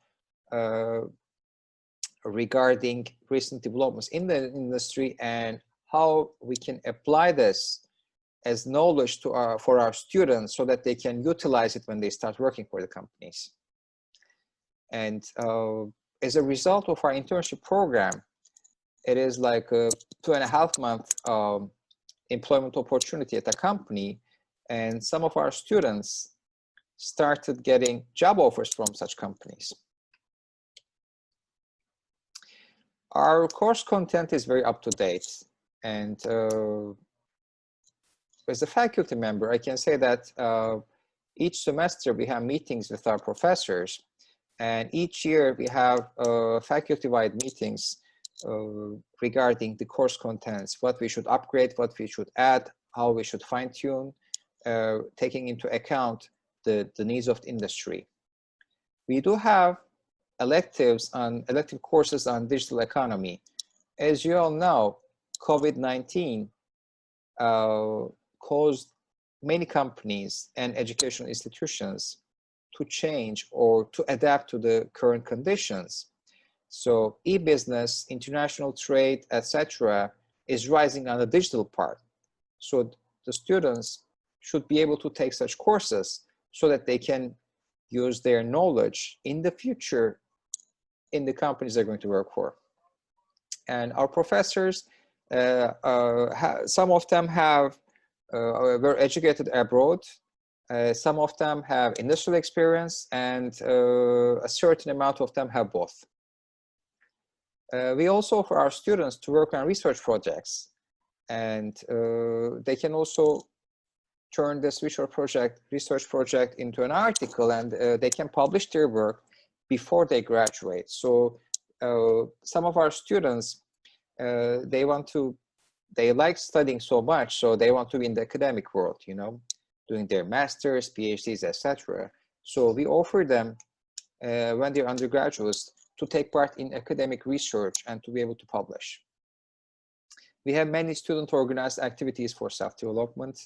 [SPEAKER 10] regarding recent developments in the industry and how we can apply this as knowledge to for our students so that they can utilize it when they start working for the companies. And as a result of our internship program, it is like a 2.5-month employment opportunity at a company, and some of our students started getting job offers from such companies. Our course content is very up to date, and as a faculty member, I can say that each semester we have meetings with our professors, and each year we have faculty-wide meetings regarding the course contents, what we should upgrade, what we should add, how we should fine-tune, taking into account the needs of the industry. We do have elective courses on digital economy. As you all know, COVID-19 caused many companies and educational institutions to change or to adapt to the current conditions. So e-business, international trade, etc., is rising on the digital part. So the students should be able to take such courses so that they can use their knowledge in the future in the companies they're going to work for. And our professors, some of them were educated abroad. Some of them have industrial experience, and a certain amount of them have both. We also offer our students to work on research projects, and they can also turn this research project into an article, and they can publish their work before they graduate. So some of our students, they like studying so much, so they want to be in the academic world, you know, doing their masters, PhDs, etc. So we offer them, when they're undergraduates, to take part in academic research and to be able to publish. We have many student-organized activities for self-development.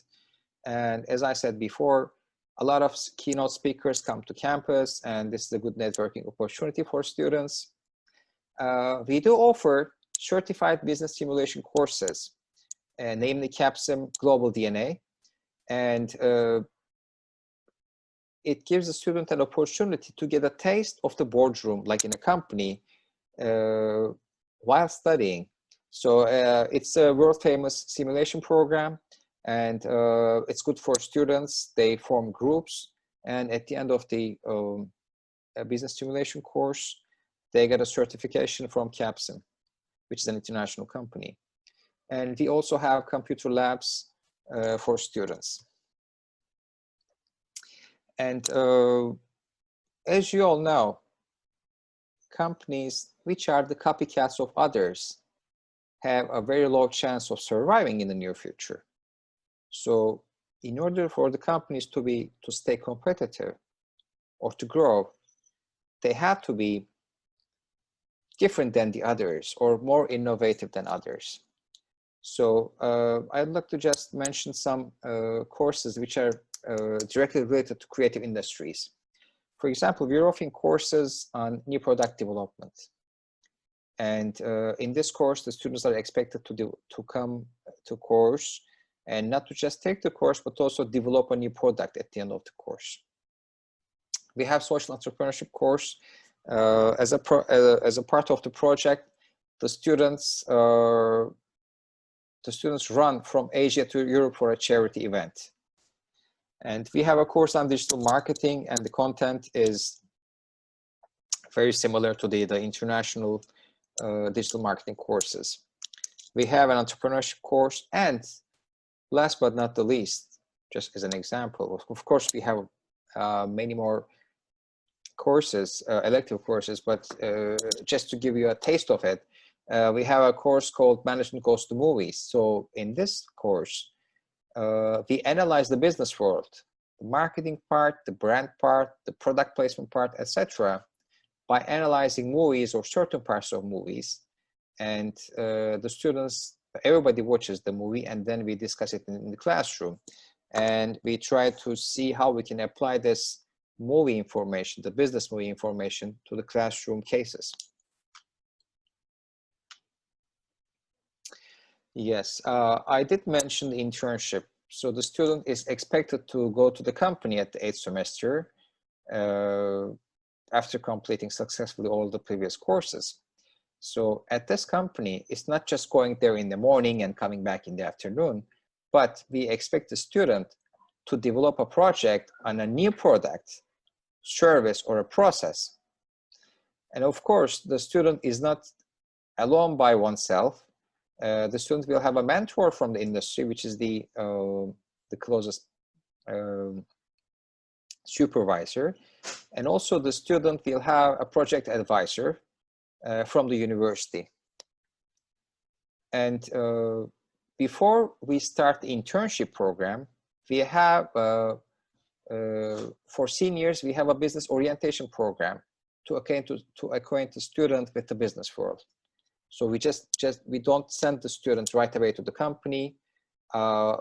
[SPEAKER 10] And as I said before, a lot of keynote speakers come to campus, and this is a good networking opportunity for students. We do offer certified business simulation courses, namely CAPSIM Global DNA. And it gives the student an opportunity to get a taste of the boardroom, like in a company, while studying. So it's a world-famous simulation program, and it's good for students. They form groups, and at the end of the business simulation course, they get a certification from CAPSIM, which is an international company. And we also have computer labs for students. And as you all know, companies which are the copycats of others have a very low chance of surviving in the near future. So in order for the companies to stay competitive or to grow, they have to be different than the others or more innovative than others. So I'd like to just mention some courses which are directly related to creative industries. For example, we're offering courses on new product development. And in this course, the students are expected to come to course and not to just take the course, but also develop a new product at the end of the course. We have social entrepreneurship course. As a part of the project, the students run from Asia to Europe for a charity event. And we have a course on digital marketing, and the content is very similar to the international digital marketing courses. We have an entrepreneurship course, and last but not the least, just as an example, of course, we have many more courses, elective courses, but just to give you a taste of it, we have a course called Management Goes to Movies. So in this course, we analyze the business world, the marketing part, the brand part, the product placement part, etc., by analyzing movies or certain parts of movies. And the students, everybody watches the movie, and then we discuss it in the classroom. and we try to see how we can apply this movie information, the business movie information, to the classroom cases. Yes, I did mention the internship. So the student is expected to go to the company at the 8th semester after completing successfully all the previous courses. So at this company, it's not just going there in the morning and coming back in the afternoon, but we expect the student to develop a project on a new product, service, or a process. And of course, the student is not alone by oneself. The student will have a mentor from the industry, which is the closest supervisor. And also the student will have a project advisor from the university. And before we start the internship program, we have, for seniors, we have a business orientation program to acquaint the student with the business world. So we don't send the students right away to the company.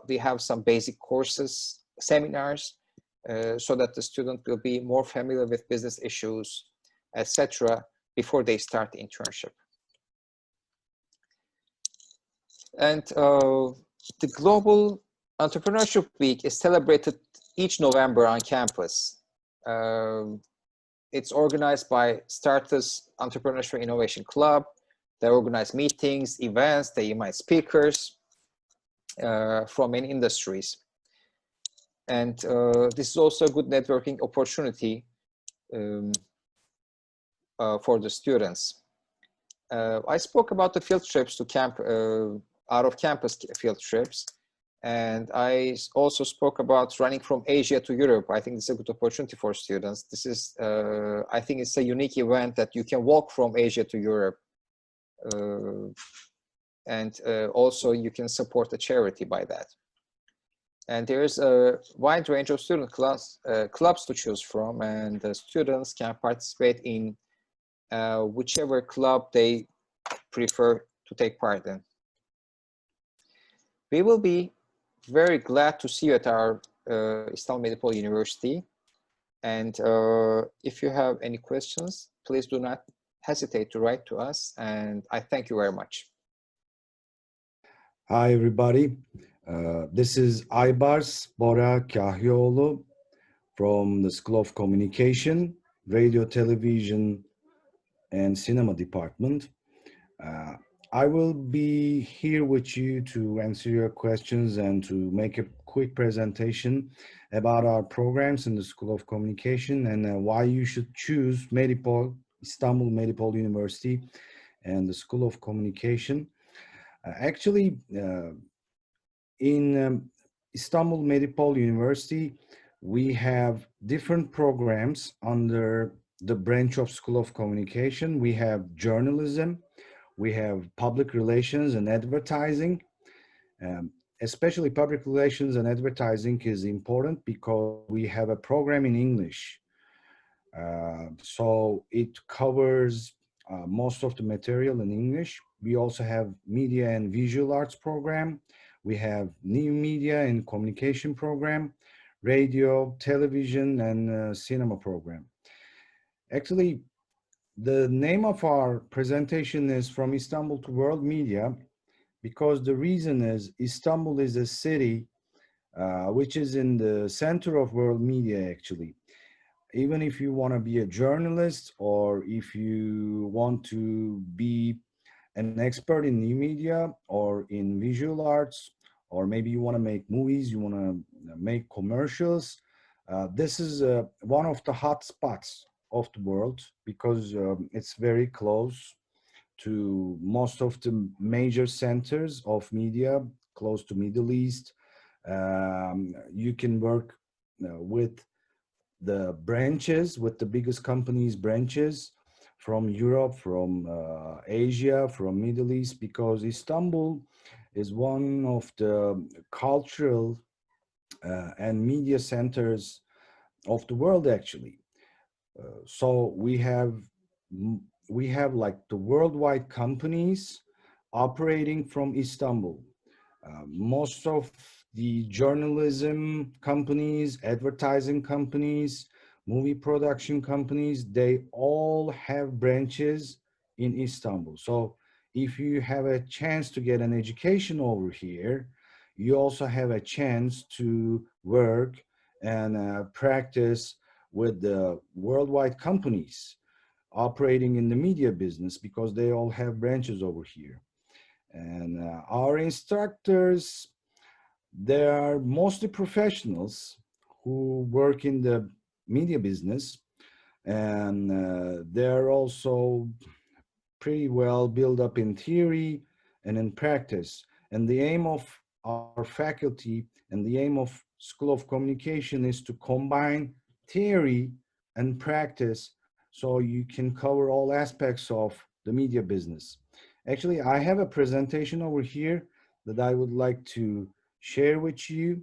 [SPEAKER 10] We have some basic courses, seminars, so that the student will be more familiar with business issues, etc., before they start the internship. And the Global Entrepreneurship Week is celebrated each November on campus. It's organized by Startus Entrepreneurship Innovation Club. They organize meetings, events, they invite speakers from many industries. And this is also a good networking opportunity for the students. I spoke about the field trips to camp, out-of-campus field trips. And I also spoke about running from Asia to Europe. I think it's a good opportunity for students. This is, I think it's a unique event that you can walk from Asia to Europe. And also you can support a charity by that. And there's a wide range of student clubs to choose from, and the students can participate in whichever club they prefer to take part in. We will be very glad to see you at our İstanbul Medipol University. And if you have any questions, please do not hesitate to write to us. And I thank you very much.
[SPEAKER 11] Hi, everybody. This is Aybars Bora Kahyoğlu from the School of Communication, Radio, Television, and Cinema Department. I will be here with you to answer your questions and to make a quick presentation about our programs in the School of Communication and why you should choose Medipol, İstanbul Medipol University and the School of Communication. Actually, in İstanbul Medipol University, we have different programs under the branch of School of Communication. We have journalism, we have public relations and advertising. Especially public relations and advertising is important because we have a program in English. So it covers most of the material in English. We also have media and visual arts program. We have new media and communication program, radio, television, and cinema program. Actually, the name of our presentation is From Istanbul to World Media, because the reason is Istanbul is a city which is in the center of world media, actually. Even if you want to be a journalist or if you want to be an expert in new media or in visual arts, or maybe you want to make movies, you want to make commercials, this is one of the hot spots of the world because it's very close to most of the major centers of media, close to Middle East. You can work with the branches, with the biggest companies branches from Europe, from Asia, from Middle East, because Istanbul is one of the cultural and media centers of the world, actually. So we have like the worldwide companies operating from Istanbul. Most of the journalism companies, advertising companies, movie production companies, they all have branches in Istanbul. So if you have a chance to get an education over here, you also have a chance to work and practice with the worldwide companies operating in the media business, because they all have branches over here. And our instructors, they are mostly professionals who work in the media business, and they're also pretty well built up in theory and in practice. And the aim of our faculty and the aim of School of Communication is to combine theory and practice so you can cover all aspects of the media business. Actually, I have a presentation over here that I would like to share with you.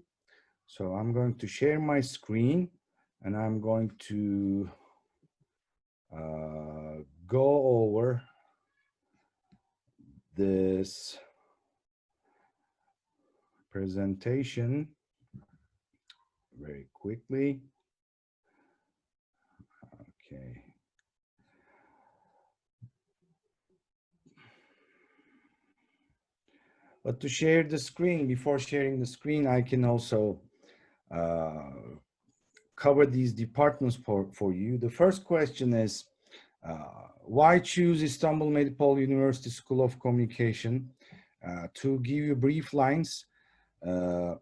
[SPEAKER 11] So I'm going to share my screen, and I'm going to go over this presentation very quickly. Okay. But to share the screen, before sharing the screen, I can also cover these departments for you. The first question is, why choose Istanbul Medipol University School of Communication? To give you brief lines,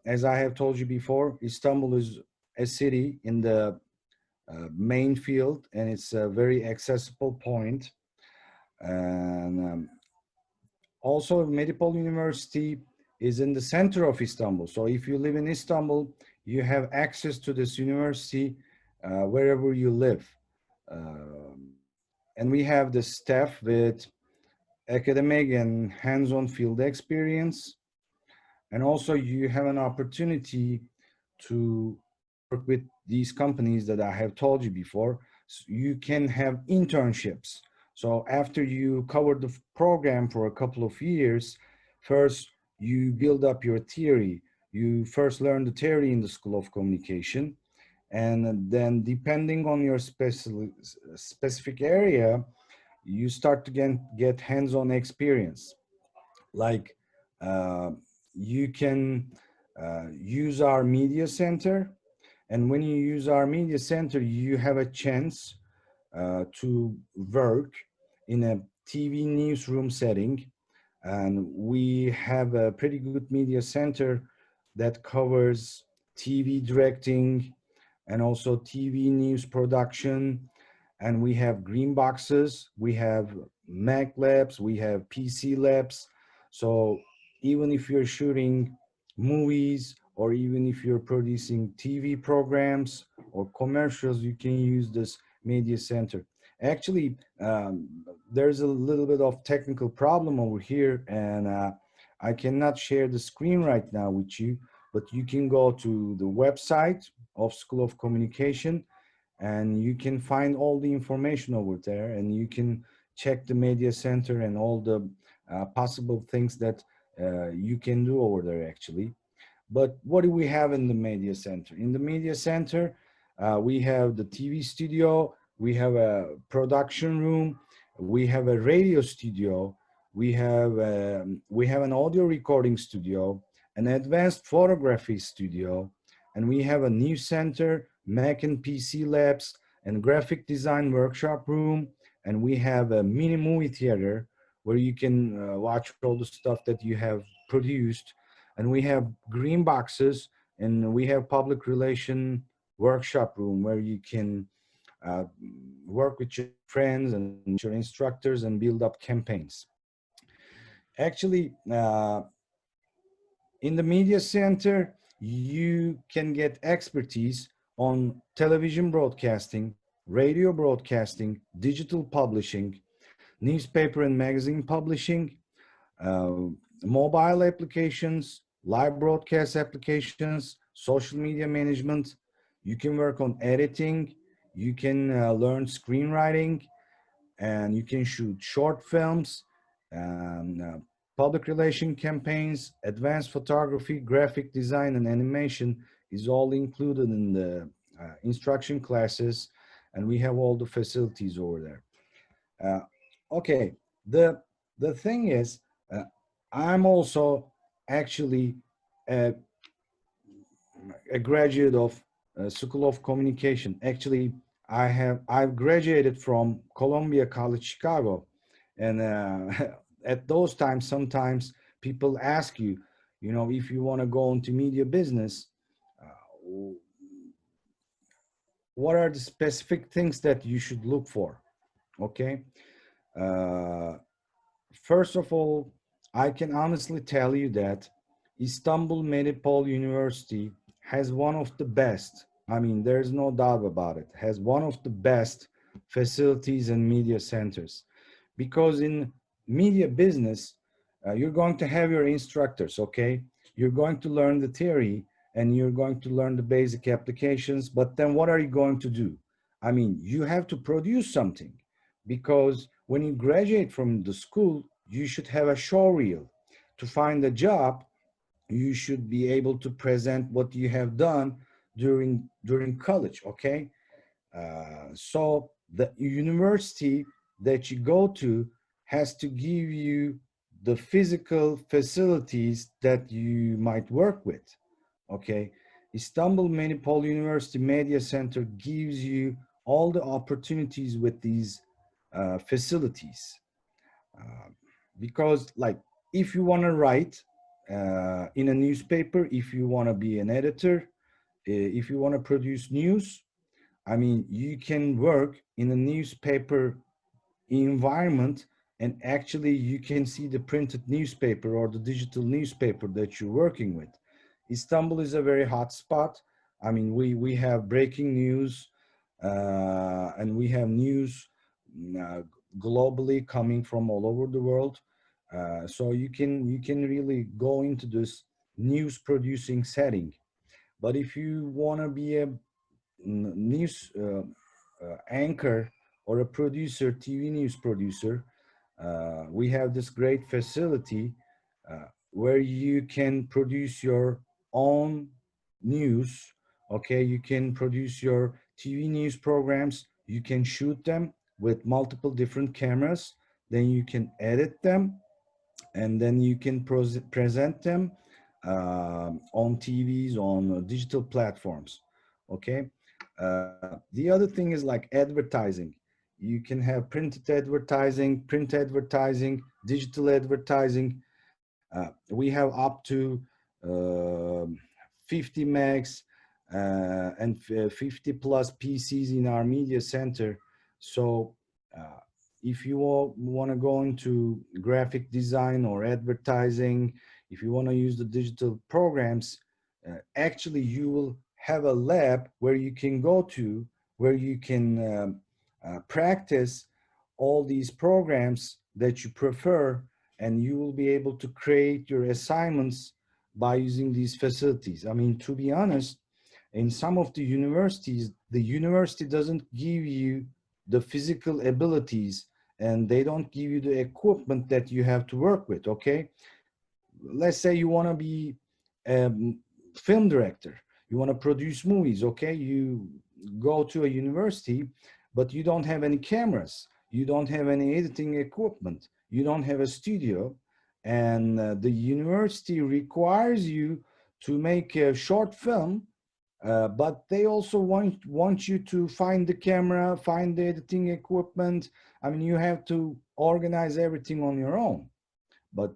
[SPEAKER 11] as I have told you before, Istanbul is a city in the main field, and it's a very accessible point. And also, Medipol University is in the center of Istanbul. So if you live in Istanbul, you have access to this university wherever you live. And we have the staff with academic and hands-on field experience. And also you have an opportunity to work with these companies that I have told you before. So you can have internships. So after you cover the program for a couple of years, first you build up your theory. You first learn the theory in the School of Communication, and then depending on your specific area, you start to get hands-on experience. Like you can use our media center, and when you use our media center, you have a chance to work in a TV newsroom setting. And we have a pretty good media center that covers TV directing and also TV news production. And we have green boxes, we have Mac labs, we have PC labs. So even if you're shooting movies, or even if you're producing TV programs or commercials, you can use this media center. Actually, there's a little bit of technical problem over here, and I cannot share the screen right now with you, but you can go to the website of School of Communication, and you can find all the information over there, and you can check the media center and all the possible things that you can do over there actually. But what do we have in the media center? In the media center, we have the TV studio, we have a production room, we have a radio studio, we have an audio recording studio, an advanced photography studio, and we have a news center, Mac and PC labs, and graphic design workshop room, and we have a mini movie theater where you can watch all the stuff that you have produced. And we have green boxes, and we have public relation workshop room where you can work with your friends and your instructors and build up campaigns. Actually, in the media center, you can get expertise on television broadcasting, radio broadcasting, digital publishing, newspaper and magazine publishing, mobile applications, live broadcast applications, social media management. You can work on editing, you can learn screenwriting, and you can shoot short films, public relation campaigns, advanced photography, graphic design, and animation is all included in the instruction classes, and we have all the facilities over there. Okay, the thing is, I'm also actually a graduate of School of Communication. Actually, I've graduated from Columbia College Chicago, and at those times, sometimes people ask you, you know, if you want to go into media business, what are the specific things that you should look for? Okay. First of all, I can honestly tell you that Istanbul Medipol University has one of the best, I mean, there's no doubt about it, has one of the best facilities and media centers. Because in media business, you're going to have your instructors, okay? You're going to learn the theory and you're going to learn the basic applications, but then what are you going to do? I mean, you have to produce something, because when you graduate from the school, you should have a show reel. To find a job, you should be able to present what you have done during college, okay? So the university that you go to has to give you the physical facilities that you might work with, okay? Istanbul Medipol University Media Center gives you all the opportunities with these facilities. Because like, if you want to write in a newspaper, if you want to be an editor, if you want to produce news, I mean, you can work in a newspaper environment, and actually you can see the printed newspaper or the digital newspaper that you're working with. Istanbul is a very hot spot. I mean, we have breaking news and we have news globally coming from all over the world. So you can really go into this news producing setting. But if you want to be a news anchor or a producer, TV news producer, we have this great facility where you can produce your own news. Okay, you can produce your TV news programs, you can shoot them with multiple different cameras, then you can edit them, and then you can present them on TVs, on digital platforms, okay? The other thing is like advertising. You can have printed advertising, print advertising, digital advertising. We have up to 50 megs and 50 plus PCs in our media center. So if you want to go into graphic design or advertising, if you want to use the digital programs, actually you will have a lab where you can go to, where you can practice all these programs that you prefer, and you will be able to create your assignments by using these facilities. I mean, to be honest, in some of the universities, the university doesn't give you the physical abilities, and they don't give you the equipment that you have to work with, okay? Let's say you want to be a film director, you want to produce movies, okay? You go to a university, but you don't have any cameras, you don't have any editing equipment, you don't have a studio, and the university requires you to make a short film, but they also want you to find the camera, find the editing equipment. I mean, you have to organize everything on your own. But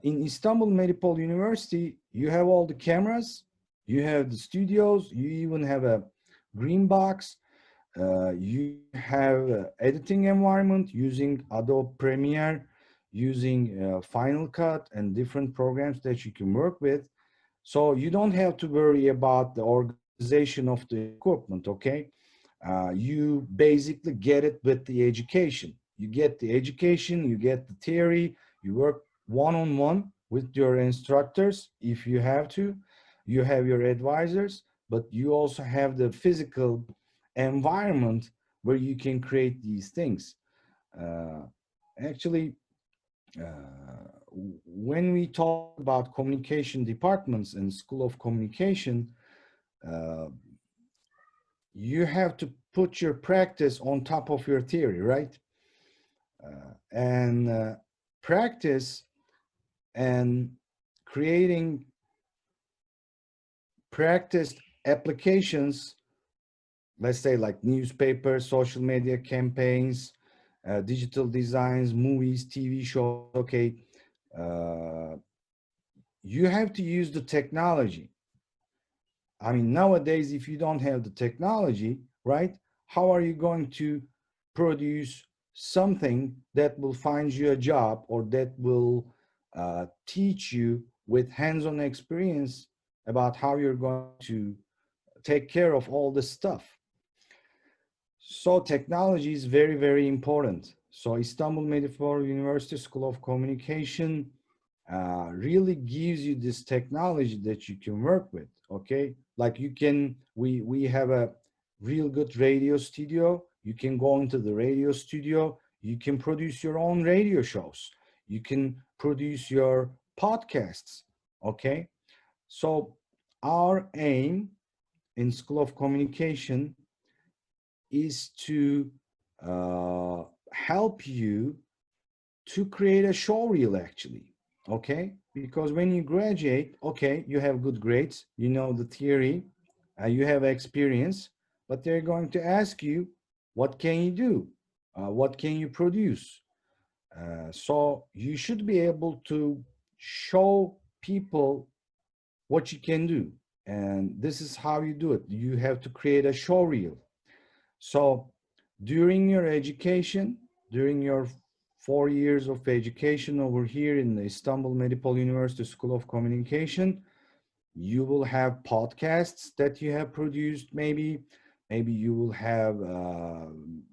[SPEAKER 11] in Istanbul Medipol University, you have all the cameras, you have the studios, you even have a green box, you have editing environment using Adobe Premiere, using Final Cut and different programs that you can work with. So you don't have to worry about the organization of the equipment, okay? You basically get it with the education. You get the education, you get the theory, you work one-on-one with your instructors if you have to. You have your advisors, but you also have the physical environment where you can create these things. Actually, when we talk about communication departments in School of Communication, you have to put your practice on top of your theory, right? And practice and creating practiced applications, let's say like newspapers, social media campaigns, digital designs, movies, TV shows, okay. You have to use the technology. I mean, nowadays, if you don't have the technology, right, how are you going to produce something that will find you a job or that will teach you with hands-on experience about how you're going to take care of all this stuff? So technology is very, very important. So Istanbul Medipol University School of Communication really gives you this technology that you can work with, okay? Like you can, we have a real good radio studio. You can go into the radio studio. You can produce your own radio shows. You can produce your podcasts, okay? So our aim in School of Communication is to help you to create a show reel, actually, okay? Because when you graduate, okay, you have good grades, you know the theory, you have experience, but they're going to ask you, what can you do? What can you produce? So you should be able to show people what you can do. And this is how you do it. You have to create a show reel. So during your education, during your 4 years of education over here in the Istanbul Medipol University School of Communication, you will have podcasts that you have produced, maybe you will have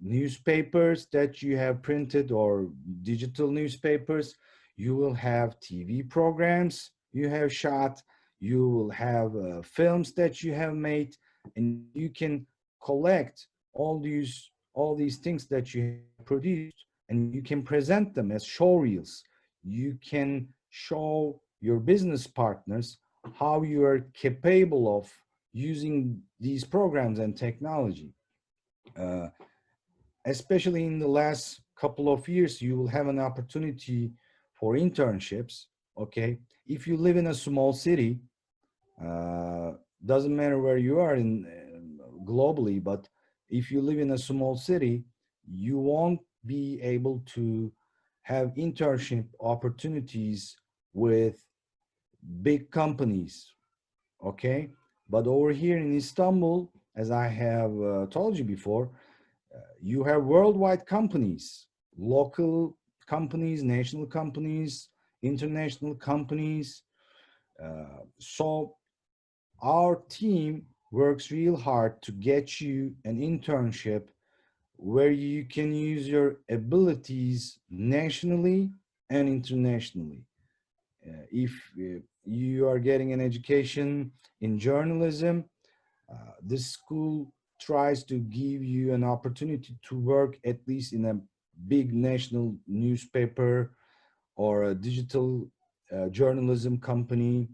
[SPEAKER 11] newspapers that you have printed or digital newspapers. You will have TV programs you have shot. You will have films that you have made, and you can collect all these things that you have produced, and you can present them as show reels. You can show your business partners how you are capable of using these programs and technology. Especially in the last couple of years, you will have an opportunity for internships, okay? If you live in a small city, doesn't matter where you are in globally, but if you live in a small city, you won't be able to have internship opportunities with big companies, okay? But over here in Istanbul, as I have told you before, you have worldwide companies, local companies, national companies, international companies. So our team works real hard to get you an internship where you can use your abilities nationally and internationally. If you are getting an education in journalism, this school tries to give you an opportunity to work at least in a big national newspaper or a digital journalism company,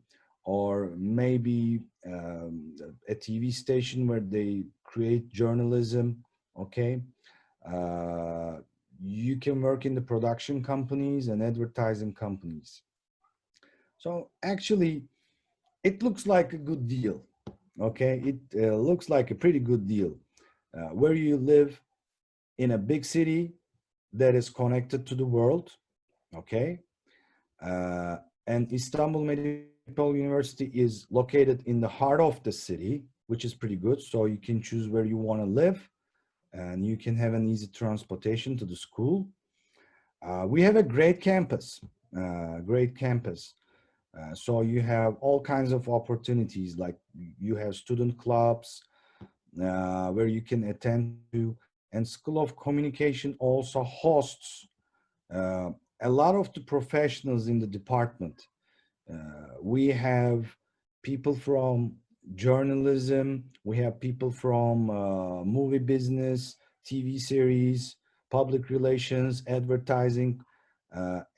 [SPEAKER 11] or maybe a TV station where they create journalism, okay? You can work in the production companies and advertising companies. So actually, it looks like a good deal, okay? It looks like a pretty good deal. Where you live in a big city that is connected to the world, okay? And Istanbul Medipol University is located in the heart of the city, which is pretty good. So you can choose where you want to live, and you can have an easy transportation to the school. We have a great campus, so you have all kinds of opportunities, like you have student clubs where you can attend to, and School of Communication also hosts a lot of the professionals in the department. We have people from journalism, we have people from movie business, TV series, public relations, advertising.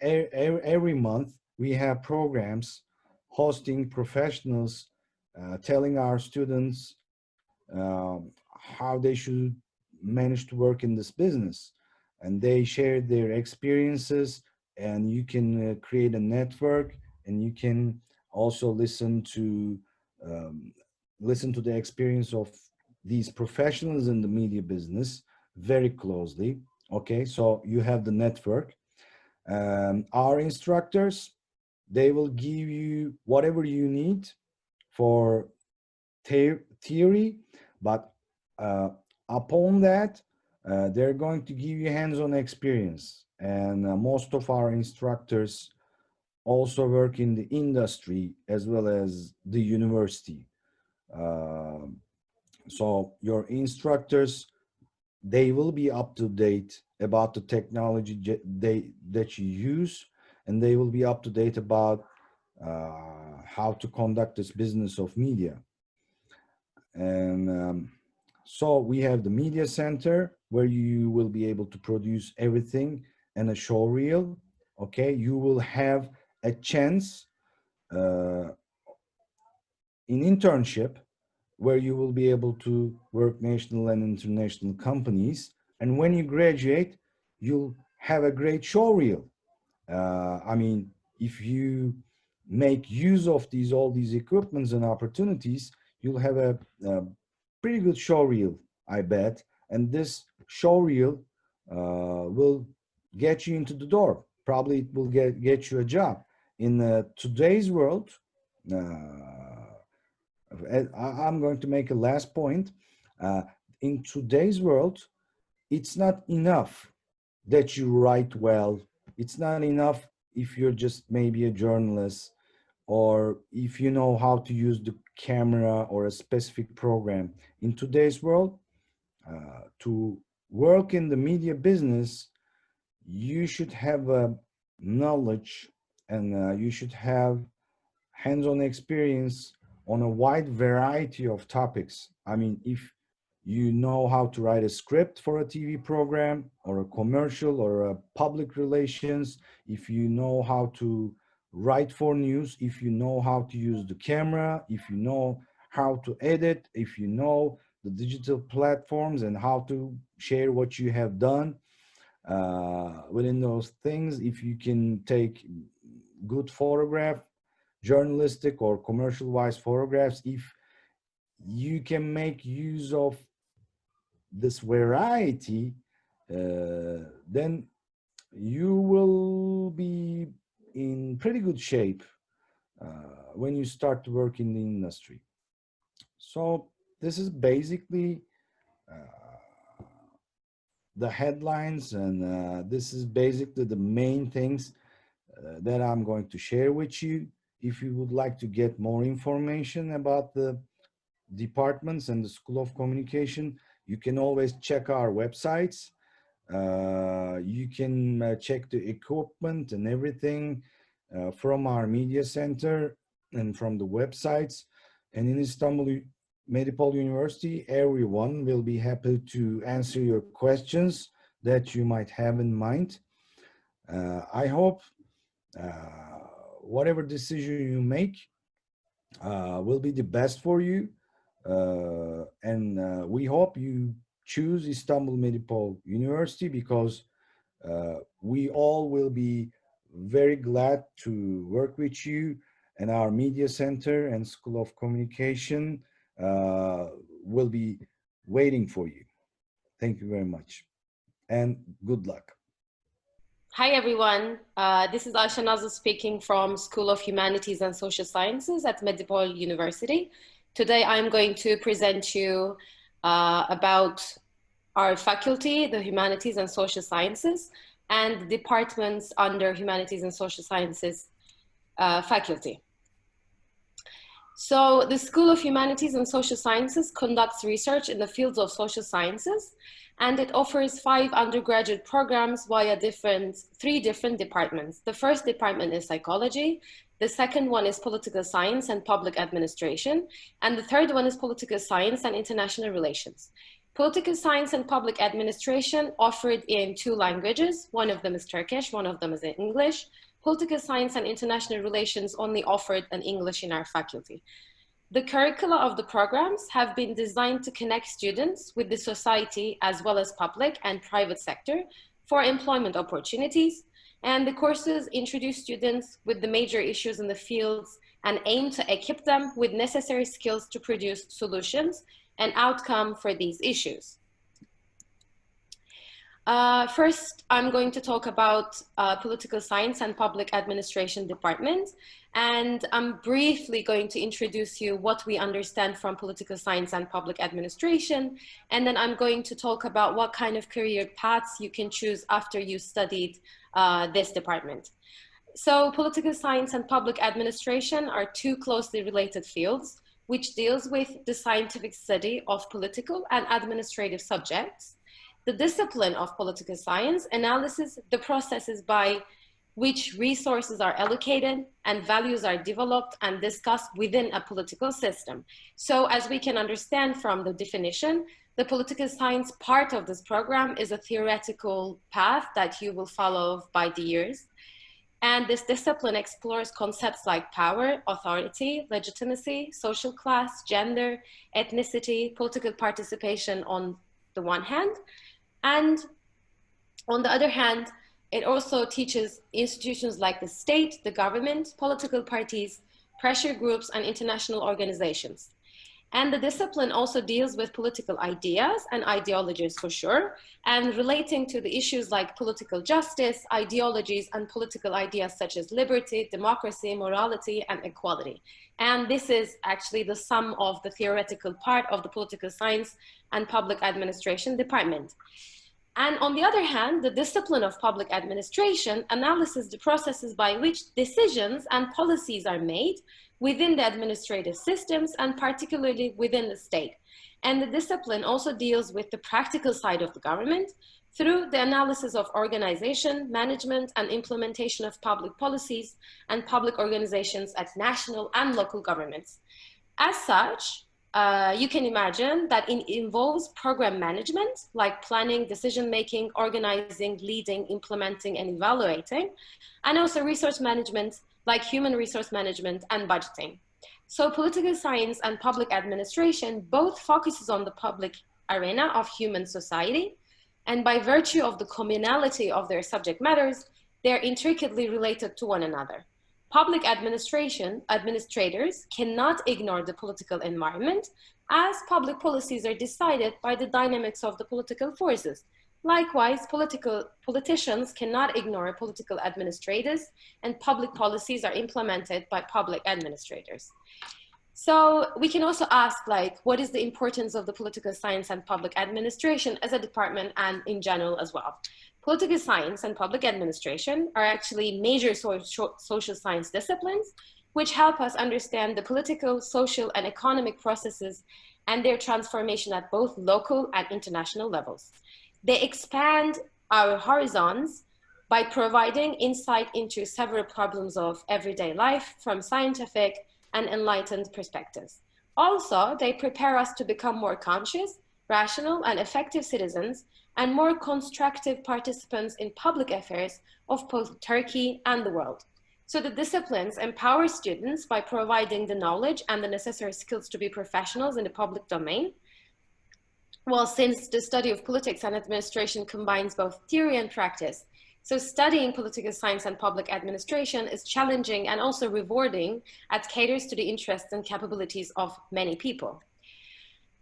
[SPEAKER 11] Every month we have programs hosting professionals, telling our students how they should manage to work in this business, and they share their experiences, and you can create a network, and you can also listen to the experience of these professionals in the media business very closely. Okay, so you have the network. Our instructors, they will give you whatever you need for theory, but upon that, they're going to give you hands-on experience. And most of our instructors also work in the industry as well as the university. So your instructors, they will be up to date about the technology that you use, and they will be up to date about how to conduct this business of media. And so we have the media center where you will be able to produce everything in a show reel. Okay, you will have a chance in internship where you will be able to work national and international companies. And when you graduate, you'll have a great show reel. I mean, if you make use of all these equipments and opportunities, you'll have a pretty good show reel, I bet. And this show reel will get you into the door. Probably it will get you a job. In today's world, I'm going to make a last point. In today's world, it's not enough that you write well. It's not enough if you're just maybe a journalist, or if you know how to use the camera or a specific program. In today's world, to work in the media business, you should have a knowledge, and you should have hands-on experience on a wide variety of topics. I mean, if you know how to write a script for a TV program or a commercial or a public relations, if you know how to write for news, if you know how to use the camera, if you know how to edit, if you know the digital platforms and how to share what you have done within those things, if you can take good photograph, journalistic or commercial wise photographs, if you can make use of this variety, then you will be in pretty good shape when you start to work in the industry. So this is basically the headlines, and this is basically the main things that I'm going to share with you. If you would like to get more information about the departments and the School of Communication, you can always check our websites. You can check the equipment and everything from our media center and from the websites. And in Istanbul Medipol University, everyone will be happy to answer your questions that you might have in mind. I hope whatever decision you make will be the best for you. And we hope you choose Istanbul Medipol University, because we all will be very glad to work with you, and our media center and School of Communication will be waiting for you. Thank you very much, and good luck.
[SPEAKER 12] Hi everyone, this is Ayşe Nazlı speaking from School of Humanities and Social Sciences at Medipol University. Today I'm going to present you about our faculty, the Humanities and Social Sciences, and departments under Humanities and Social Sciences faculty. So the School of Humanities and Social Sciences conducts research in the fields of social sciences, and it offers 5 undergraduate programs via 3 different departments. The first department is psychology, the second one is political science and public administration, and the third one is political science and international relations. Political science and public administration offered in 2 languages. One of them is Turkish, one of them is in English. Political science and international relations only offered in English in our faculty. The curricula of the programs have been designed to connect students with the society as well as public and private sector for employment opportunities. And the courses introduce students with the major issues in the fields and aim to equip them with necessary skills to produce solutions and outcome for these issues. First, I'm going to talk about political science and public administration department, and I'm briefly going to introduce you what we understand from political science and public administration, and then I'm going to talk about what kind of career paths you can choose after you studied this department. So political science and public administration are 2 closely related fields which deals with the scientific study of political and administrative subjects. The discipline of political science analyzes the processes by which resources are allocated and values are developed and discussed within a political system. So as we can understand from the definition, the political science part of this program is a theoretical path that you will follow by the years. And this discipline explores concepts like power, authority, legitimacy, social class, gender, ethnicity, political participation on the one hand. And on the other hand, it also teaches institutions like the state, the government, political parties, pressure groups, and international organizations. And the discipline also deals with political ideas and ideologies for sure, and relating to the issues like political justice, ideologies, and political ideas such as liberty, democracy, morality, and equality. And this is actually the sum of the theoretical part of the political science and public administration department. And on the other hand, the discipline of public administration analyzes the processes by which decisions and policies are made within the administrative systems and particularly within the state. And the discipline also deals with the practical side of the government through the analysis of organization, management, and implementation of public policies and public organizations at national and local governments. As such, you can imagine that it involves program management, like planning, decision-making, organizing, leading, implementing, and evaluating, and also resource management, like human resource management and budgeting. So political science and public administration both focuses on the public arena of human society, and by virtue of the communality of their subject matters, they're intricately related to one another. Public administrators cannot ignore the political environment, as public policies are decided by the dynamics of the political forces. Likewise, politicians cannot ignore political administrators, and public policies are implemented by public administrators. So we can also ask, like, what is the importance of the political science and public administration as a department and in general as well? Political science and public administration are actually major social science disciplines, which help us understand the political, social, and economic processes and their transformation at both local and international levels. They expand our horizons by providing insight into several problems of everyday life from scientific and enlightened perspectives. Also, they prepare us to become more conscious, rational, and effective citizens and more constructive participants in public affairs of both Turkey and the world. So the disciplines empower students by providing the knowledge and the necessary skills to be professionals in the public domain. Well, since the study of politics and administration combines both theory and practice, so studying political science and public administration is challenging and also rewarding as caters to the interests and capabilities of many people.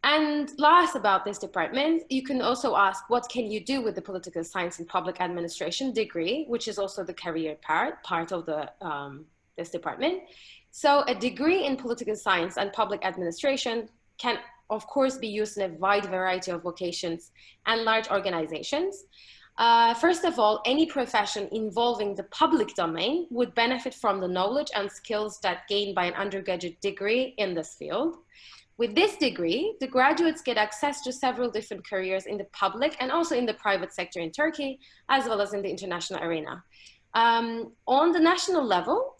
[SPEAKER 12] And last about this department, you can also ask, what can you do with the political science and public administration degree, which is also the career part of the, this department. So a degree in political science and public administration can, of course, be used in a wide variety of vocations and large organizations. First of all, any profession involving the public domain would benefit from the knowledge and skills that gained by an undergraduate degree in this field. With this degree, the graduates get access to several different careers in the public and also in the private sector in Turkey, as well as in the international arena. On the national level,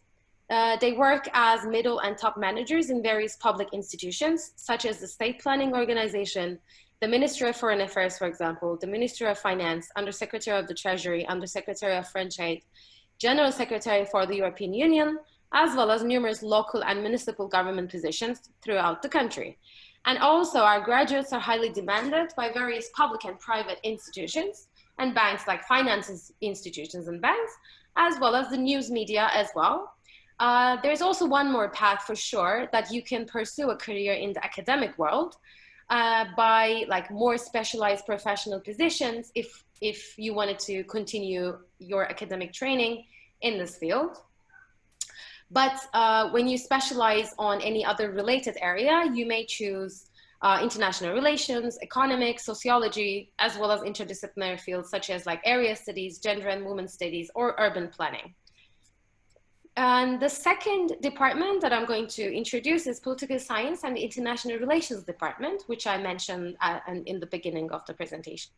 [SPEAKER 12] they work as middle and top managers in various public institutions, such as the State Planning Organization, the Ministry of Foreign Affairs, for example, the Ministry of Finance, Undersecretary of the Treasury, Undersecretary of Foreign Trade, General Secretary for the European Union, as well as numerous local and municipal government positions throughout the country. And also our graduates are highly demanded by various public and private institutions and banks, like finance institutions and banks, as well as the news media as well. There's also one more path for sure, that you can pursue a career in the academic world by like more specialized professional positions if you wanted to continue your academic training in this field. But when you specialize on any other related area, you may choose international relations, economics, sociology, as well as interdisciplinary fields such as like area studies, gender and women studies, or urban planning. And the second department that I'm going to introduce is Political Science and International Relations Department, which I mentioned in the beginning of the presentation.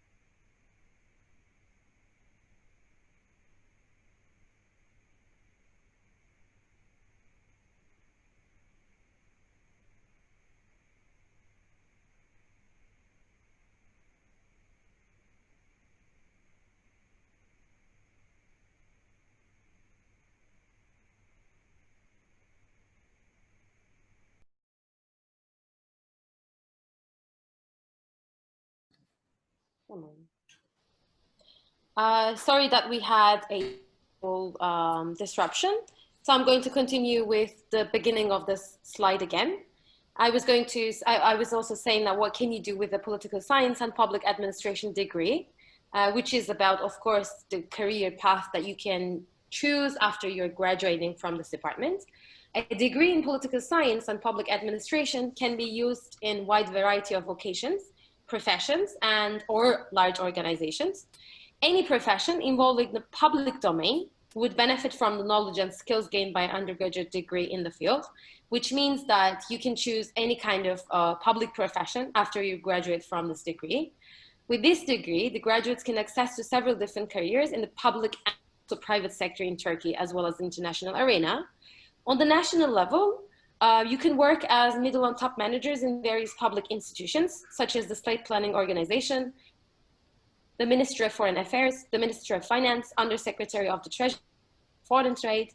[SPEAKER 12] Sorry that we had a disruption. So I'm going to continue with the beginning of this slide again. I was also saying that what can you do with a political science and public administration degree, which is about, of course, the career path that you can choose after you're graduating from this department. A degree in political science and public administration can be used in a wide variety of vocations, professions, or large organizations. Any profession involving the public domain would benefit from the knowledge and skills gained by an undergraduate degree in the field, which means that you can choose any kind of public profession after you graduate from this degree. With this degree, the graduates can access to several different careers in the public and also private sector in Turkey, as well as the international arena. On the national level, you can work as middle and top managers in various public institutions, such as the State Planning Organization, the Ministry of Foreign Affairs, the Ministry of Finance, Undersecretary of the Treasury, Foreign Trade,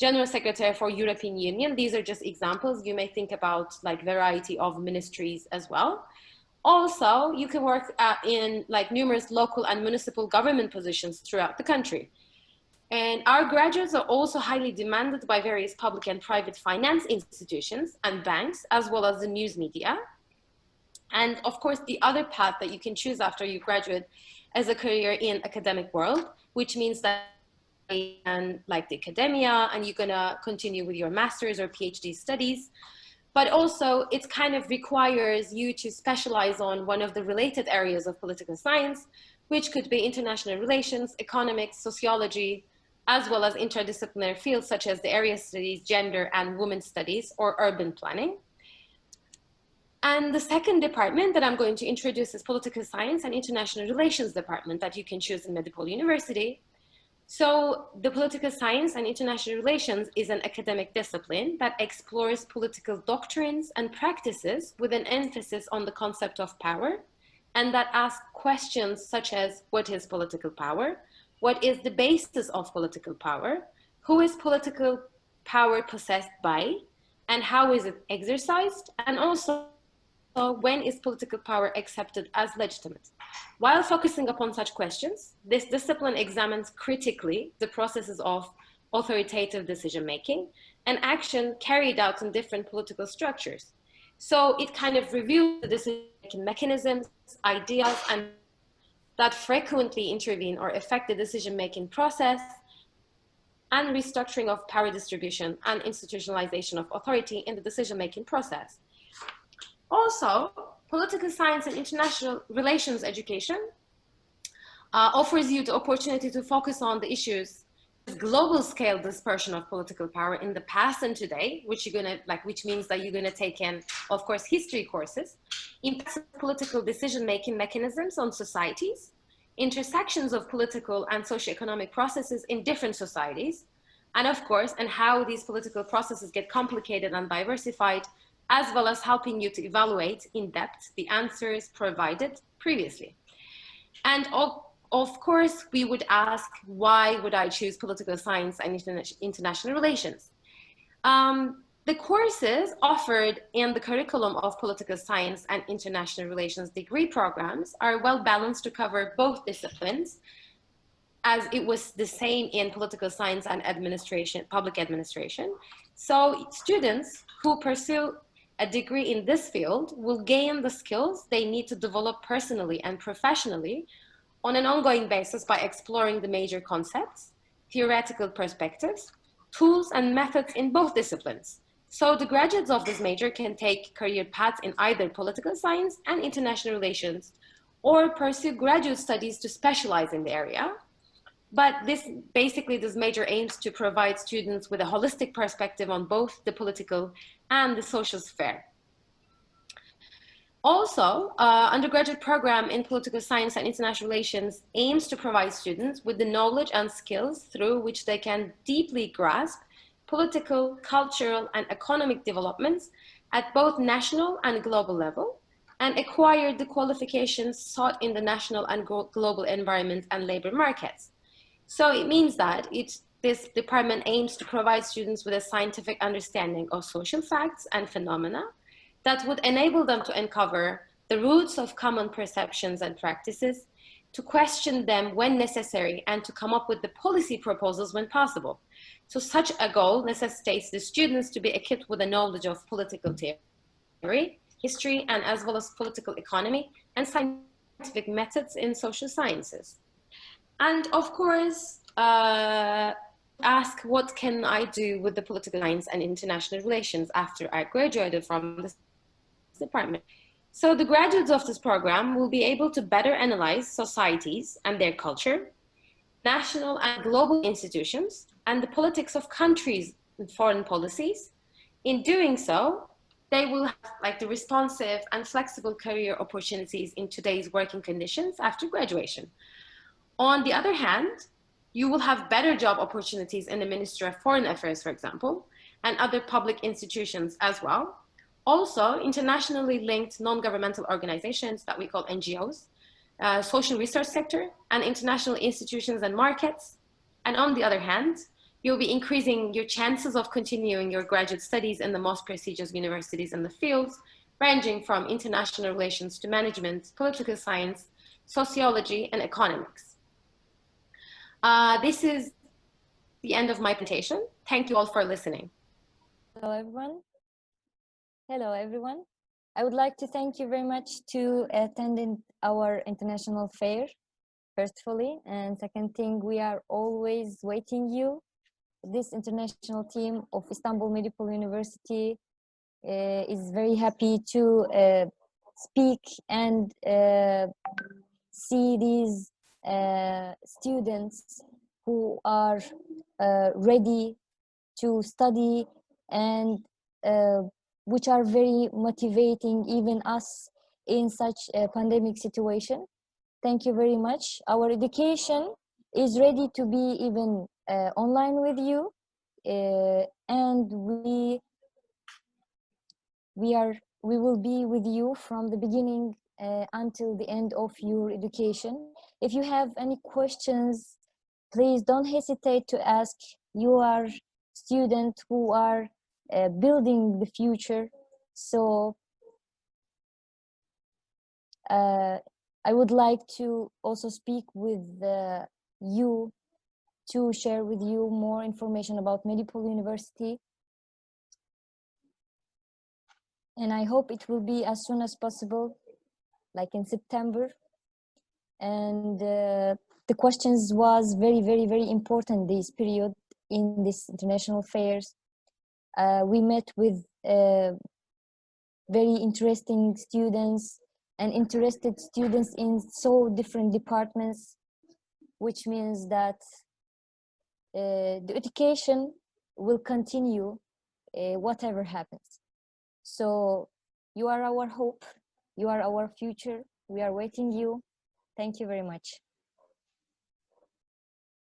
[SPEAKER 12] General Secretary for European Union. These are just examples. You may think about like variety of ministries as well. Also, you can work in like numerous local and municipal government positions throughout the country. And our graduates are also highly demanded by various public and private finance institutions and banks, as well as the news media. And of course, the other path that you can choose after you graduate is a career in academic world, which means that and like the academia, and you're gonna continue with your master's or PhD studies. But also it kind of requires you to specialize on one of the related areas of political science, which could be international relations, economics, sociology, as well as interdisciplinary fields such as the area studies, gender and women studies, or urban planning. And the second department that I'm going to introduce is Political Science and International Relations Department that you can choose in Medipol University. So the Political Science and International Relations is an academic discipline that explores political doctrines and practices with an emphasis on the concept of power, and that asks questions such as what is political power, what is the basis of political power, who is political power possessed by, and how is it exercised, and also when is political power accepted as legitimate. While focusing upon such questions, this discipline examines critically the processes of authoritative decision-making and action carried out in different political structures. So it kind of reviews the decision-making mechanisms, ideas, and that frequently intervene or affect the decision-making process, and restructuring of power distribution and institutionalization of authority in the decision-making process. Also, political science and international relations education offers you the opportunity to focus on the issues global scale dispersion of political power in the past and today, which means that you're gonna take in, of course, history courses, impacts of political decision-making mechanisms on societies, intersections of political and socioeconomic processes in different societies, and of course, and how these political processes get complicated and diversified as well as helping you to evaluate in depth the answers provided previously. And of course, we would ask, why would I choose political science and international relations? The courses offered in the curriculum of political science and international relations degree programs are well balanced to cover both disciplines, as it was the same in political science and administration, public administration. So students who pursue a degree in this field will gain the skills they need to develop personally and professionally on an ongoing basis by exploring the major concepts, theoretical perspectives, tools and methods in both disciplines. So the graduates of this major can take career paths in either political science and international relations, or pursue graduate studies to specialize in the area. But this major aims to provide students with a holistic perspective on both the political and the social sphere. Also, undergraduate program in political science and international relations aims to provide students with the knowledge and skills through which they can deeply grasp political, cultural, and economic developments at both national and global level, and acquire the qualifications sought in the national and global environment and labor markets. So it means that this department aims to provide students with a scientific understanding of social facts and phenomena that would enable them to uncover the roots of common perceptions and practices, to question them when necessary, and to come up with the policy proposals when possible. So such a goal necessitates the students to be equipped with a knowledge of political theory, history, and as well as political economy and scientific methods in social sciences. And of course, ask, what can I do with the political science and international relations after I graduated from this department? So the graduates of this program will be able to better analyze societies and their culture, national and global institutions, and the politics of countries and foreign policies. In doing so, they will have the responsive and flexible career opportunities in today's working conditions after graduation. On the other hand, you will have better job opportunities in the Ministry of Foreign Affairs, for example, and other public institutions as well. Also, internationally linked non-governmental organizations that we call NGOs, social research sector, and international institutions and markets. And on the other hand, you'll be increasing your chances of continuing your graduate studies in the most prestigious universities in the fields, ranging from international relations to management, political science, sociology, and economics. This is the end of my presentation. Thank you all for listening.
[SPEAKER 13] Hello, everyone. Hello, everyone. I would like to thank you very much to attending our international fair, firstly. And second thing, we are always waiting you. This international team of Istanbul Medipol University is very happy to speak and see these students who are ready to study and which are very motivating even us in such a pandemic situation. Thank you very much. Our education is ready to be even online with you, and we will be with you from the beginning until the end of your education. If you have any questions, please don't hesitate to ask. You are students who are building the future. So I would like to also speak with you to share with you more information about Medipol University. And I hope it will be as soon as possible, like in September. And the questions was very, very, very important this period in this international fairs. We met with very interesting students and interested students in so different departments, which means that the education will continue whatever happens. So you are our hope, you are our future, we are waiting you. Thank you very much.